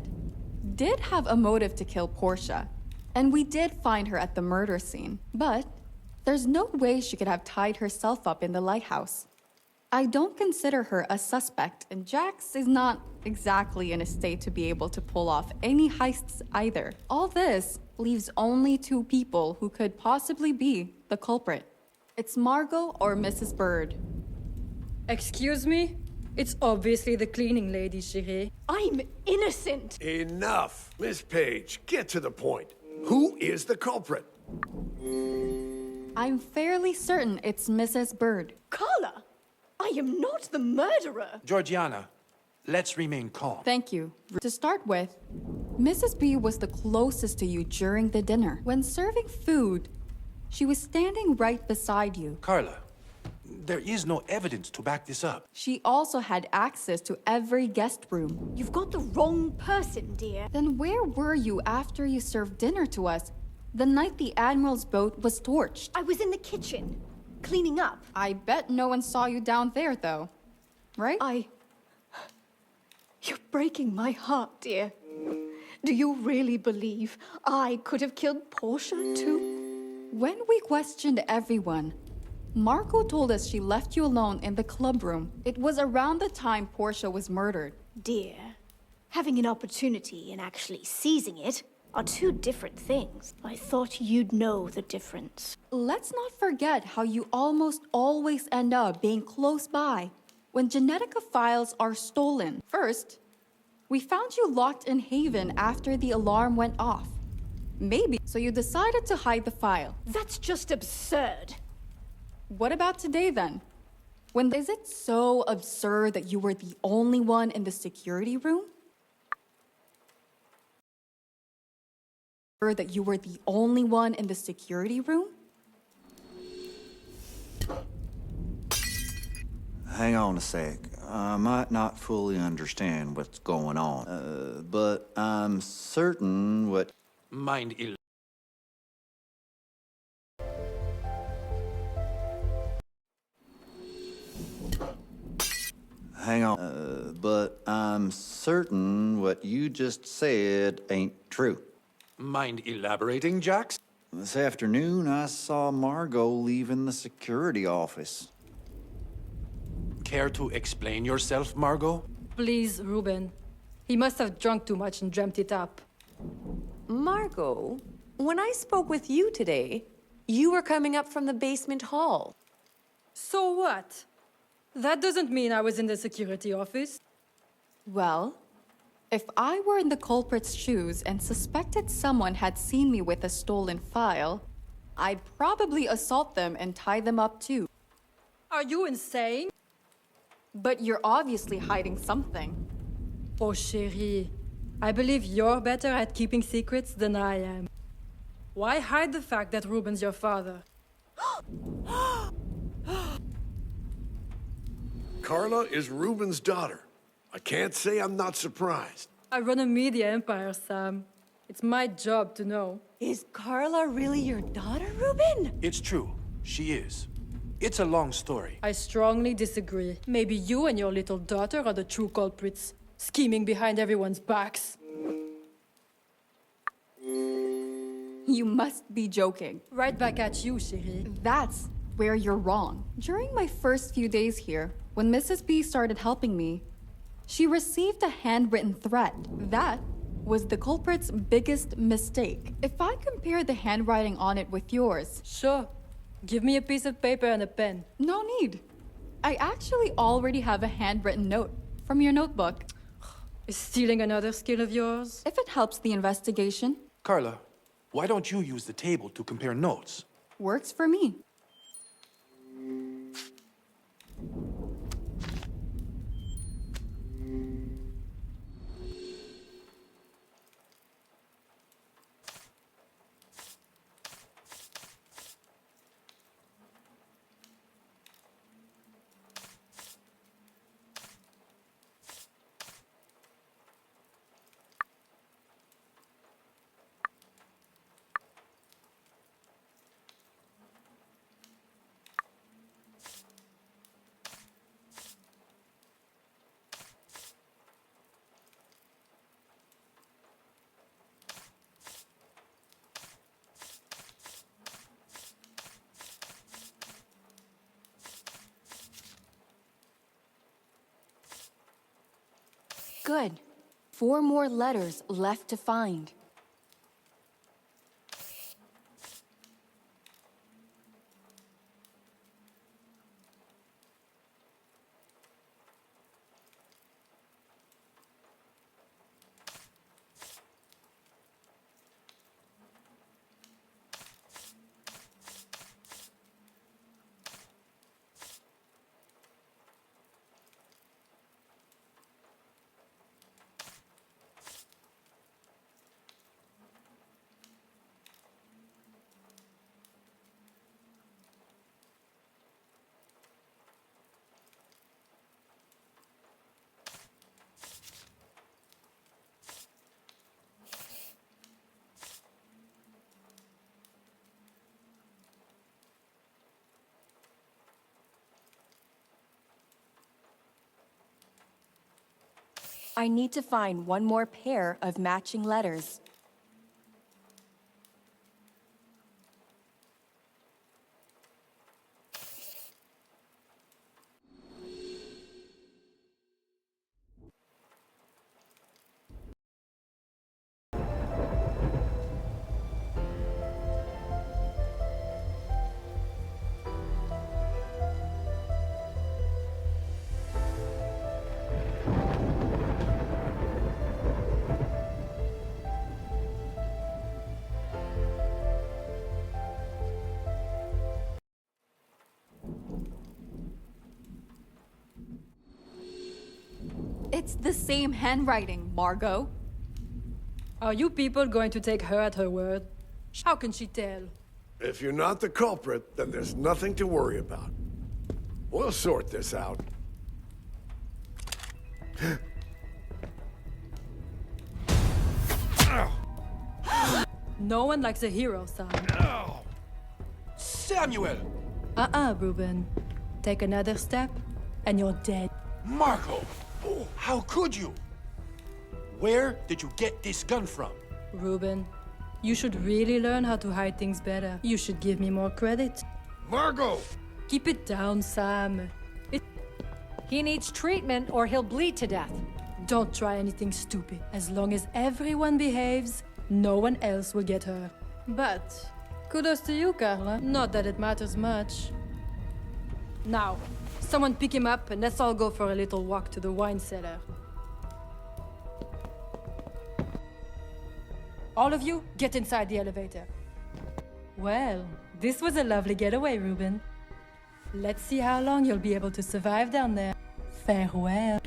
did have a motive to kill Portia, and we did find her at the murder scene, but there's no way she could have tied herself up in the lighthouse. I don't consider her a suspect, and Jax is not exactly in a state to be able to pull off any heists either. All this leaves only 2 people who could possibly be the culprit. It's Margot or Mrs. Bird. Excuse me? It's obviously the cleaning lady, chérie. I'm innocent. Enough. Miss Page, get to the point. Who is the culprit? I'm fairly certain it's Mrs. Bird. Carla, I am not the murderer. Georgiana, let's remain calm. Thank you. To start with, Mrs. B was the closest to you during the dinner. When serving food, she was standing right beside you. Carla, there is no evidence to back this up. She also had access to every guest room. You've got the wrong person, dear. Then where were you after you served dinner to us, the night the Admiral's boat was torched? I was in the kitchen, cleaning up. I bet no one saw you down there, though. Right? You're breaking my heart, dear. Do you really believe I could have killed Portia, too? When we questioned everyone, Margot told us she left you alone in the club room. It was around the time Portia was murdered. Dear, having an opportunity and actually seizing it are 2 different things. I thought you'd know the difference. Let's not forget how you almost always end up being close by when Genetica files are stolen. First, we found you locked in Haven after the alarm went off. Maybe so you decided to hide the file. That's just absurd. What about today then? Is it so absurd that you were the only one in the security room? That you were the only one in the security room? Hang on a sec. I might not fully understand what's going on, but I'm certain what... Mind ill. Hang on. But I'm certain what you just said ain't true. Mind elaborating, Jax? This afternoon, I saw Margot leaving the security office. Care to explain yourself, Margot? Please, Reuben. He must have drunk too much and dreamt it up. Margot, when I spoke with you today, you were coming up from the basement hall. So what? That doesn't mean I was in the security office. Well, if I were in the culprit's shoes and suspected someone had seen me with a stolen file, I'd probably assault them and tie them up too. Are you insane? But you're obviously hiding something. Oh, chérie, I believe you're better at keeping secrets than I am. Why hide the fact that Reuben's your father? Carla is Reuben's daughter. I can't say I'm not surprised. I run a media empire, Sam. It's my job to know. Is Carla really your daughter, Reuben? It's true. She is. It's a long story. I strongly disagree. Maybe you and your little daughter are the true culprits, scheming behind everyone's backs. You must be joking. Right back at you, chérie. That's where you're wrong. During my first few days here, when Mrs. B started helping me, She received a handwritten threat. That was the culprit's biggest mistake. If I compare the handwriting on it with yours... Sure. Give me a piece of paper and a pen. No need. I actually already have a handwritten note from your notebook. Is stealing another skill of yours? If it helps the investigation. Carla, why don't you use the table to compare notes? Works for me. Good. 4 more letters left to find. I need to find 1 more pair of matching letters. It's the same handwriting, Margot. Are you people going to take her at her word? How can she tell? If you're not the culprit, then there's nothing to worry about. We'll sort this out. No one likes a hero, Sam. Samuel! Reuben. Take another step, and you're dead. Margot! Oh, how could you? Where did you get this gun from? Reuben, you should really learn how to hide things better. You should give me more credit. Margot! Keep it down, Sam. He needs treatment or he'll bleed to death. Don't try anything stupid. As long as everyone behaves, no one else will get hurt. But kudos to you, Carla. Not that it matters much. Now, someone pick him up and let's all go for a little walk to the wine cellar. All of you, get inside the elevator. Well, this was a lovely getaway, Reuben. Let's see how long you'll be able to survive down there. Farewell.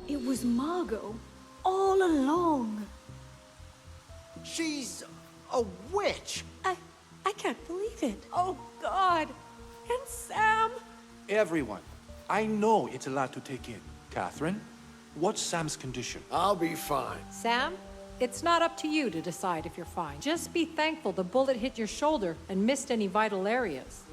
It was Margot all along. She's a witch. I can't believe it. Oh, God. And Sam. Everyone, I know it's a lot to take in. Catherine, what's Sam's condition? I'll be fine. Sam, it's not up to you to decide if you're fine. Just be thankful the bullet hit your shoulder and missed any vital areas.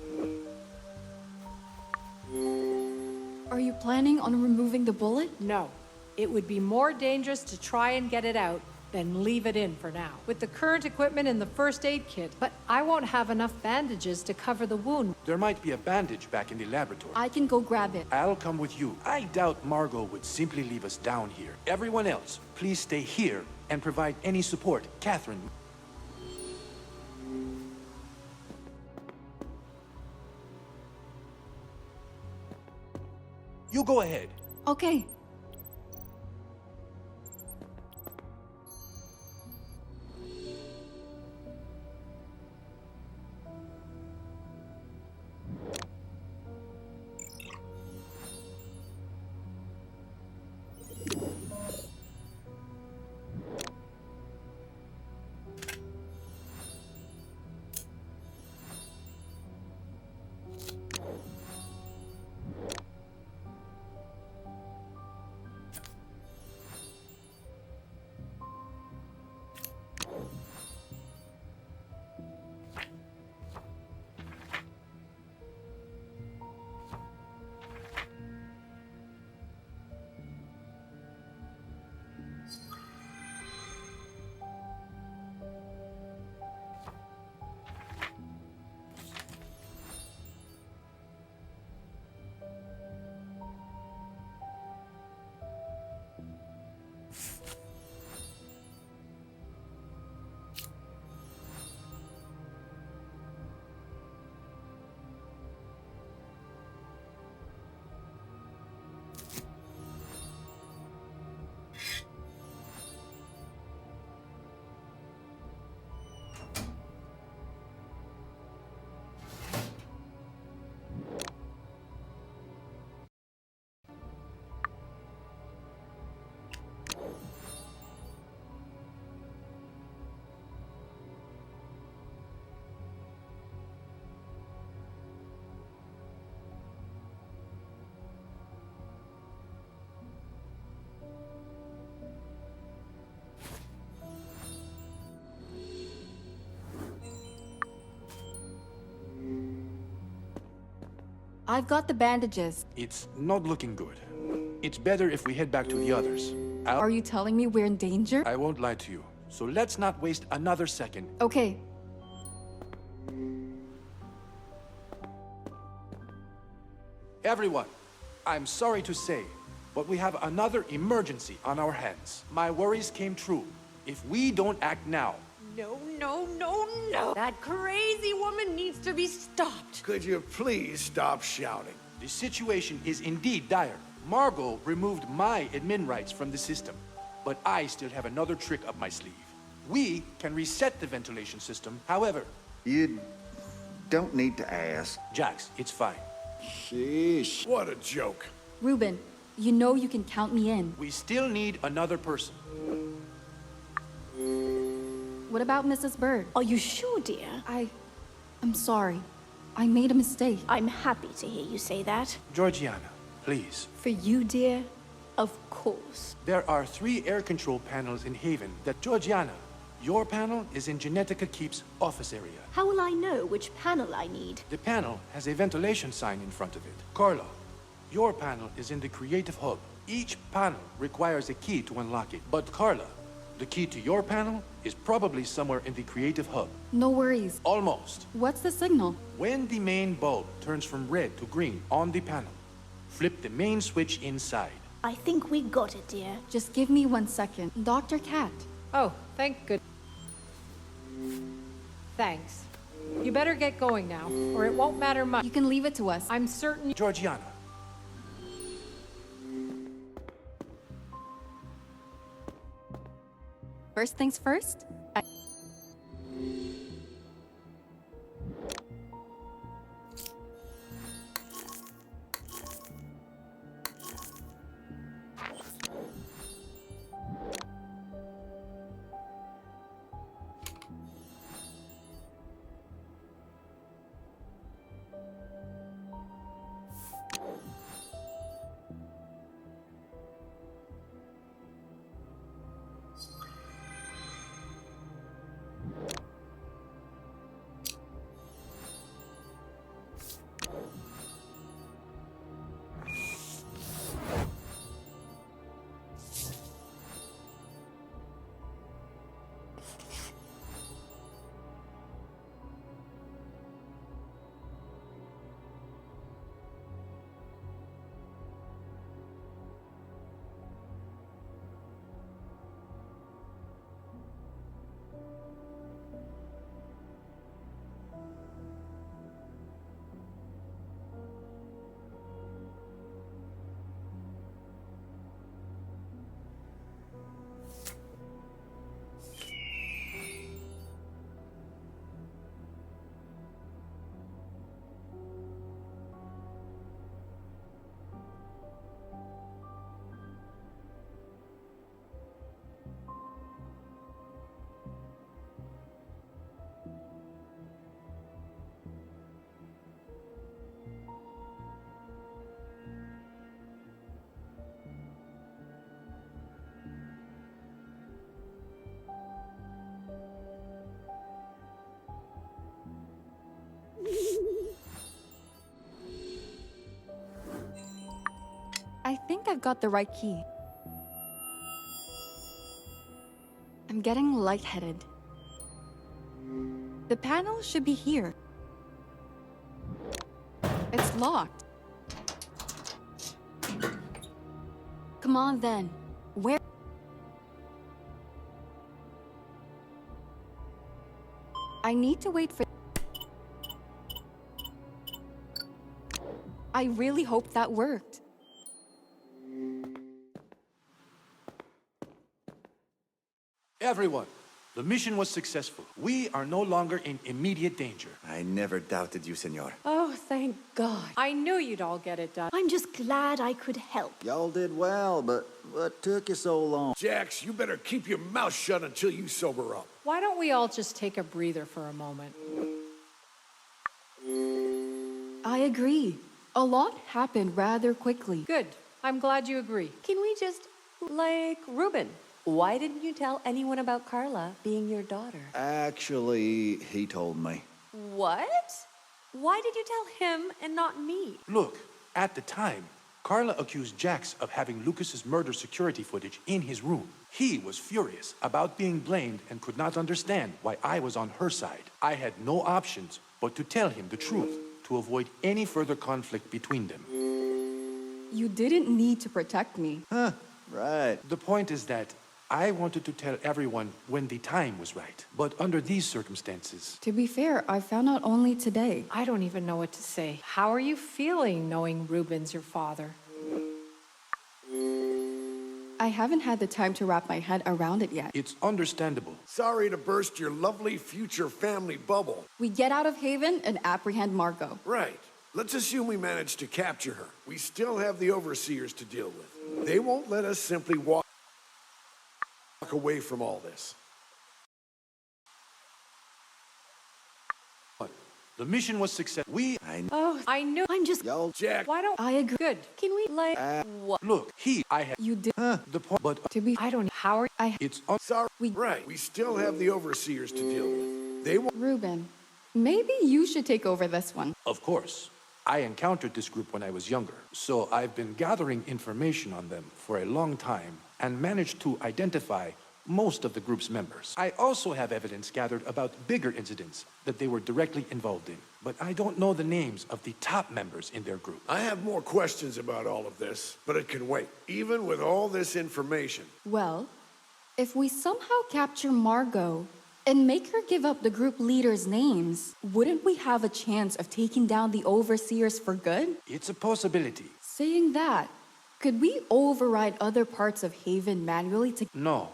Are you planning on removing the bullet? No. It would be more dangerous to try and get it out then leave it in for now. With the current equipment in the first aid kit, but I won't have enough bandages to cover the wound. There might be a bandage back in the laboratory. I can go grab it. I'll come with you. I doubt Margot would simply leave us down here. Everyone else, please stay here and provide any support. Catherine. You go ahead. Okay. I've got the bandages. It's not looking good. It's better if we head back to the others. Are you telling me we're in danger? I won't lie to you. So let's not waste another second. Okay. Everyone, I'm sorry to say, but we have another emergency on our hands. My worries came true. If we don't act now... No, no, no, no! That crazy woman needs to be stopped! Could you please stop shouting? The situation is indeed dire. Margot removed my admin rights from the system, but I still have another trick up my sleeve. We can reset the ventilation system, however... You don't need to ask. Jax, it's fine. Sheesh. What a joke. Reuben, you know you can count me in. We still need another person. What about Mrs. Bird? Are you sure, dear? I'm sorry. I made a mistake. I'm happy to hear you say that. Georgiana, please. For you, dear? Of course. There are 3 air control panels in Haven that... Georgiana, your panel is in Genetica Keep's office area. How will I know which panel I need? The panel has a ventilation sign in front of it. Carla, your panel is in the creative hub. Each panel requires a key to unlock it. But Carla, the key to your panel is probably somewhere in the creative hub. No worries. Almost. What's the signal? When the main bulb turns from red to green on the panel, flip the main switch inside. I think we got it, dear. Just give me 1 second. Dr. Cat. Oh, thank good. Thanks. You better get going now, or it won't matter much. You can leave it to us. I'm certain... Georgiana. First things first. I've got the right key. I'm getting lightheaded. The panel should be here. It's locked. Come on then. Where? I need to wait for... I really hope that worked. Everyone, the mission was successful. We are no longer in immediate danger. I never doubted you, senor. Oh, thank God. I knew you'd all get it done. I'm just glad I could help. Y'all did well, but what took you so long? Jax, you better keep your mouth shut until you sober up. Why don't we all just take a breather for a moment? I agree. A lot happened rather quickly. Good. I'm glad you agree. Can we just, like, Ruben? Why didn't you tell anyone about Carla being your daughter? Actually, he told me. What? Why did you tell him and not me? Look, at the time, Carla accused Jax of having Lucas's murder security footage in his room. He was furious about being blamed and could not understand why I was on her side. I had no options but to tell him the truth to avoid any further conflict between them. You didn't need to protect me. Huh, right. The point is that I wanted to tell everyone when the time was right. But under these circumstances... To be fair, I found out only today. I don't even know what to say. How are you feeling knowing Reuben's your father? I haven't had the time to wrap my head around it yet. It's understandable. Sorry to burst your lovely future family bubble. We get out of Haven and apprehend Margot. Right. Let's assume we managed to capture her. We still have the overseers to deal with. They won't let us simply walk away from all this. The mission was successful. I knew. I'm just... Y'all, Jack. Why don't I agree. Good. Can we, like, what? Look, I had You did. the point, but To be... I don't. How are it's Sorry. We- Right. We still have the overseers to deal with. They won't. Reuben, maybe you should take over this one. Of course. I encountered this group when I was younger, so I've been gathering information on them for a long time and managed to identify most of the group's members. I also have evidence gathered about bigger incidents that they were directly involved in, but I don't know the names of the top members in their group. I have more questions about all of this, but it can wait. Even with all this information. Well, if we somehow capture Margot and make her give up the group leaders' names, wouldn't we have a chance of taking down the overseers for good? It's a possibility. Saying that, could we override other parts of Haven manually to... No,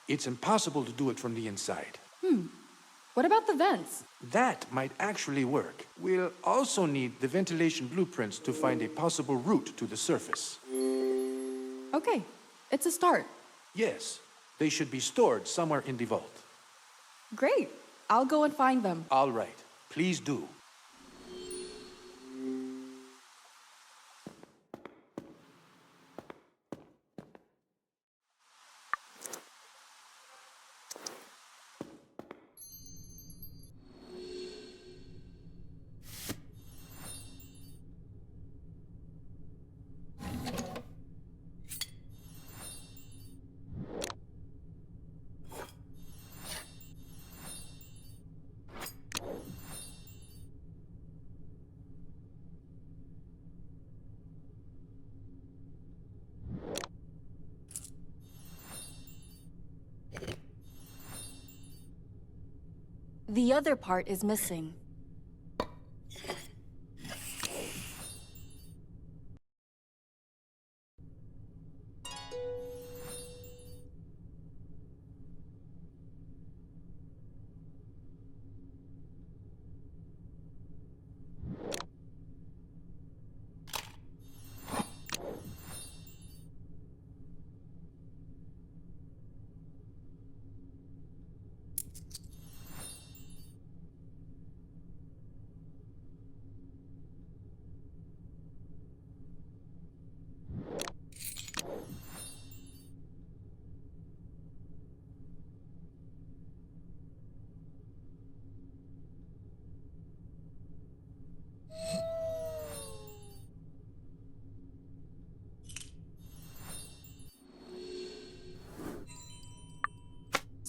it's impossible to do it from the inside. What about the vents? That might actually work. We'll also need the ventilation blueprints to find a possible route to the surface. Okay, it's a start. Yes, they should be stored somewhere in the vault. Great. I'll go and find them. All right, please do. The other part is missing.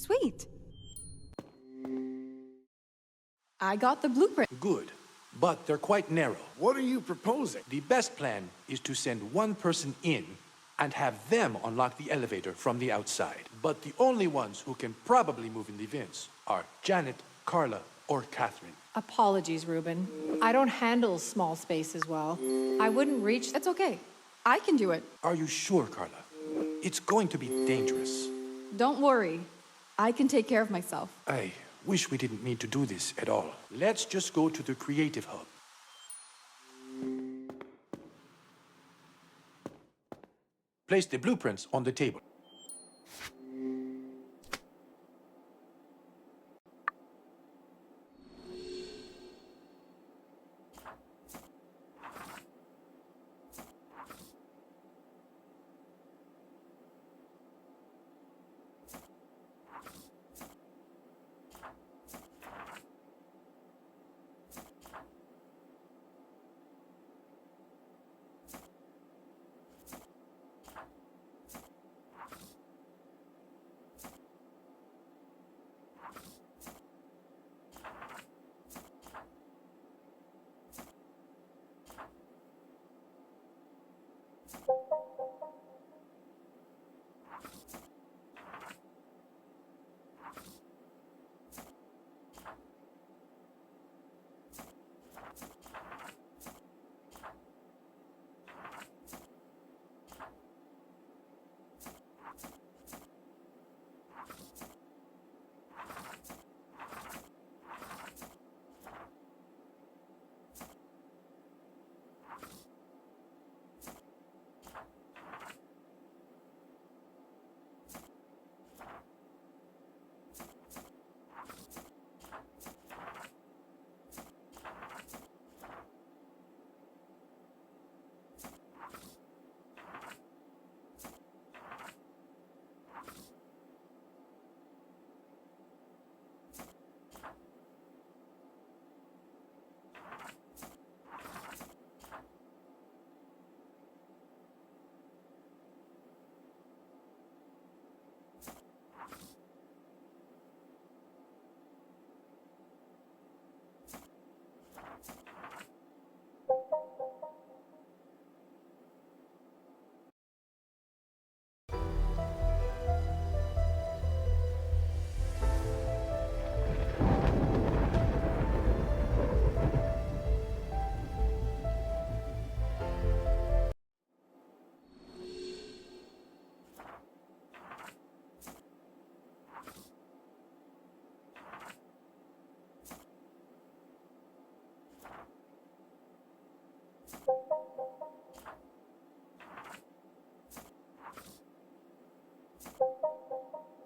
Sweet. I got the blueprint. Good, but they're quite narrow. What are you proposing? The best plan is to send one person in and have them unlock the elevator from the outside. But the only ones who can probably move in the vents are Janet, Carla, or Catherine. Apologies, Reuben. I don't handle small spaces well. I wouldn't reach. It's okay. I can do it. Are you sure, Carla? It's going to be dangerous. Don't worry. I can take care of myself. I wish we didn't need to do this at all. Let's just go to the creative hub. Place the blueprints on the table.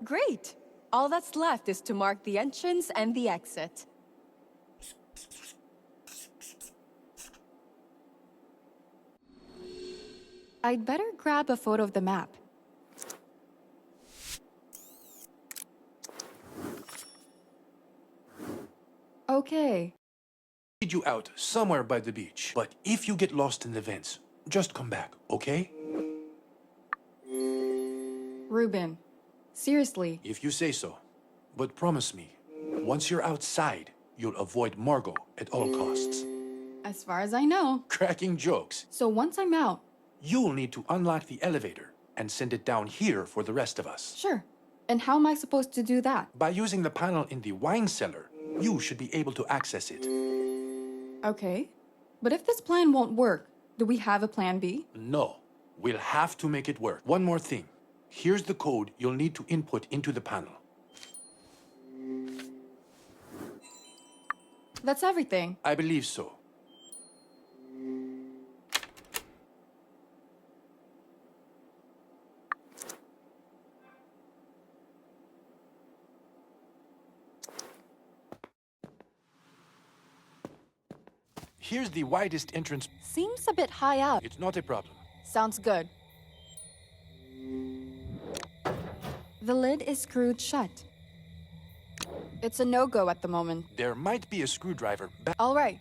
Great! All that's left is to mark the entrance and the exit. I'd better grab a photo of the map. Okay. Lead you out somewhere by the beach. But if you get lost in the vents, just come back, okay? Reuben, seriously. If you say so. But promise me, once you're outside, you'll avoid Margot at all costs. As far as I know. Cracking jokes. So once I'm out... You'll need to unlock the elevator and send it down here for the rest of us. Sure. And how am I supposed to do that? By using the panel in the wine cellar, you should be able to access it. Okay. But if this plan won't work, do we have a plan B? No. We'll have to make it work. One more thing. Here's the code you'll need to input into the panel. That's everything. I believe so. Here's the widest entrance. Seems a bit high up. It's not a problem. Sounds good. The lid is screwed shut. It's a no-go at the moment. There might be a screwdriver back. All right.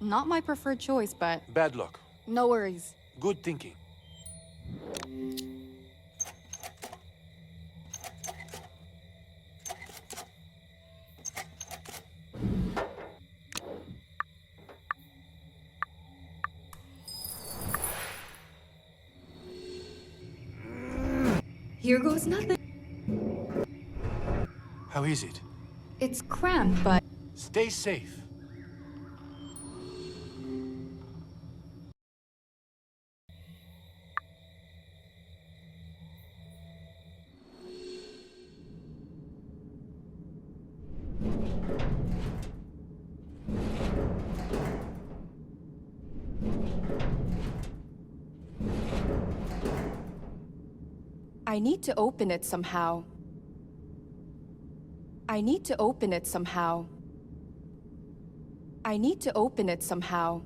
Not my preferred choice, but Bad luck. no worries. Good thinking. Here goes nothing. How is it? It's cramped, but Stay safe. I need to open it somehow. I need to open it somehow. I need to open it somehow.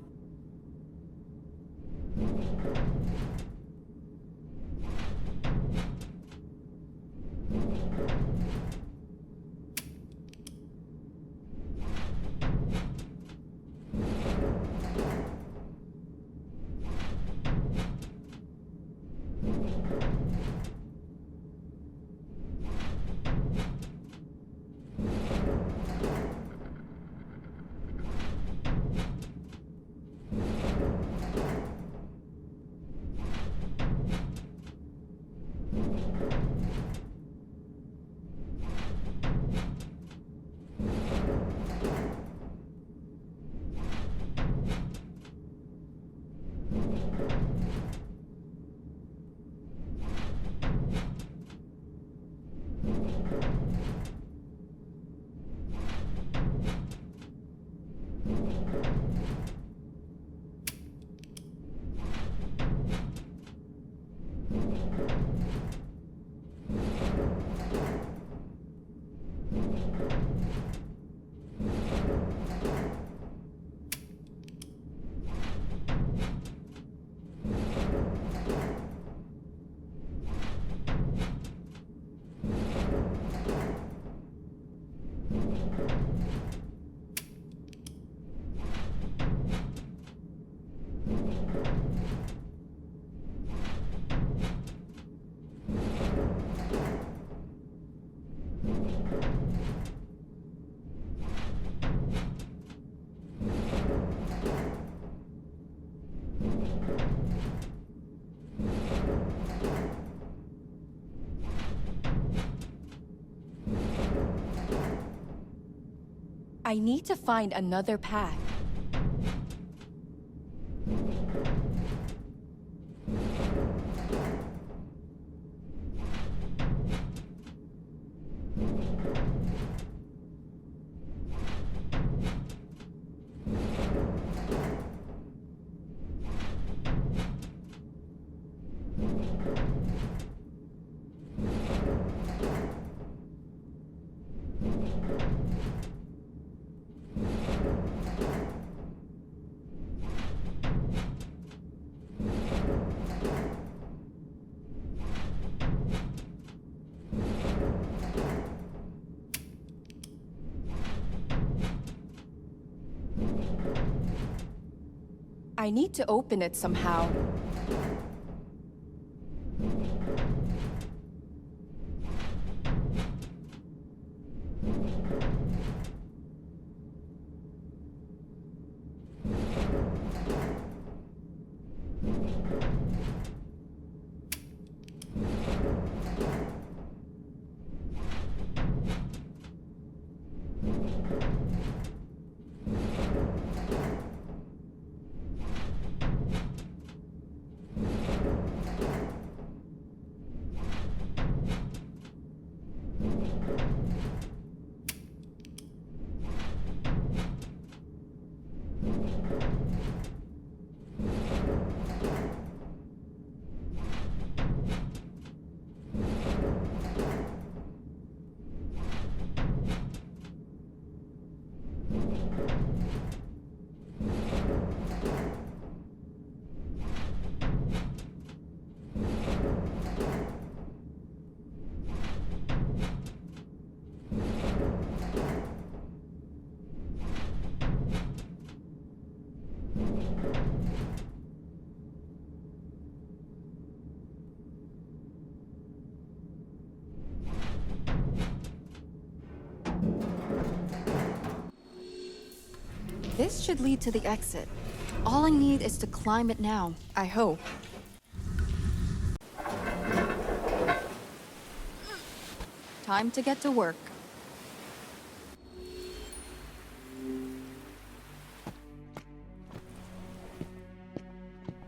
I need to find another path. I need to open it somehow. This should lead to the exit. All I need is to climb it now, I hope. Time to get to work.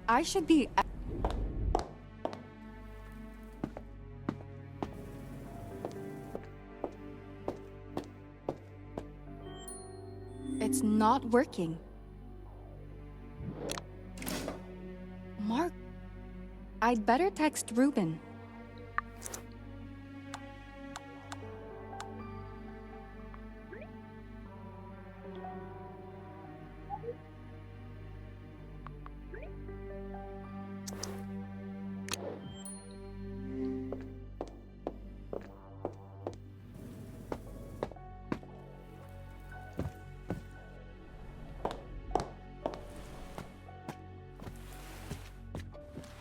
I should be... It's not working. Mark... I'd better text Reuben.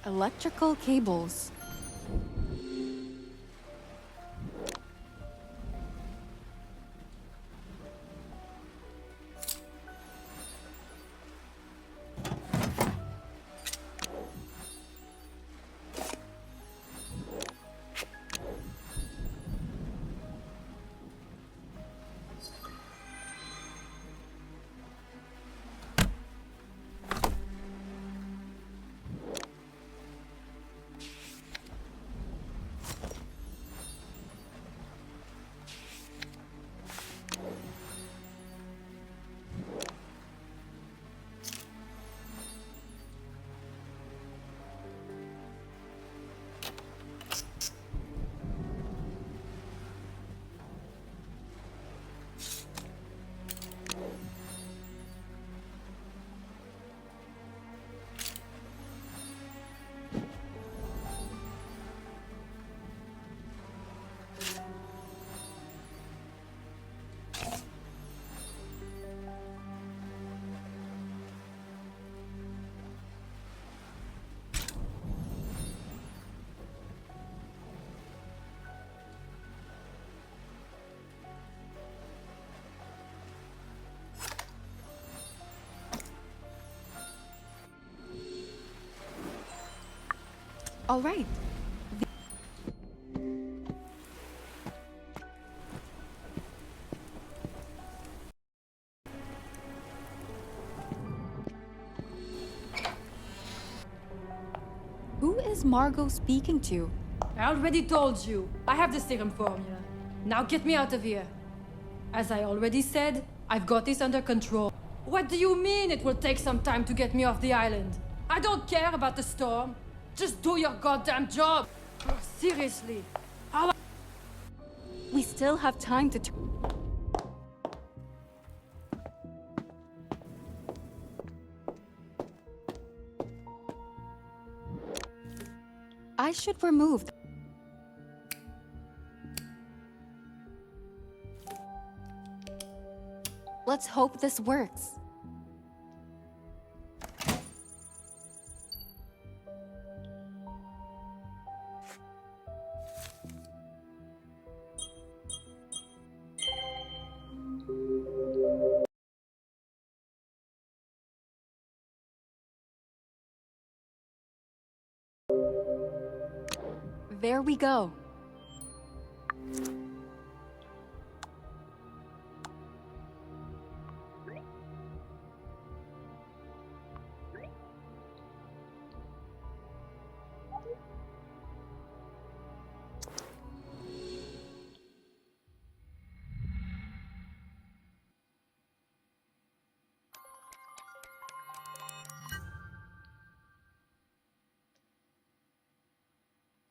Electrical cables. All right. Who is Margot speaking to? I already told you. I have the serum formula. Now get me out of here. As I already said, I've got this under control. What do you mean it will take some time to get me off the island? I don't care about the storm. Just do your goddamn job! Oh, seriously. How... We still have time to... I should remove... Let's hope this works. There we go.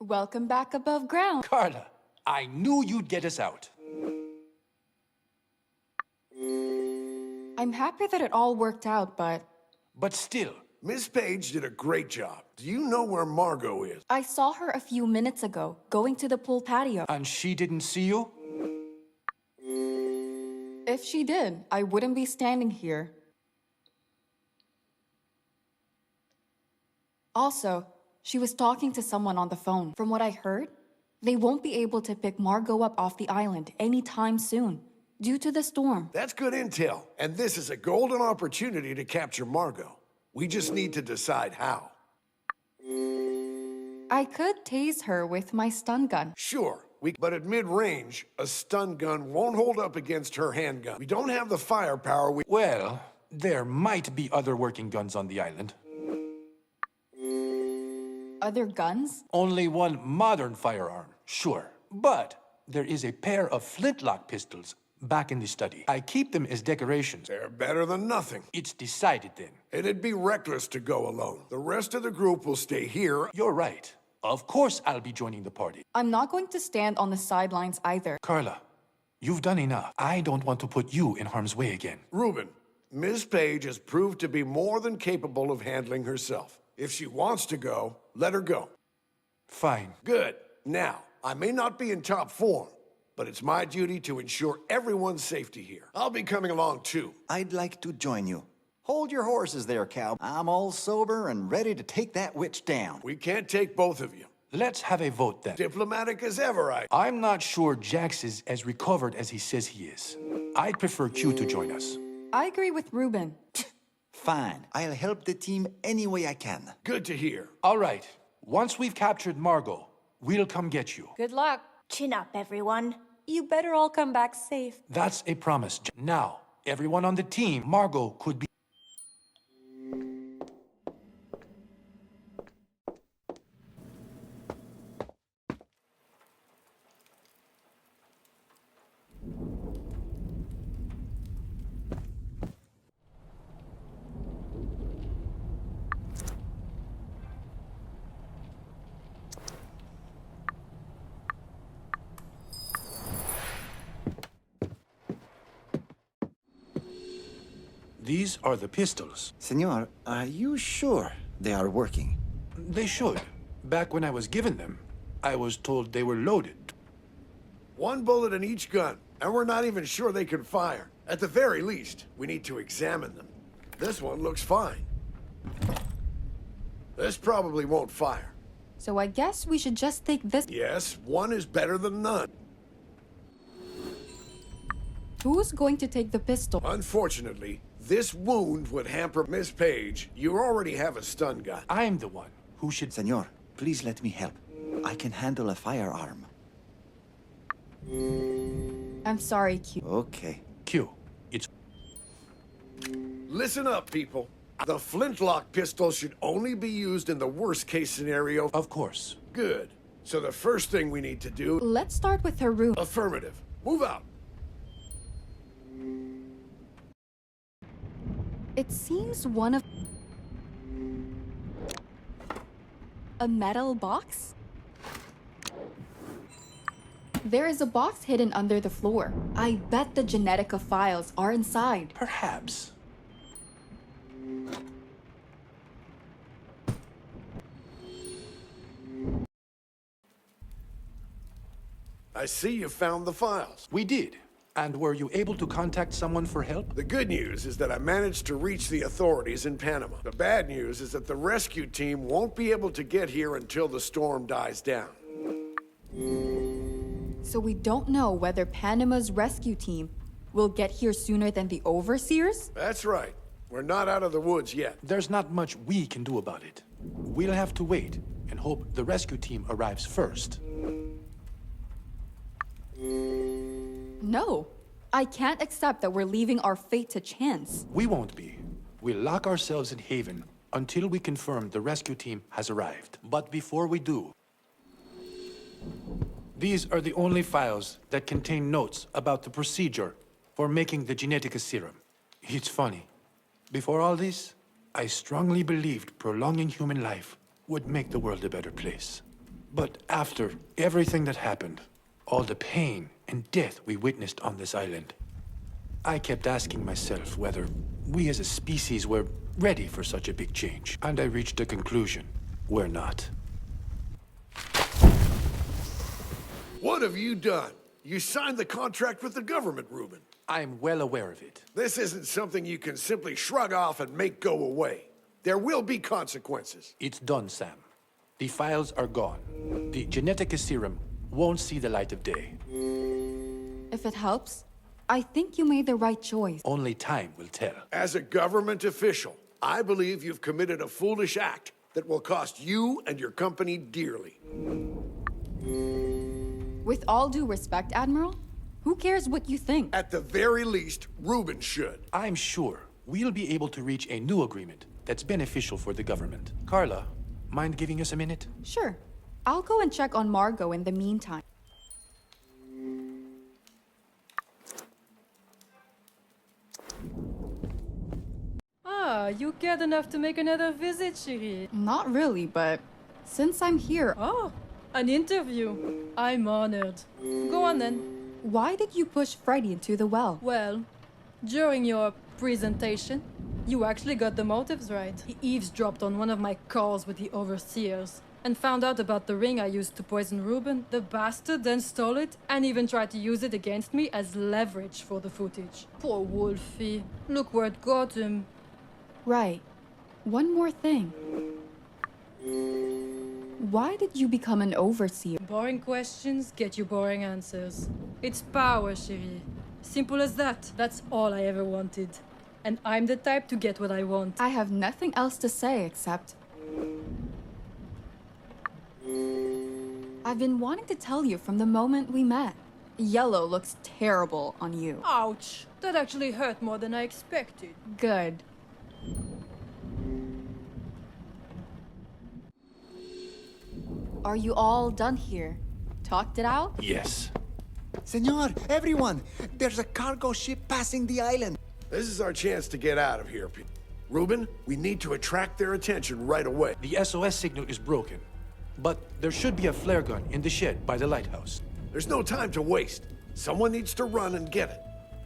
Welcome back above ground. Carla, I knew you'd get us out. I'm happy that it all worked out, but... But still. Miss Page did a great job. Do you know where Margot is? I saw her a few minutes ago, going to the pool patio. And she didn't see you? If she did, I wouldn't be standing here. Also, she was talking to someone on the phone. From what I heard, they won't be able to pick Margot up off the island anytime soon. due to the storm. That's good intel, and this is a golden opportunity to capture Margot. We just need to decide how. I could tase her with my stun gun. Sure, but at mid-range, a stun gun won't hold up against her handgun. We don't have the firepower Well, there might be other working guns on the island. Other guns? Only one modern firearm, sure. But there is a pair of flintlock pistols back in the study. I keep them as decorations. They're better than nothing. It's decided then. It'd be reckless to go alone. The rest of the group will stay here. You're right. Of course I'll be joining the party. I'm not going to stand on the sidelines either. Carla, you've done enough. I don't want to put you in harm's way again. Reuben, Ms. Page has proved to be more than capable of handling herself. If she wants to go, let her go. Fine. Good. Now, I may not be in top form, but it's my duty to ensure everyone's safety here. I'll be coming along too. I'd like to join you. Hold your horses there, Cal. I'm all sober and ready to take that witch down. We can't take both of you. Let's have a vote then. Diplomatic as ever, I'm not sure Jax is as recovered as he says he is. I'd prefer Q to join us. I agree with Reuben. Fine. I'll help the team any way I can. Good to hear. All right. Once we've captured Margot, we'll come get you. Good luck. Chin up, everyone. You better all come back safe. That's a promise. Now, everyone on the team, Margot could be... These are the pistols. Senor, are you sure they are working? They should. Back when I was given them, I was told they were loaded. One bullet in each gun, and we're not even sure they can fire. At the very least, we need to examine them. This one looks fine. This probably won't fire. So I guess we should just take this. Yes, one is better than none. Who's going to take the pistol? Unfortunately, this wound would hamper Miss Page. You already have a stun gun. I'm the one who should... Senor, please let me help. I can handle a firearm. I'm sorry, Q. Okay. Q, it's... Listen up, people. The flintlock pistol should only be used in the worst-case scenario. Of course. Good. So the first thing we need to do... Let's start with her room. Affirmative. Move out. It seems one of... A metal box? There is a box hidden under the floor. I bet the Genetica files are inside. Perhaps. I see you found the files. We did. And were you able to contact someone for help? The good news is that I managed to reach the authorities in Panama. The bad news is that the rescue team won't be able to get here until the storm dies down. So we don't know whether Panama's rescue team will get here sooner than the overseers? That's right. We're not out of the woods yet. There's not much we can do about it. We'll have to wait and hope the rescue team arrives first. No. I can't accept that we're leaving our fate to chance. We won't be. We'll lock ourselves in Haven until we confirm the rescue team has arrived. But before we do, these are the only files that contain notes about the procedure for making the Genetica serum. It's funny. Before all this, I strongly believed prolonging human life would make the world a better place. But after everything that happened, all the pain and death we witnessed on this island, I kept asking myself whether we as a species were ready for such a big change. And I reached a conclusion: we're not. What have you done? You signed the contract with the government, Reuben. I'm well aware of it. This isn't something you can simply shrug off and make go away. There will be consequences. It's done, Sam. The files are gone. The Genetica serum won't see the light of day. If it helps, I think you made the right choice. Only time will tell. As a government official, I believe you've committed a foolish act that will cost you and your company dearly. With all due respect, Admiral, who cares what you think? At the very least, Reuben should. I'm sure we'll be able to reach a new agreement that's beneficial for the government. Carla, mind giving us a minute? Sure. I'll go and check on Margot in the meantime. Ah, you cared enough to make another visit, chérie. Not really, but since I'm here... Oh, an interview. I'm honored. Go on then. Why did you push Freddy into the well? Well, during your presentation, you actually got the motives right. He eavesdropped on one of my calls with the overseers and found out about the ring I used to poison Reuben. The bastard then stole it and even tried to use it against me as leverage for the footage. Poor Wolfie. Look where it got him. Right. One more thing. Why did you become an overseer? Boring questions get you boring answers. It's power, chérie. Simple as that. That's all I ever wanted. And I'm the type to get what I want. I have nothing else to say except... I've been wanting to tell you from the moment we met. Yellow looks terrible on you. Ouch! That actually hurt more than I expected. Good. Are you all done here? Talked it out? Yes. Senor, everyone! There's a cargo ship passing the island. This is our chance to get out of here. Reuben, we need to attract their attention right away. The SOS signal is broken, but there should be a flare gun in the shed by the lighthouse. There's no time to waste. Someone needs to run and get it.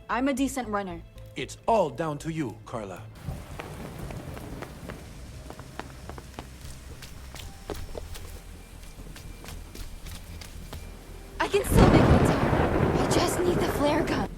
I'm a decent runner. It's all down to you, Carla. I can still make it. I just need the flare gun.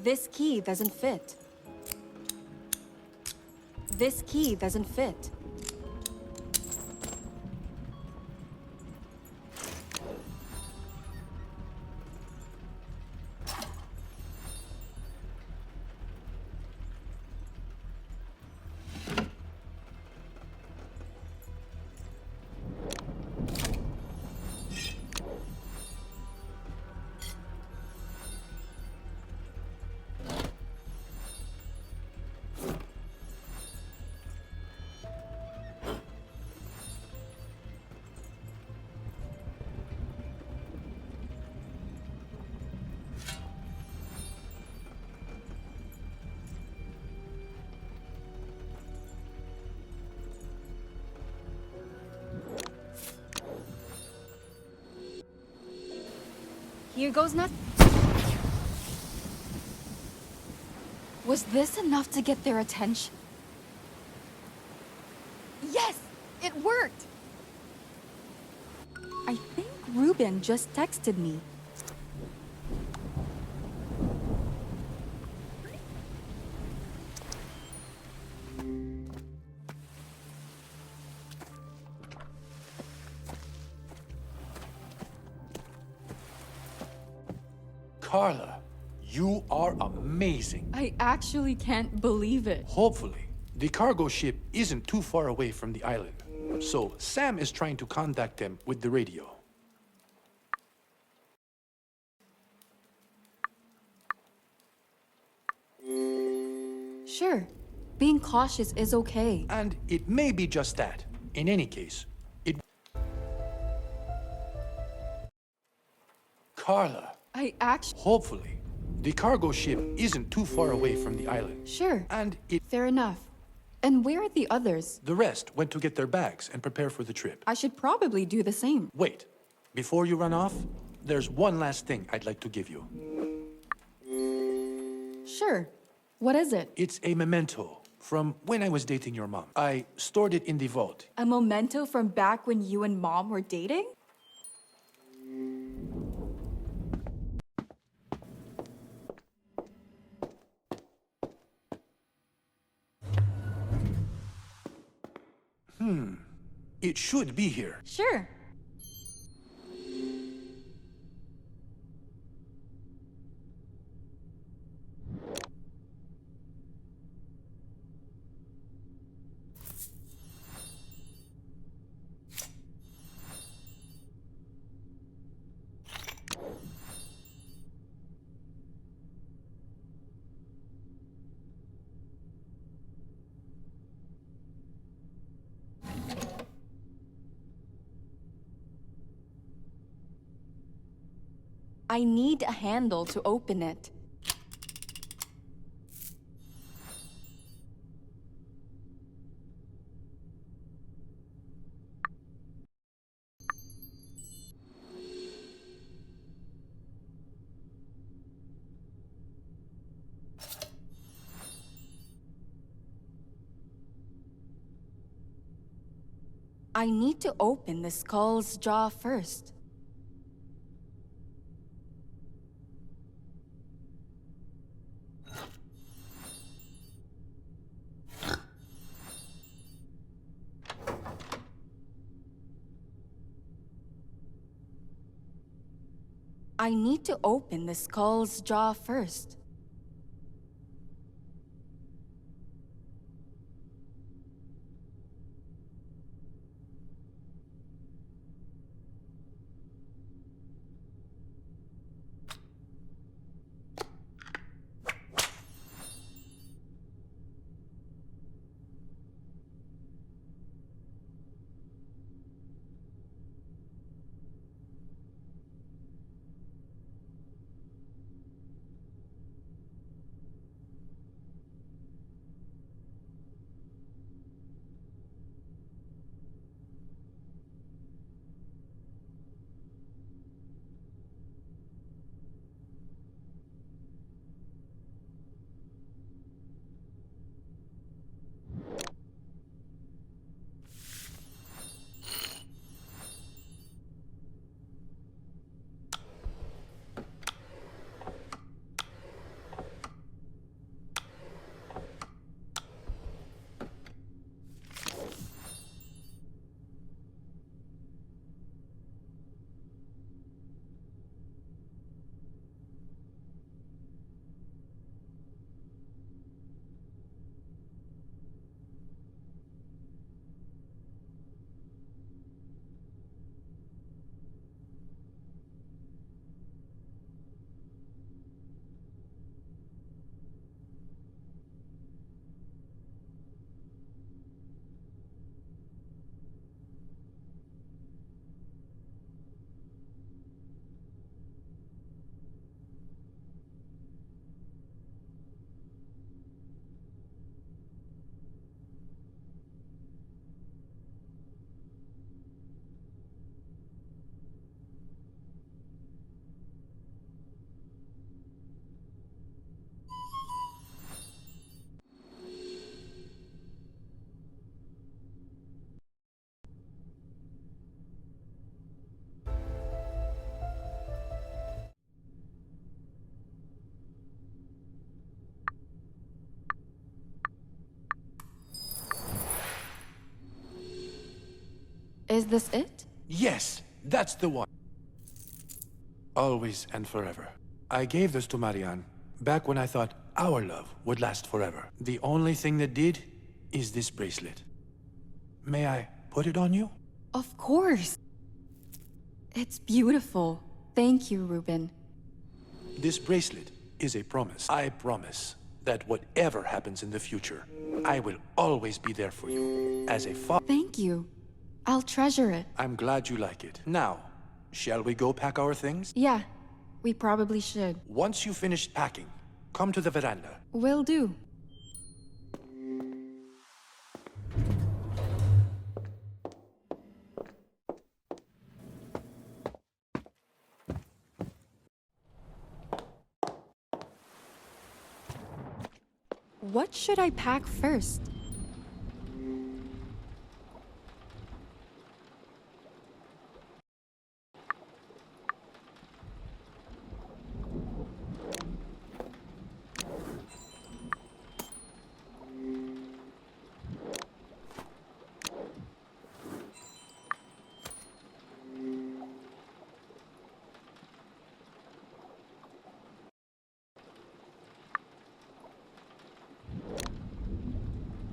This key doesn't fit. This key doesn't fit. Here goes nothing. Was this enough to get their attention? Yes! It worked! I think Reuben just texted me. Carla, you are amazing. I actually can't believe it. Hopefully, the cargo ship isn't too far away from the island. So Sam is trying to contact them with the radio. Sure. Being cautious is okay. And it may be just that. In any case, it... Carla. I actually... Hopefully, The cargo ship isn't too far away from the island. Sure. And it... Fair enough. And where are the others? The rest went to get their bags and prepare for the trip. I should probably do the same. Wait. Before you run off, there's one last thing I'd like to give you. Sure. What is it? It's a memento from when I was dating your mom. I stored it in the vault. A memento from back when you and Mom were dating? It should be here. Sure. I need a handle to open it. I need to open the skull's jaw first. I need to open the skull's jaw first. Is this it? Yes, that's the one. Always and forever. I gave this to Marianne back when I thought our love would last forever. The only thing that did is this bracelet. May I put it on you? Of course. It's beautiful. Thank you, Reuben. This bracelet is a promise. I promise that whatever happens in the future, I will always be there for you. As a father. Thank you. I'll treasure it. I'm glad you like it. Now, shall we go pack our things? Yeah. We probably should. Once you finished packing, come to the veranda. Will do. What should I pack first?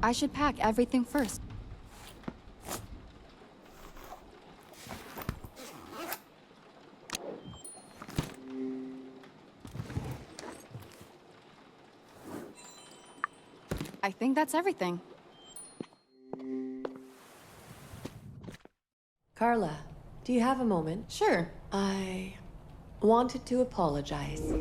I should pack everything first. I think that's everything. Carla, do you have a moment? Sure. I wanted to apologize.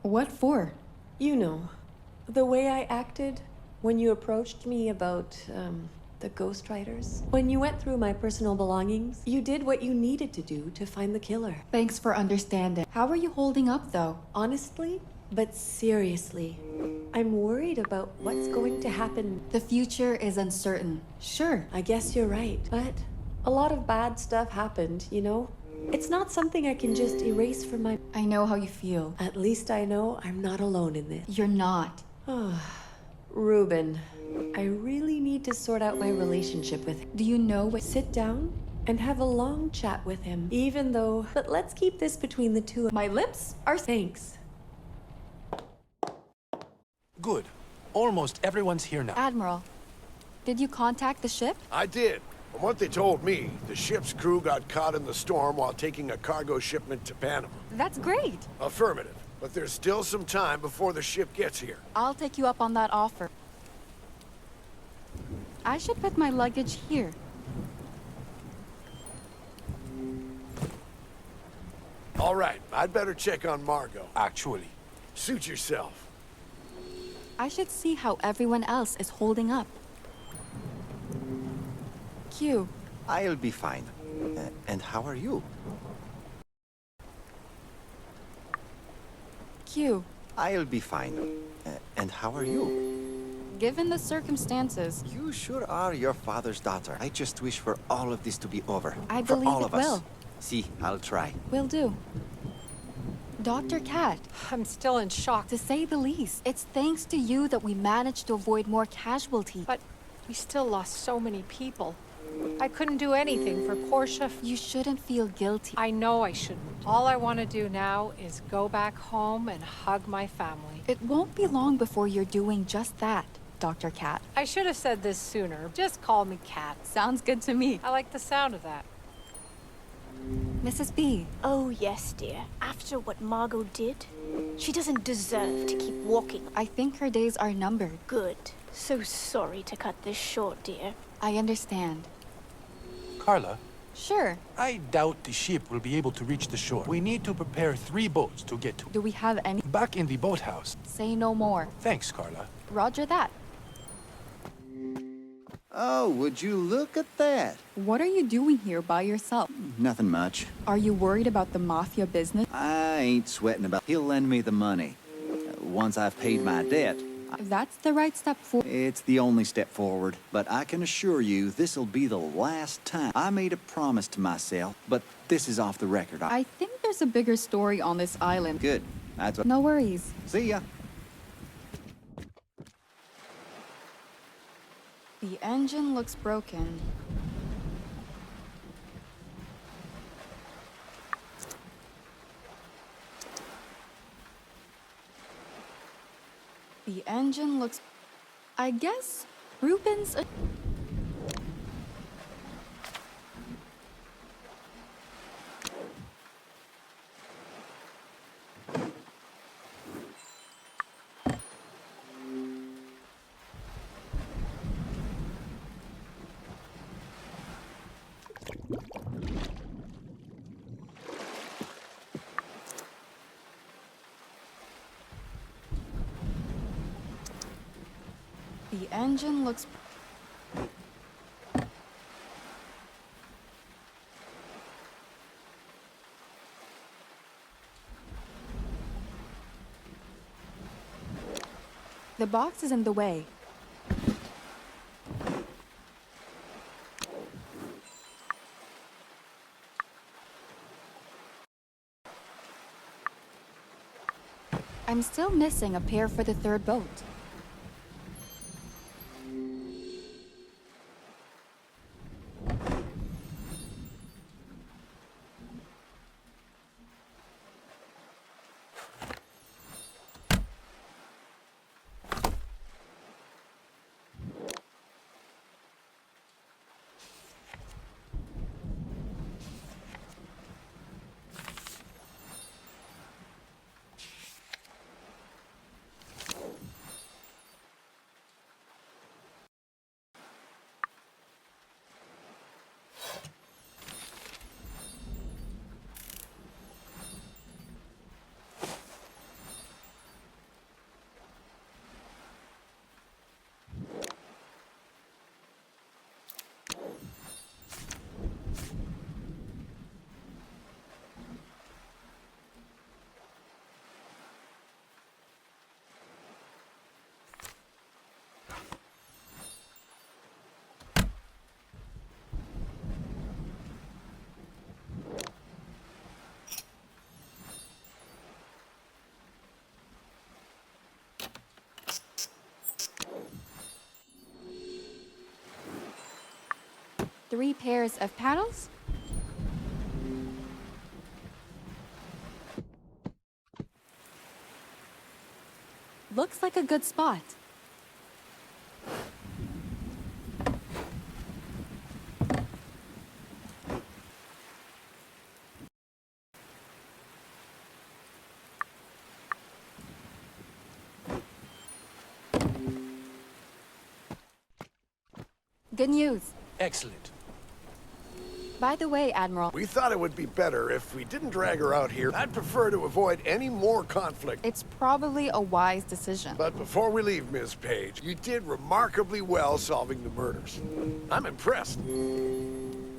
What for? You know, the way I acted when you approached me about, the ghostwriters. When you went through my personal belongings, you did what you needed to do to find the killer. Thanks for understanding. How are you holding up, though? Honestly, but seriously, I'm worried about what's going to happen. The future is uncertain. Sure. I guess you're right, but a lot of bad stuff happened, you know? It's not something I can just erase from my... I know how you feel. At least I know I'm not alone in this. You're not. Reuben, I really need to sort out my relationship with him. Do you know what... Sit down and have a long chat with him, even though... But let's keep this between the two of... My lips are... Thanks. Good. Almost everyone's here now. Admiral, did you contact the ship? I did. From what they told me, the ship's crew got caught in the storm while taking a cargo shipment to Panama. That's great. Affirmative. But there's still some time before the ship gets here. I'll take you up on that offer. I should put my luggage here. All right, I'd better check on Margot. Actually. Suit yourself. I should see how everyone else is holding up. Q. I'll be fine. And how are you? Q. I'll be fine. And how are you? Given the circumstances... You sure are your father's daughter. I just wish for all of this to be over. I for believe all it of us. will. See, I'll try. Will do. Dr. Cat, I'm still in shock. to say the least, it's thanks to you that we managed to avoid more casualties. But we still lost so many people. I couldn't do anything for Portia. You shouldn't feel guilty. I know I shouldn't. All I want to do now is go back home and hug my family. It won't be long before you're doing just that, Dr. Cat. I should have said this sooner. Just call me Cat. Sounds good to me. I like the sound of that. Mrs. B. Oh, yes, dear. After what Margot did, she doesn't deserve to keep walking. I think her days are numbered. Good. So sorry to cut this short, dear. I understand. Carla, Sure. I doubt the ship will be able to reach the shore. We need to prepare 3 boats to get to. Do we have any? Back in the boathouse. Say no more. Thanks, Carla. Roger that. Oh, would you look at that? What are you doing here by yourself? Nothing much. Are you worried about the mafia business? I ain't sweating about. He'll lend me the money. Once I've paid my debt. That's the right step forward. It's the only step forward, but I can assure you this'll be the last time. I made a promise to myself, but this is off the record. I think there's a bigger story on this island. Good. That's what. No worries. See ya. The engine looks broken. The engine looks... I guess Reuben's... The engine looks... The box is in the way. I'm still missing a pair for the third boat. Three pairs of paddles? Looks like a good spot. Good news. Excellent. By the way, Admiral, We thought it would be better if we didn't drag her out here. I'd prefer to avoid any more conflict. it's probably a wise decision. But before we leave, Ms. Page, you did remarkably well solving the murders. I'm impressed.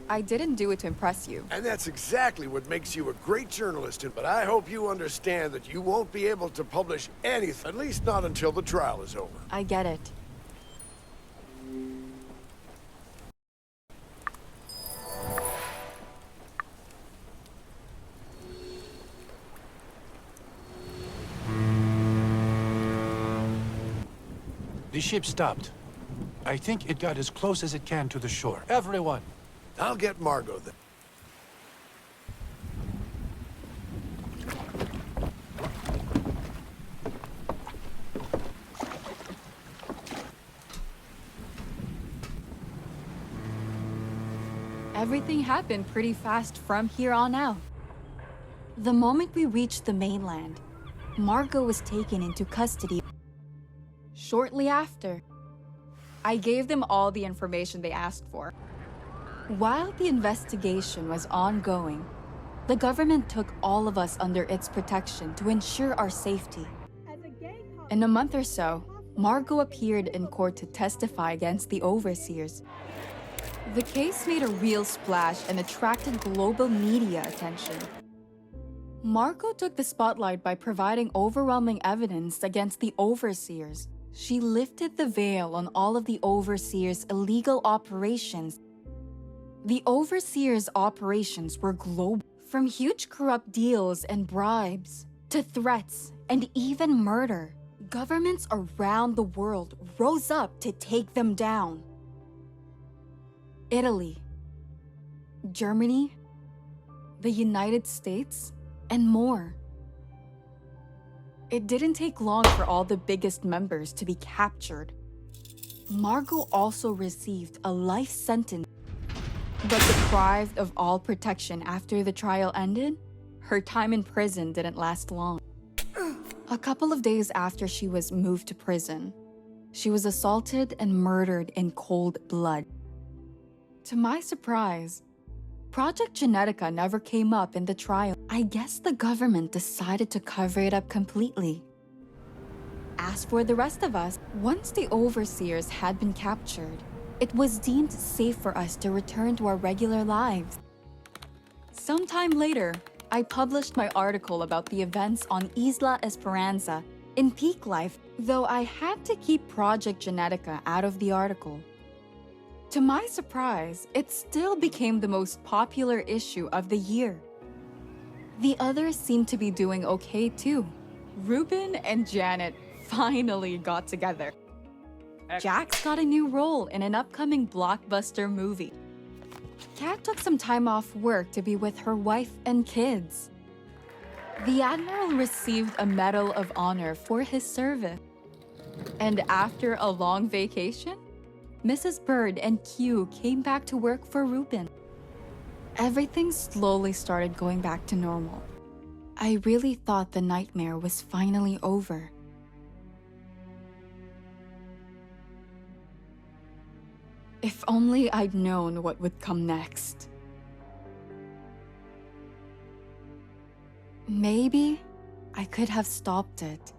I didn't do it to impress you. And that's exactly what makes you a great journalist. But I hope you understand that you won't be able to publish anything, at least not until the trial is over. I get it. The ship stopped. I think it got as close as it can to the shore. Everyone! I'll get Margot then. Everything happened pretty fast from here on out. The moment we reached the mainland, Margot was taken into custody. Shortly after, I gave them all the information they asked for. While the investigation was ongoing, the government took all of us under its protection to ensure our safety. In a month or so, Margot appeared in court to testify against the overseers. The case made a real splash and attracted global media attention. Margot took the spotlight by providing overwhelming evidence against the overseers. She lifted the veil on all of the overseers' illegal operations. The overseers' operations were global, from huge corrupt deals and bribes to threats and even murder. Governments around the world rose up to take them down. Italy, Germany, the United States, and more. It didn't take long for all the biggest members to be captured. Margot also received a life sentence, but deprived of all protection after the trial ended, her time in prison didn't last long. A couple of days after she was moved to prison, she was assaulted and murdered in cold blood. To my surprise, Project Genetica never came up in the trial. I guess the government decided to cover it up completely. As for the rest of us, once the overseers had been captured, it was deemed safe for us to return to our regular lives. Sometime later, I published my article about the events on Isla Esperanza in Peak Life, though I had to keep Project Genetica out of the article. To my surprise, it still became the most popular issue of the year. The others seemed to be doing okay too. Reuben and Janet finally got together. Jax got a new role in an upcoming blockbuster movie. Kat took some time off work to be with her wife and kids. The Admiral received a Medal of Honor for his service. And after a long vacation, Mrs. Bird and Q came back to work for Reuben. Everything slowly started going back to normal. I really thought the nightmare was finally over. If only I'd known what would come next. Maybe I could have stopped it.